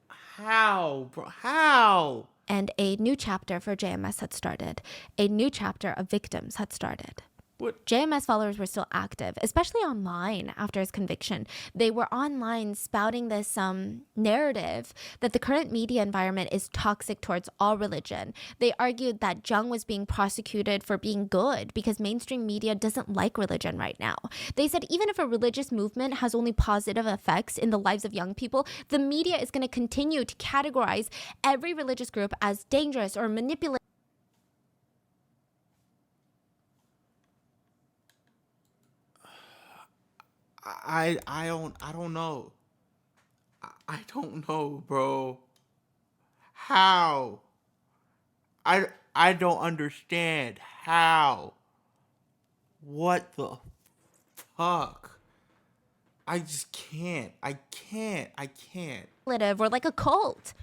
How, bro? How? And a new chapter for JMS had started. A new chapter of victims had started. What? JMS followers were still active, especially online after his conviction. They were online spouting this narrative that the current media environment is toxic towards all religion. They argued that Jung was being prosecuted for being good because mainstream media doesn't like religion right now. They said even if a religious movement has only positive effects in the lives of young people, the media is going to continue to categorize every religious group as dangerous or manipulative. I don't know. I don't know, bro. How? I don't understand. How? What the fuck? I just can't. I can't. Or like a cult.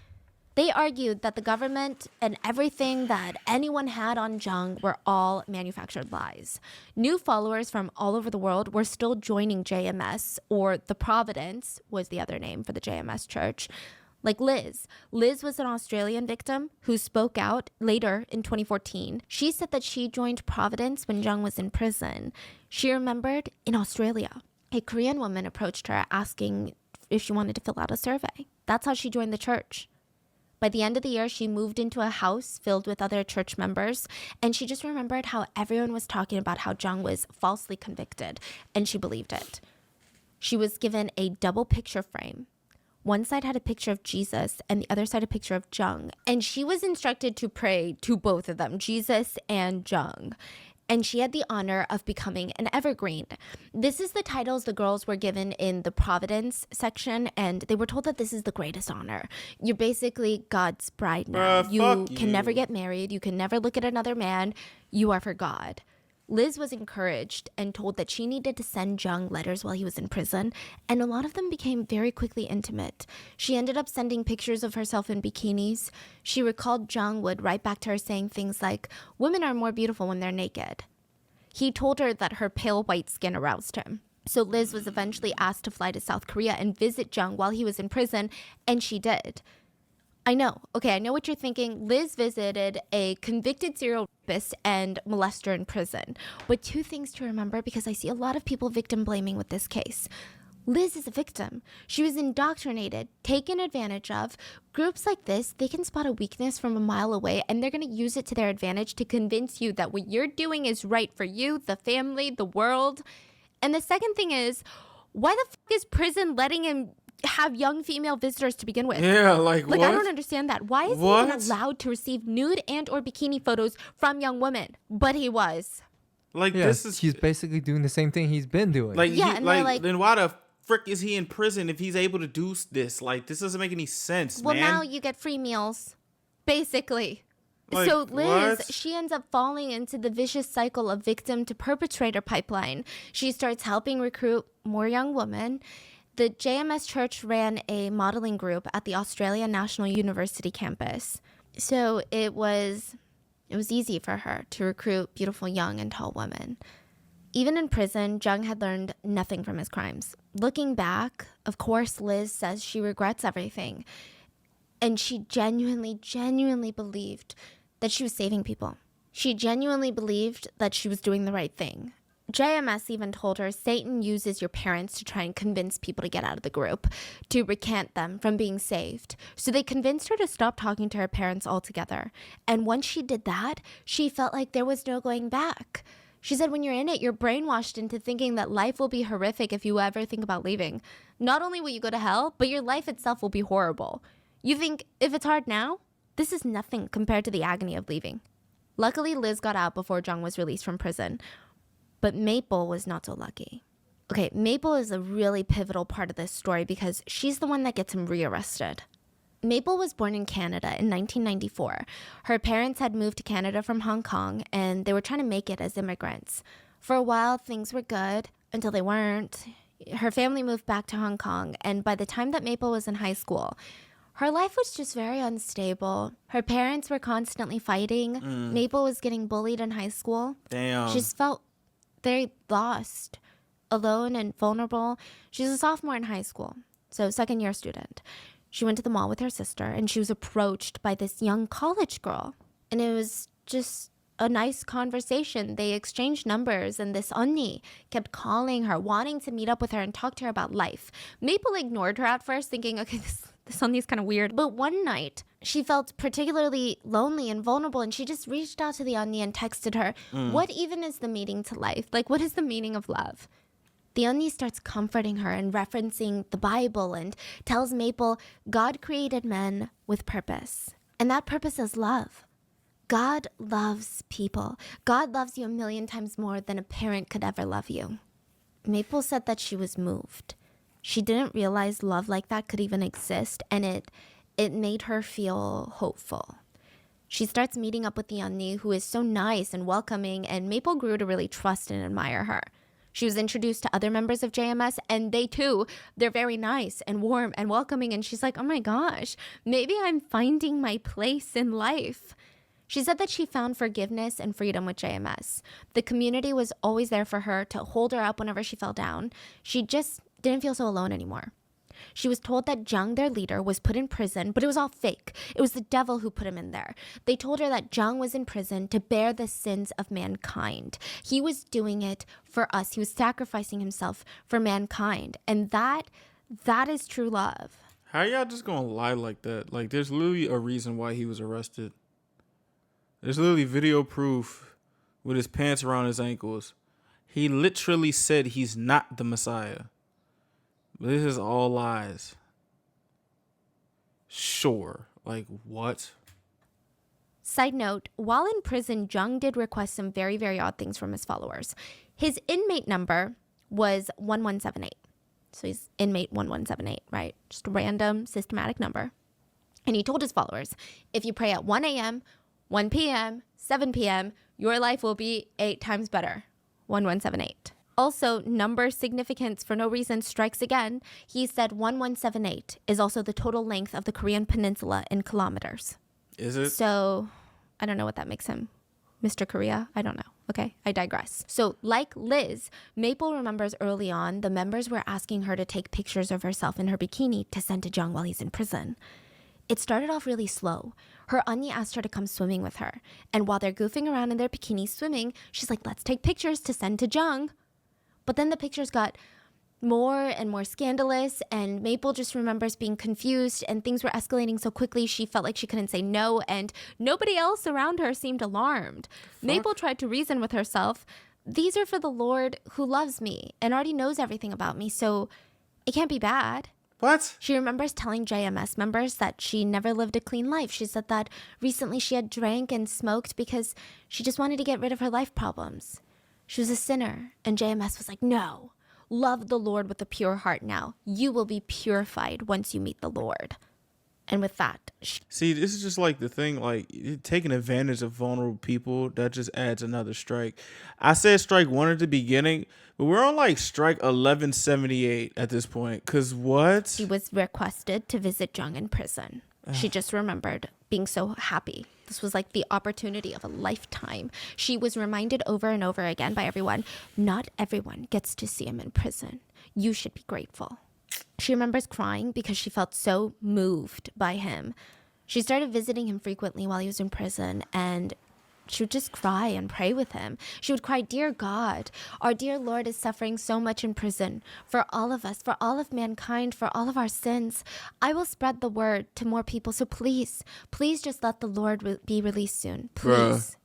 They argued that the government and everything that anyone had on Jung were all manufactured lies. New followers from all over the world were still joining JMS, or the Providence was the other name for the JMS church. Like Liz. Liz was an Australian victim who spoke out later in 2014. She said that she joined Providence when Jung was in prison. She remembered in Australia, a Korean woman approached her asking if she wanted to fill out a survey. That's how she joined the church. By the end of the year, she moved into a house filled with other church members, and she just remembered how everyone was talking about how Jung was falsely convicted, and she believed it. She was given a double picture frame One side had a picture of Jesus and the other side a picture of Jung. And she was instructed to pray to both of them, Jesus and Jung. And she had the honor of becoming an evergreen. This is the titles the girls were given in the Providence section, and they were told that this is the greatest honor. You're basically God's bride now. Bruh, You fuck can you. never get married. You can never look at another man. You are for God. Liz was encouraged and told that she needed to send Jung letters while he was in prison, and a lot of them became very quickly intimate. She ended up sending pictures of herself in bikinis. She recalled Jung would write back to her saying things like, "Women are more beautiful when they're naked." He told her that her pale white skin aroused him. So Liz was eventually asked to fly to South Korea and visit Jung while he was in prison, and she did. I know what you're thinking. Liz visited a convicted serial rapist and molester in prison. But two things to remember, because I see a lot of people victim blaming with this case. Liz is a victim. She was indoctrinated, taken advantage of. Groups like this, they can spot a weakness from a mile away, and they're going to use it to their advantage to convince you that what you're doing is right for you, the family, the world. And the second thing is, why the fuck is prison letting him have young female visitors to begin with? Yeah, like what? I don't understand that. Why is he What? even allowed to receive nude and or bikini photos from young women? But he was. Like Yeah, this is he's basically doing the same thing he's been doing. like Yeah, he, and they're like like- then why the frick is he in prison if he's able to do this? Like this doesn't make any sense, Well, man. now you get free meals, basically. Like, So Liz, what? she ends up falling into the vicious cycle of victim to perpetrator pipeline. She starts helping recruit more young women. The JMS Church ran a modeling group at the Australian National University campus. So it was easy for her to recruit beautiful young and tall women. Even in prison, Jung had learned nothing from his crimes. Looking back, of course, Liz says she regrets everything. And she genuinely believed that she was saving people. She genuinely believed that she was doing the right thing. JMS even told her Satan uses your parents to try and convince people to get out of the group, to recant them from being saved. So they convinced her to stop talking to her parents altogether. And once she did that, she felt like there was no going back. She said when you're in it, you're brainwashed into thinking that life will be horrific if you ever think about leaving. Not only will you go to hell, but your life itself will be horrible. You think, if it's hard now, this is nothing compared to the agony of leaving. Luckily, Liz got out before Jung was released from prison. But Maple was not so lucky. Okay, Maple is a really pivotal part of this story because she's the one that gets him rearrested. Maple was born in Canada in 1994. Her parents had moved to Canada from Hong Kong, and they were trying to make it as immigrants. For a while, things were good until they weren't. Her family moved back to Hong Kong, and by the time that Maple was in high school, her life was just very unstable. Her parents were constantly fighting. Maple was getting bullied in high school. Damn. She just felt very lost, alone, and vulnerable. She's a sophomore in high school, so second-year student. She went to the mall with her sister, and she was approached by this young college girl. And it was just a nice conversation. They exchanged numbers, and this Onni kept calling her, wanting to meet up with her and talk to her about life. Maple ignored her at first, thinking, okay, this Onni's kind of weird. But one night, she felt particularly lonely and vulnerable, and she just reached out to the Onni and texted her, what even is the meaning to life? Like, what is the meaning of love? The Onni starts comforting her and referencing the Bible and tells Maple, God created men with purpose. And that purpose is love. God loves people. God loves you 1,000,000 times more than a parent could ever love you. Maple said that she was moved. She didn't realize love like that could even exist, and it made her feel hopeful. She starts meeting up with the Onni, who is so nice and welcoming, and Maple grew to really trust and admire her. She was introduced to other members of JMS, and they too, they're very nice and warm and welcoming, and she's like, oh my gosh, maybe I'm finding my place in life. She said that she found forgiveness and freedom with JMS. The community was always there for her to hold her up whenever she fell down. She just didn't feel so alone anymore. She was told that Jung, their leader, was put in prison, but it was all fake. It was the devil who put him in there. They told her that Jung was in prison to bear the sins of mankind. He was doing it for us. He was sacrificing himself for mankind. And that is true love. How y'all just gonna lie like that? Like, there's literally a reason why he was arrested. There's literally video proof with his pants around his ankles. He literally said he's not the Messiah. But this is all lies. Sure. Like, what? Side note, while in prison, Jung did request some very, very odd things from his followers. His inmate number was 1178. So he's inmate 1178, right? Just a random systematic number. And he told his followers, if you pray at 1 a.m., 1 p.m., 7 p.m., your life will be 8 times better. 1178. Also, number significance for no reason strikes again. He said 1178 is also the total length of the Korean peninsula in kilometers. Is it? So, I don't know what that makes him. Mr. Korea? I don't know. Okay, I digress. So, like Liz, Maple remembers early on the members were asking her to take pictures of herself in her bikini to send to Jung while he's in prison. It started off really slow. Her auntie asked her to come swimming with her. And while they're goofing around in their bikinis swimming, she's like, let's take pictures to send to Jung. But then the pictures got more and more scandalous, and Maple just remembers being confused, and things were escalating so quickly she felt like she couldn't say no, and nobody else around her seemed alarmed. Maple tried to reason with herself. These are for the Lord who loves me and already knows everything about me, so it can't be bad. What? She remembers telling JMS members that she never lived a clean life. She said that recently she had drank and smoked because she just wanted to get rid of her life problems. She was a sinner, and JMS was like, no, love the Lord with a pure heart now. You will be purified once you meet the Lord. And with that, See, this is just like the thing, like taking advantage of vulnerable people. That just adds another strike. I said strike 1 at the beginning, but we're on like strike 1178 at this point. Cause what? she was requested to visit Jung in prison. She just remembered being so happy. This was like the opportunity of a lifetime. She was reminded over and over again by everyone, not everyone gets to see him in prison. You should be grateful. She remembers crying because she felt so moved by him. She started visiting him frequently while he was in prison, and she would just cry and pray with him. She would cry, dear God, our dear Lord is suffering so much in prison for all of us, for all of mankind, for all of our sins. I will spread the word to more people. So please, please just let the Lord be released soon. Please. Bruh.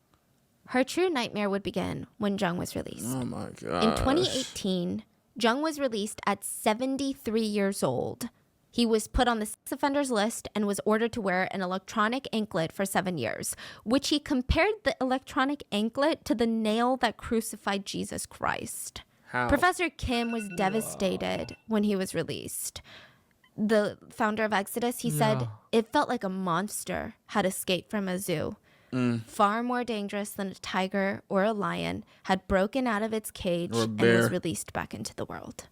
Her true nightmare would begin when Jung was released. Oh my god. In 2018, Jung was released at 73 years old. He was put on the sex offenders list and was ordered to wear an electronic anklet for 7 years, which he compared the electronic anklet to the nail that crucified Jesus Christ. How? Professor Kim was devastated when he was released. The founder of Exodus, he said, it felt like a monster had escaped from a zoo. Far more dangerous than a tiger or a lion, had broken out of its cage Or a and bear. was released back into the world.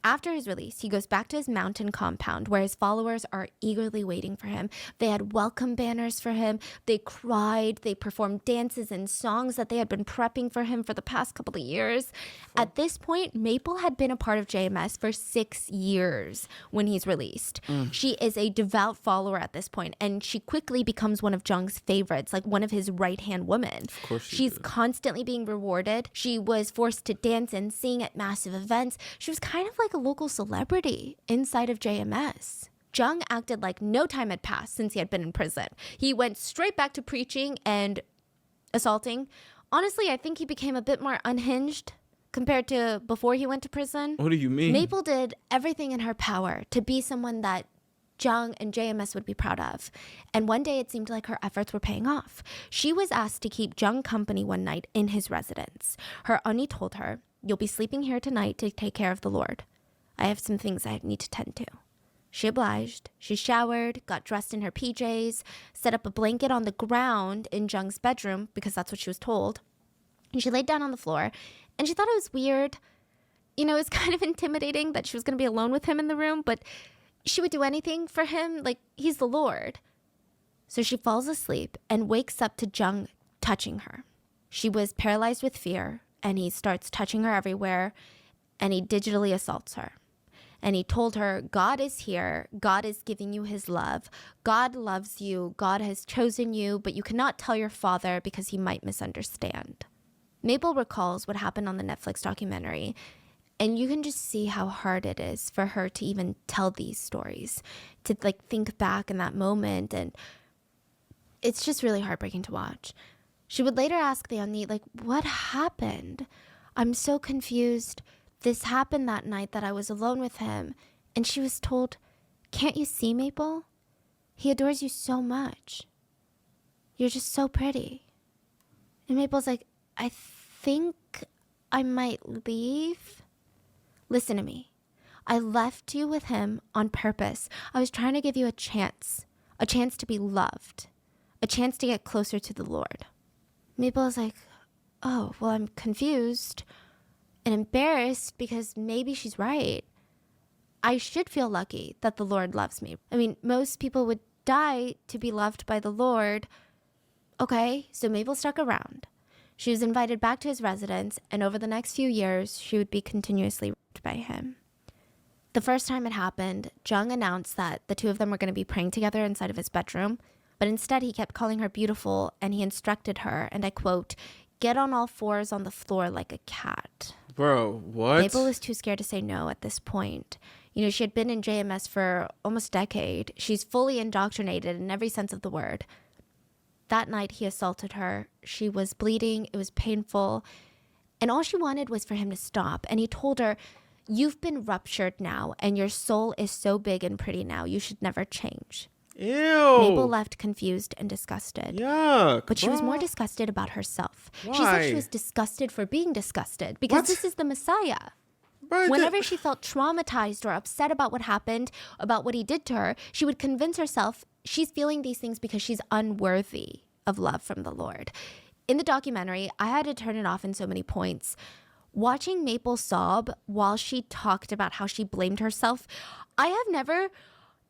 After his release, he goes back to his mountain compound where his followers are eagerly waiting for him. They had welcome banners for him. They cried. They performed dances and songs that they had been prepping for him for the past couple of years. At this point, Maple had been a part of JMS for 6 years when he's released. She is a devout follower at this point, and she quickly becomes one of Jung's favorites, like one of his right-hand women. Of course she She's did. constantly being rewarded. She was forced to dance and sing at massive events. She was kind of like a local celebrity inside of JMS. Jung acted like no time had passed since he had been in prison. He went straight back to preaching and assaulting. Honestly, I think he became a bit more unhinged compared to before he went to prison. What do you mean? Maple did everything in her power to be someone that Jung and JMS would be proud of. And one day it seemed like her efforts were paying off. She was asked to keep Jung company one night in his residence. Her auntie told her, you'll be sleeping here tonight to take care of the Lord. I have some things I need to tend to. She obliged. She showered, got dressed in her PJs, set up a blanket on the ground in Jung's bedroom because that's what she was told. And she laid down on the floor, and she thought it was weird. You know, it was kind of intimidating that she was going to be alone with him in the room, but she would do anything for him, like he's the Lord. So she falls asleep and wakes up to Jung touching her. She was paralyzed with fear, and he starts touching her everywhere, and he digitally assaults her. And he told her, God is here. God is giving you his love. God loves you. God has chosen you, but you cannot tell your father because he might misunderstand. Maple recalls what happened on the Netflix documentary, and you can just see how hard it is for her to even tell these stories, to like think back in that moment, and it's just really heartbreaking to watch. She would later ask the auntie, like, what happened? I'm so confused. This happened that night that I was alone with him. And she was told, can't you see, Maple? He adores you so much. You're just so pretty. And Maple's like, I think I might leave. Listen to me. I left you with him on purpose. I was trying to give you a chance to be loved, a chance to get closer to the Lord. Maple is like, oh, well, I'm confused and embarrassed because maybe she's right. I should feel lucky that the Lord loves me. I mean, most people would die to be loved by the Lord. Okay, so Maple stuck around. She was invited back to his residence, and over the next few years, she would be continuously raped by him. The first time it happened, Jung announced that the two of them were going to be praying together inside of his bedroom, but instead he kept calling her beautiful, and he instructed her, and I quote, "Get on all fours on the floor like a cat." Bro, what? Maple was too scared to say no at this point. You know, she had been in JMS for almost a decade. She's fully indoctrinated in every sense of the word. That night he assaulted her. She was bleeding. It was painful. And all she wanted was for him to stop. And he told her, "You've been ruptured now, and your soul is so big and pretty now. You should never change." Ew. Mabel left confused and disgusted. Yuck. But she was more bro. disgusted about herself. She Why? said she was disgusted for being disgusted because What? this is the Messiah. Bro, Whenever she felt traumatized or upset about what happened, about what he did to her, she would convince herself she's feeling these things because she's unworthy of love from the Lord. In the documentary, I had to turn it off in so many points. Watching Maple sob while she talked about how she blamed herself, I have never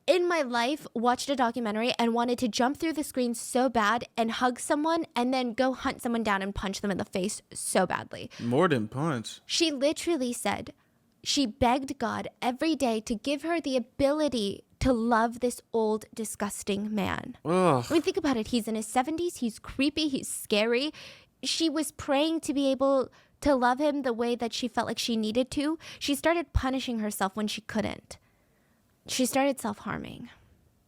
in my life watched a documentary and wanted to jump through the screen so bad and hug someone and then go hunt someone down and punch them in the face so badly. More than punch. She literally said she begged God every day to give her the ability to love this old, disgusting man. Ugh. I mean, think about it. He's in his 70s. He's creepy. He's scary. She was praying to be able to love him the way that she felt like she needed to. She started punishing herself when she couldn't. She started self-harming.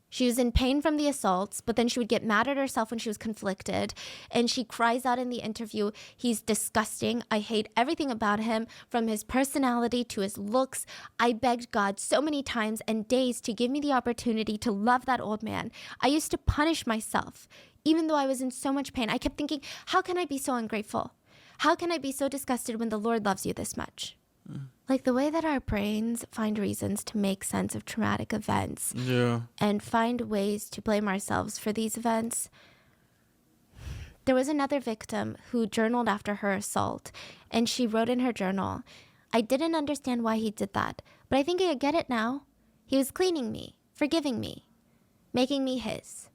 She was in pain from the assaults, but then she would get mad at herself when she was conflicted. And she cries out in the interview, "He's disgusting. I hate everything about him, from his personality to his looks. I begged God so many times and days to give me the opportunity to love that old man. I used to punish myself, even though I was in so much pain. I kept thinking, how can I be so ungrateful? How can I be so disgusted when the Lord loves you this much?" Like the way that our brains find reasons to make sense of traumatic events Yeah. and find ways to blame ourselves for these events. There was another victim who journaled after her assault, and she wrote in her journal, "I didn't understand why he did that, but I think I get it now. He was cleaning me, forgiving me, making me his.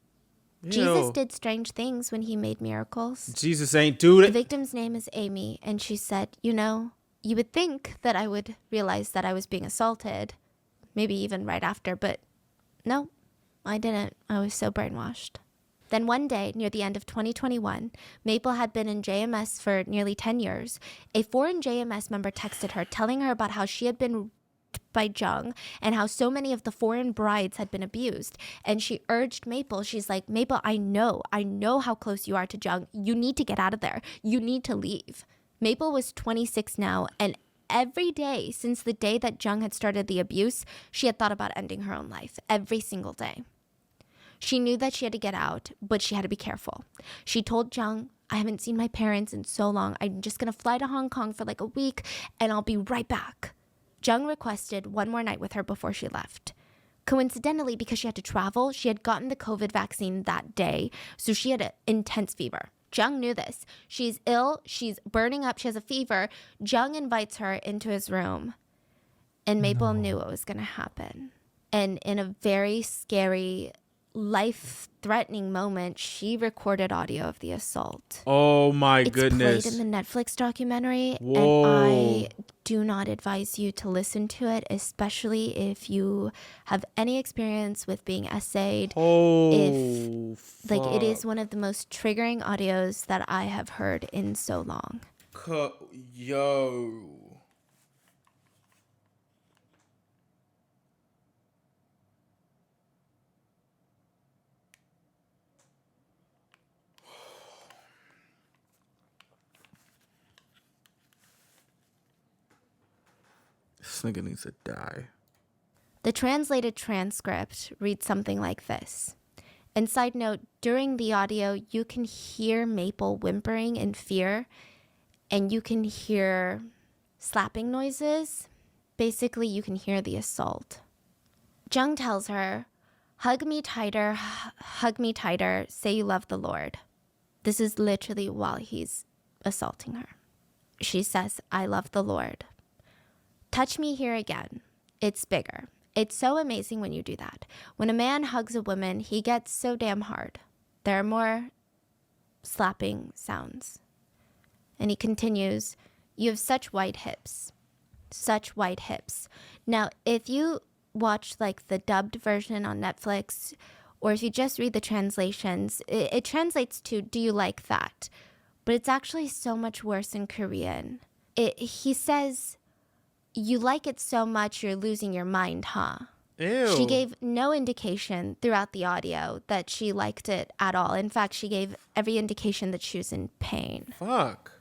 Jesus Ew. did strange things when he made miracles." Jesus ain't do The it. victim's name is Amy, and she said, "You know, you would think that I would realize that I was being assaulted, maybe even right after, but no, I didn't. I was so brainwashed." Then one day, near the end of 2021, Maple had been in JMS for nearly 10 years. A foreign JMS member texted her, telling her about how she had been raped by Jung and how so many of the foreign brides had been abused. And she urged Maple, she's like, "Maple, I know how close you are to Jung. You need to get out of there. You need to leave." Maple was 26 now, and every day since the day that Jung had started the abuse, she had thought about ending her own life, every single day. She knew that she had to get out, but she had to be careful. She told Jung, "I haven't seen my parents in so long. I'm just going to fly to Hong Kong for like a week, and I'll be right back." Jung requested one more night with her before she left. Coincidentally, because she had to travel, she had gotten the COVID vaccine that day, so she had an intense fever. Jung knew this. She's ill, she's burning up, she has a fever. Jung invites her into his room, and Maple knew what was going to happen. And in a very scary, life-threatening moment, she recorded audio of the assault. Oh my It's goodness. played in the Netflix documentary, Whoa. and I do not advise you to listen to it, especially if you have any experience with being essayed. Oh, Like, it is fuck. one of the most triggering audios that I have heard in so long. Yo. This nigga needs to die. The translated transcript reads something like this. And side note, during the audio, you can hear Maple whimpering in fear, and you can hear slapping noises. Basically, you can hear the assault. Jung tells her, hug me tighter, say you love the Lord. This is literally while he's assaulting her. She says, I love the Lord. Touch me here again. It's bigger. It's so amazing when you do that. When a man hugs a woman, he gets so damn hard. There are more slapping sounds. And he continues, you have such white hips. Such white hips. Now, if you watch like the dubbed version on Netflix, or if you just read the translations, it translates to, do you like that? But it's actually so much worse in Korean. He says, you like it so much you're losing your mind, huh? Ew. She gave no indication throughout the audio that she liked it at all. In fact, she gave every indication that she was in pain. Fuck.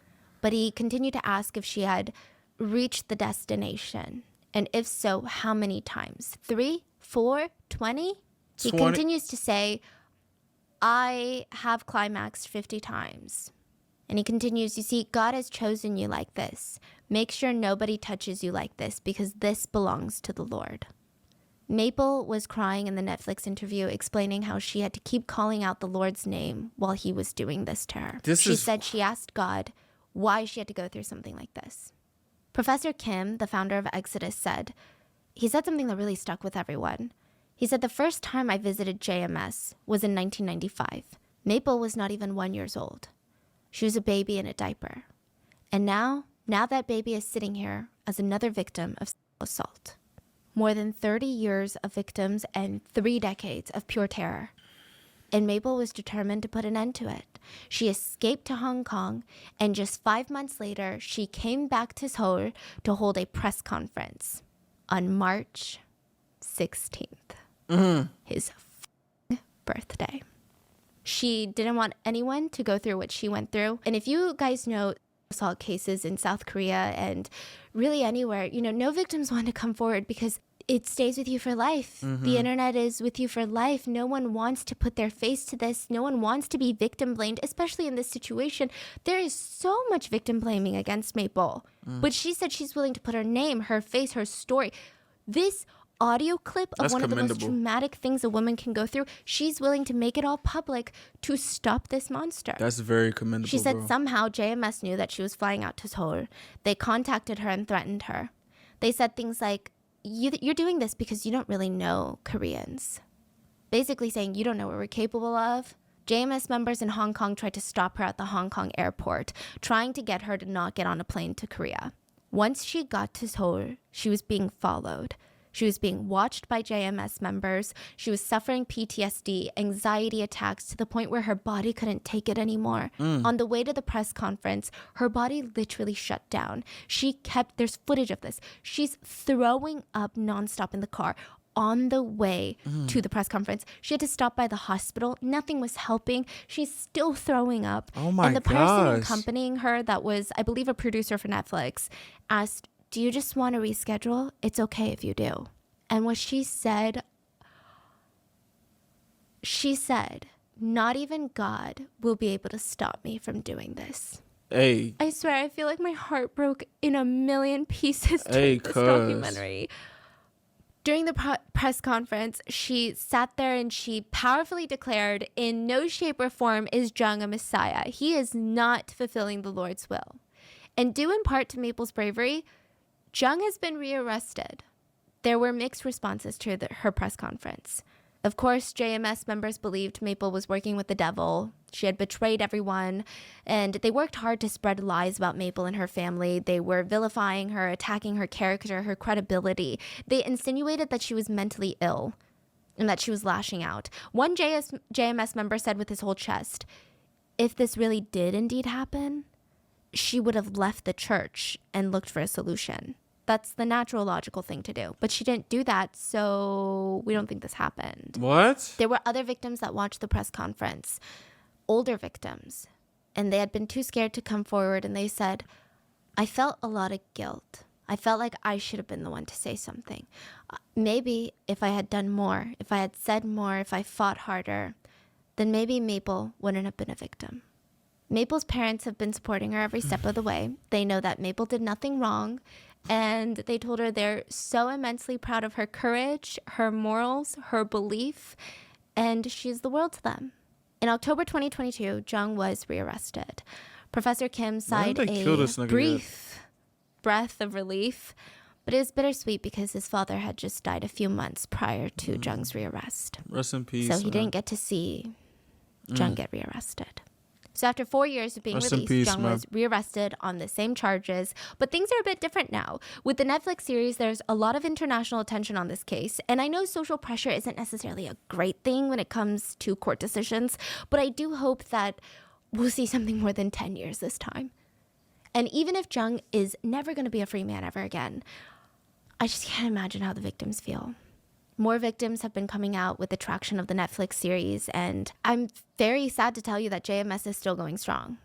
But he continued to ask if she had reached the destination. And if so, how many times? 3, 4, 20? He 20. continues to say, I have climaxed 50 times. And he continues, you see, God has chosen you like this. Make sure nobody touches you like this because this belongs to the Lord. Maple was crying in the Netflix interview, explaining how she had to keep calling out the Lord's name while he was doing this to her. She said she asked God why she had to go through something like this. Professor Kim, the founder of Exodus, he said something that really stuck with everyone. He said, the first time I visited JMS was in 1995. Maple was not even 1 year old. She was a baby in a diaper. And now that baby is sitting here as another victim of assault. More than 30 years of victims and 3 decades of pure terror. And Maple was determined to put an end to it. She escaped to Hong Kong, and just 5 months later, she came back to Seoul to hold a press conference on March 16th, his birthday. She didn't want anyone to go through what she went through. And if you guys know assault cases in South Korea and really anywhere, no victims want to come forward because it stays with you for life. The internet is with you for life. No one wants to put their face to this. No one wants to be victim blamed, especially in this situation. There is so much victim blaming against Maple. But she said she's willing to put her name, her face, her story. This audio clip of one of the most traumatic things a woman can go through, she's willing to make it all public to stop this monster. That's very commendable. She said somehow JMS knew that she was flying out to Seoul. They contacted her and threatened her. They said things like, you're doing this because you don't really know Koreans. Basically saying you don't know what we're capable of. JMS members in Hong Kong tried to stop her at the Hong Kong airport, trying to get her to not get on a plane to Korea. Once she got to Seoul, she was being followed. She was being watched by JMS members. She was suffering PTSD, anxiety attacks to the point where her body couldn't take it anymore. On the way to the press conference, her body literally shut down. There's footage of this. She's throwing up nonstop in the car on the way to the press conference. She had to stop by the hospital. Nothing was helping. She's still throwing up. Oh my And the gosh. person accompanying her, that was, I believe, a producer for Netflix, asked, do you just want to reschedule? It's okay if you do. And what she said, not even God will be able to stop me from doing this. Hey. I swear, I feel like my heart broke in a million pieces Hey, during this documentary. During the press conference, she sat there and she powerfully declared, in no shape or form is Jung a messiah. He is not fulfilling the Lord's will. And due in part to Maple's bravery, Jung has been rearrested. There were mixed responses to her press conference. Of course, JMS members believed Maple was working with the devil. She had betrayed everyone, and they worked hard to spread lies about Maple and her family. They were vilifying her, attacking her character, her credibility. They insinuated that she was mentally ill and that she was lashing out. One JMS member said with his whole chest, if this really did indeed happen, she would have left the church and looked for a solution. That's the natural, logical thing to do. But she didn't do that, so we don't think this happened. What? There were other victims that watched the press conference, older victims, and they had been too scared to come forward, and they said, I felt a lot of guilt. I felt like I should have been the one to say something. Maybe if I had done more, if I had said more, if I fought harder, then maybe Maple wouldn't have been a victim. Maple's parents have been supporting her every step of the way. They know that Maple did nothing wrong, and they told her they're so immensely proud of her courage, her morals, her belief, and she's the world to them. In October 2022, Jung was rearrested. Professor Kim sighed a brief breath of relief, but it was bittersweet because his father had just died a few months prior to Jung's rearrest. Rest in peace. So he didn't get to see Jung get rearrested. So after 4 years of being released, Jung was rearrested on the same charges, but things are a bit different now. With the Netflix series, there's a lot of international attention on this case, and I know social pressure isn't necessarily a great thing when it comes to court decisions, but I do hope that we'll see something more than 10 years this time. And even if Jung is never going to be a free man ever again, I just can't imagine how the victims feel. More victims have been coming out with the traction of the Netflix series, and I'm very sad to tell you that JMS is still going strong.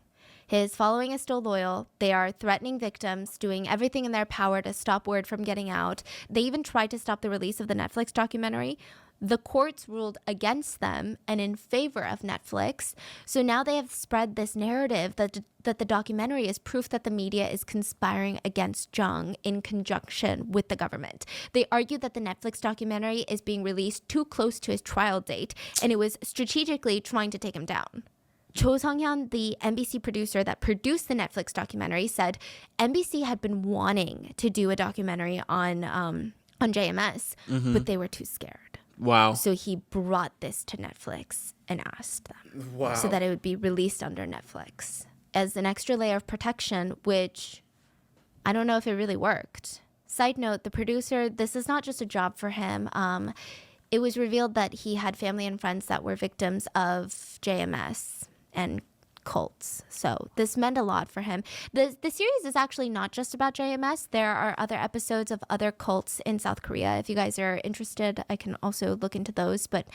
His following is still loyal. They are threatening victims, doing everything in their power to stop word from getting out. They even tried to stop the release of the Netflix documentary. The courts ruled against them and in favor of Netflix. So now they have spread this narrative that the documentary is proof that the media is conspiring against Jung in conjunction with the government. They argue that the Netflix documentary is being released too close to his trial date, and it was strategically trying to take him down. Cho Sung-hyun, the NBC producer that produced the Netflix documentary, said NBC had been wanting to do a documentary on JMS, but they were too scared. Wow. So he brought this to Netflix and asked them so that it would be released under Netflix as an extra layer of protection, which I don't know if it really worked. Side note, the producer, this is not just a job for him. It was revealed that he had family and friends that were victims of JMS and cults. So this meant a lot for him. The series is actually not just about JMS. There are other episodes of other cults in South Korea. If you guys are interested, I can also look into those. But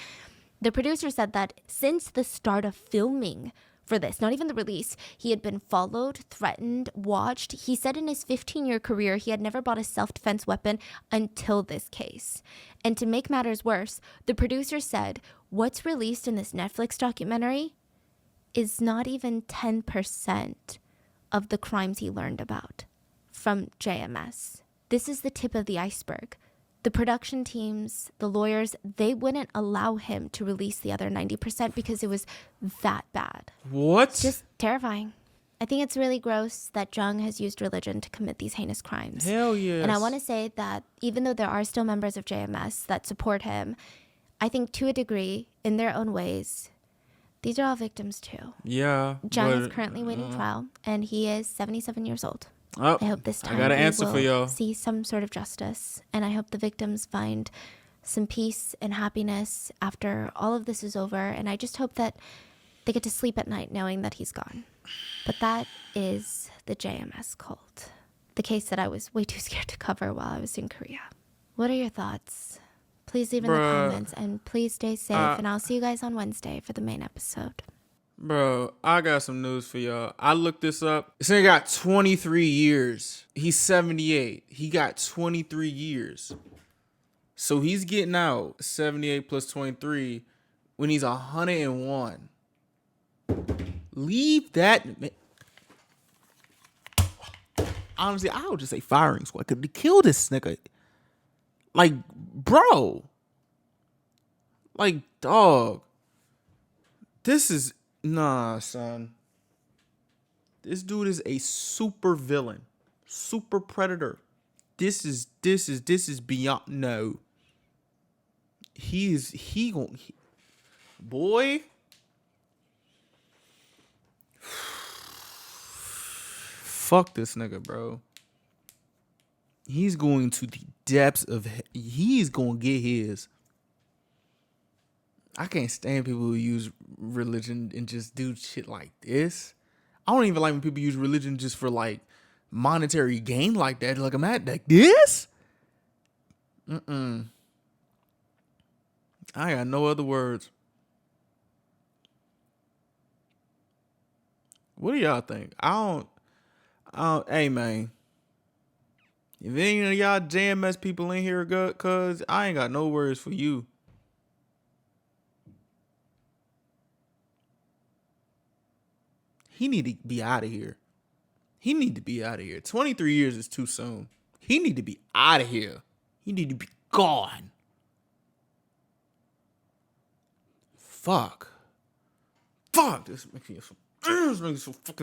the producer said that since the start of filming for this, not even the release, he had been followed, threatened, watched. He said in his 15-year career, he had never bought a self-defense weapon until this case. And to make matters worse, the producer said, what's released in this Netflix documentary is not even 10% of the crimes he learned about from JMS. This is the tip of the iceberg. The production teams, the lawyers, they wouldn't allow him to release the other 90% because it was that bad. What? It's just terrifying. I think it's really gross that Jung has used religion to commit these heinous crimes. Hell yes. And I want to say that even though there are still members of JMS that support him, I think to a degree, in their own ways, these are all victims too. Yeah. Jung is currently waiting trial, and he is 77 years old. Oh, I hope this time I got an answer we for will y'all. see some sort of justice, and I hope the victims find some peace and happiness after all of this is over. And I just hope that they get to sleep at night knowing that he's gone. But that is the JMS cult, the case that I was way too scared to cover while I was in Korea. What are your thoughts? Please leave in the comments, and please stay safe, and I'll see you guys on Wednesday for the main episode. Bro, I got some news for y'all. I looked this up. This nigga got 23 years. He's 78. He got 23 years. So he's getting out 78 plus 23 when he's 101. Leave that. Honestly, I would just say firing squad. Could they kill this nigga? Like, bro. Like, dog. This is, nah, son. This dude is a super villain. Super predator. This is beyond, no. Boy. Fuck this nigga, bro. He's going to the depths of, he's going to get his. I can't stand people who use religion and just do shit like this. I don't even like when people use religion just for like monetary gain like that. Like I'm at like this. I got no other words. What do y'all think? I don't. Hey man, if any of y'all JMS people in here, good, cause I ain't got no words for you. he need to be out of here. He need to be out of here. 23 years is too soon. He need to be out of here. He need to be gone. Fuck. This makes me so fucking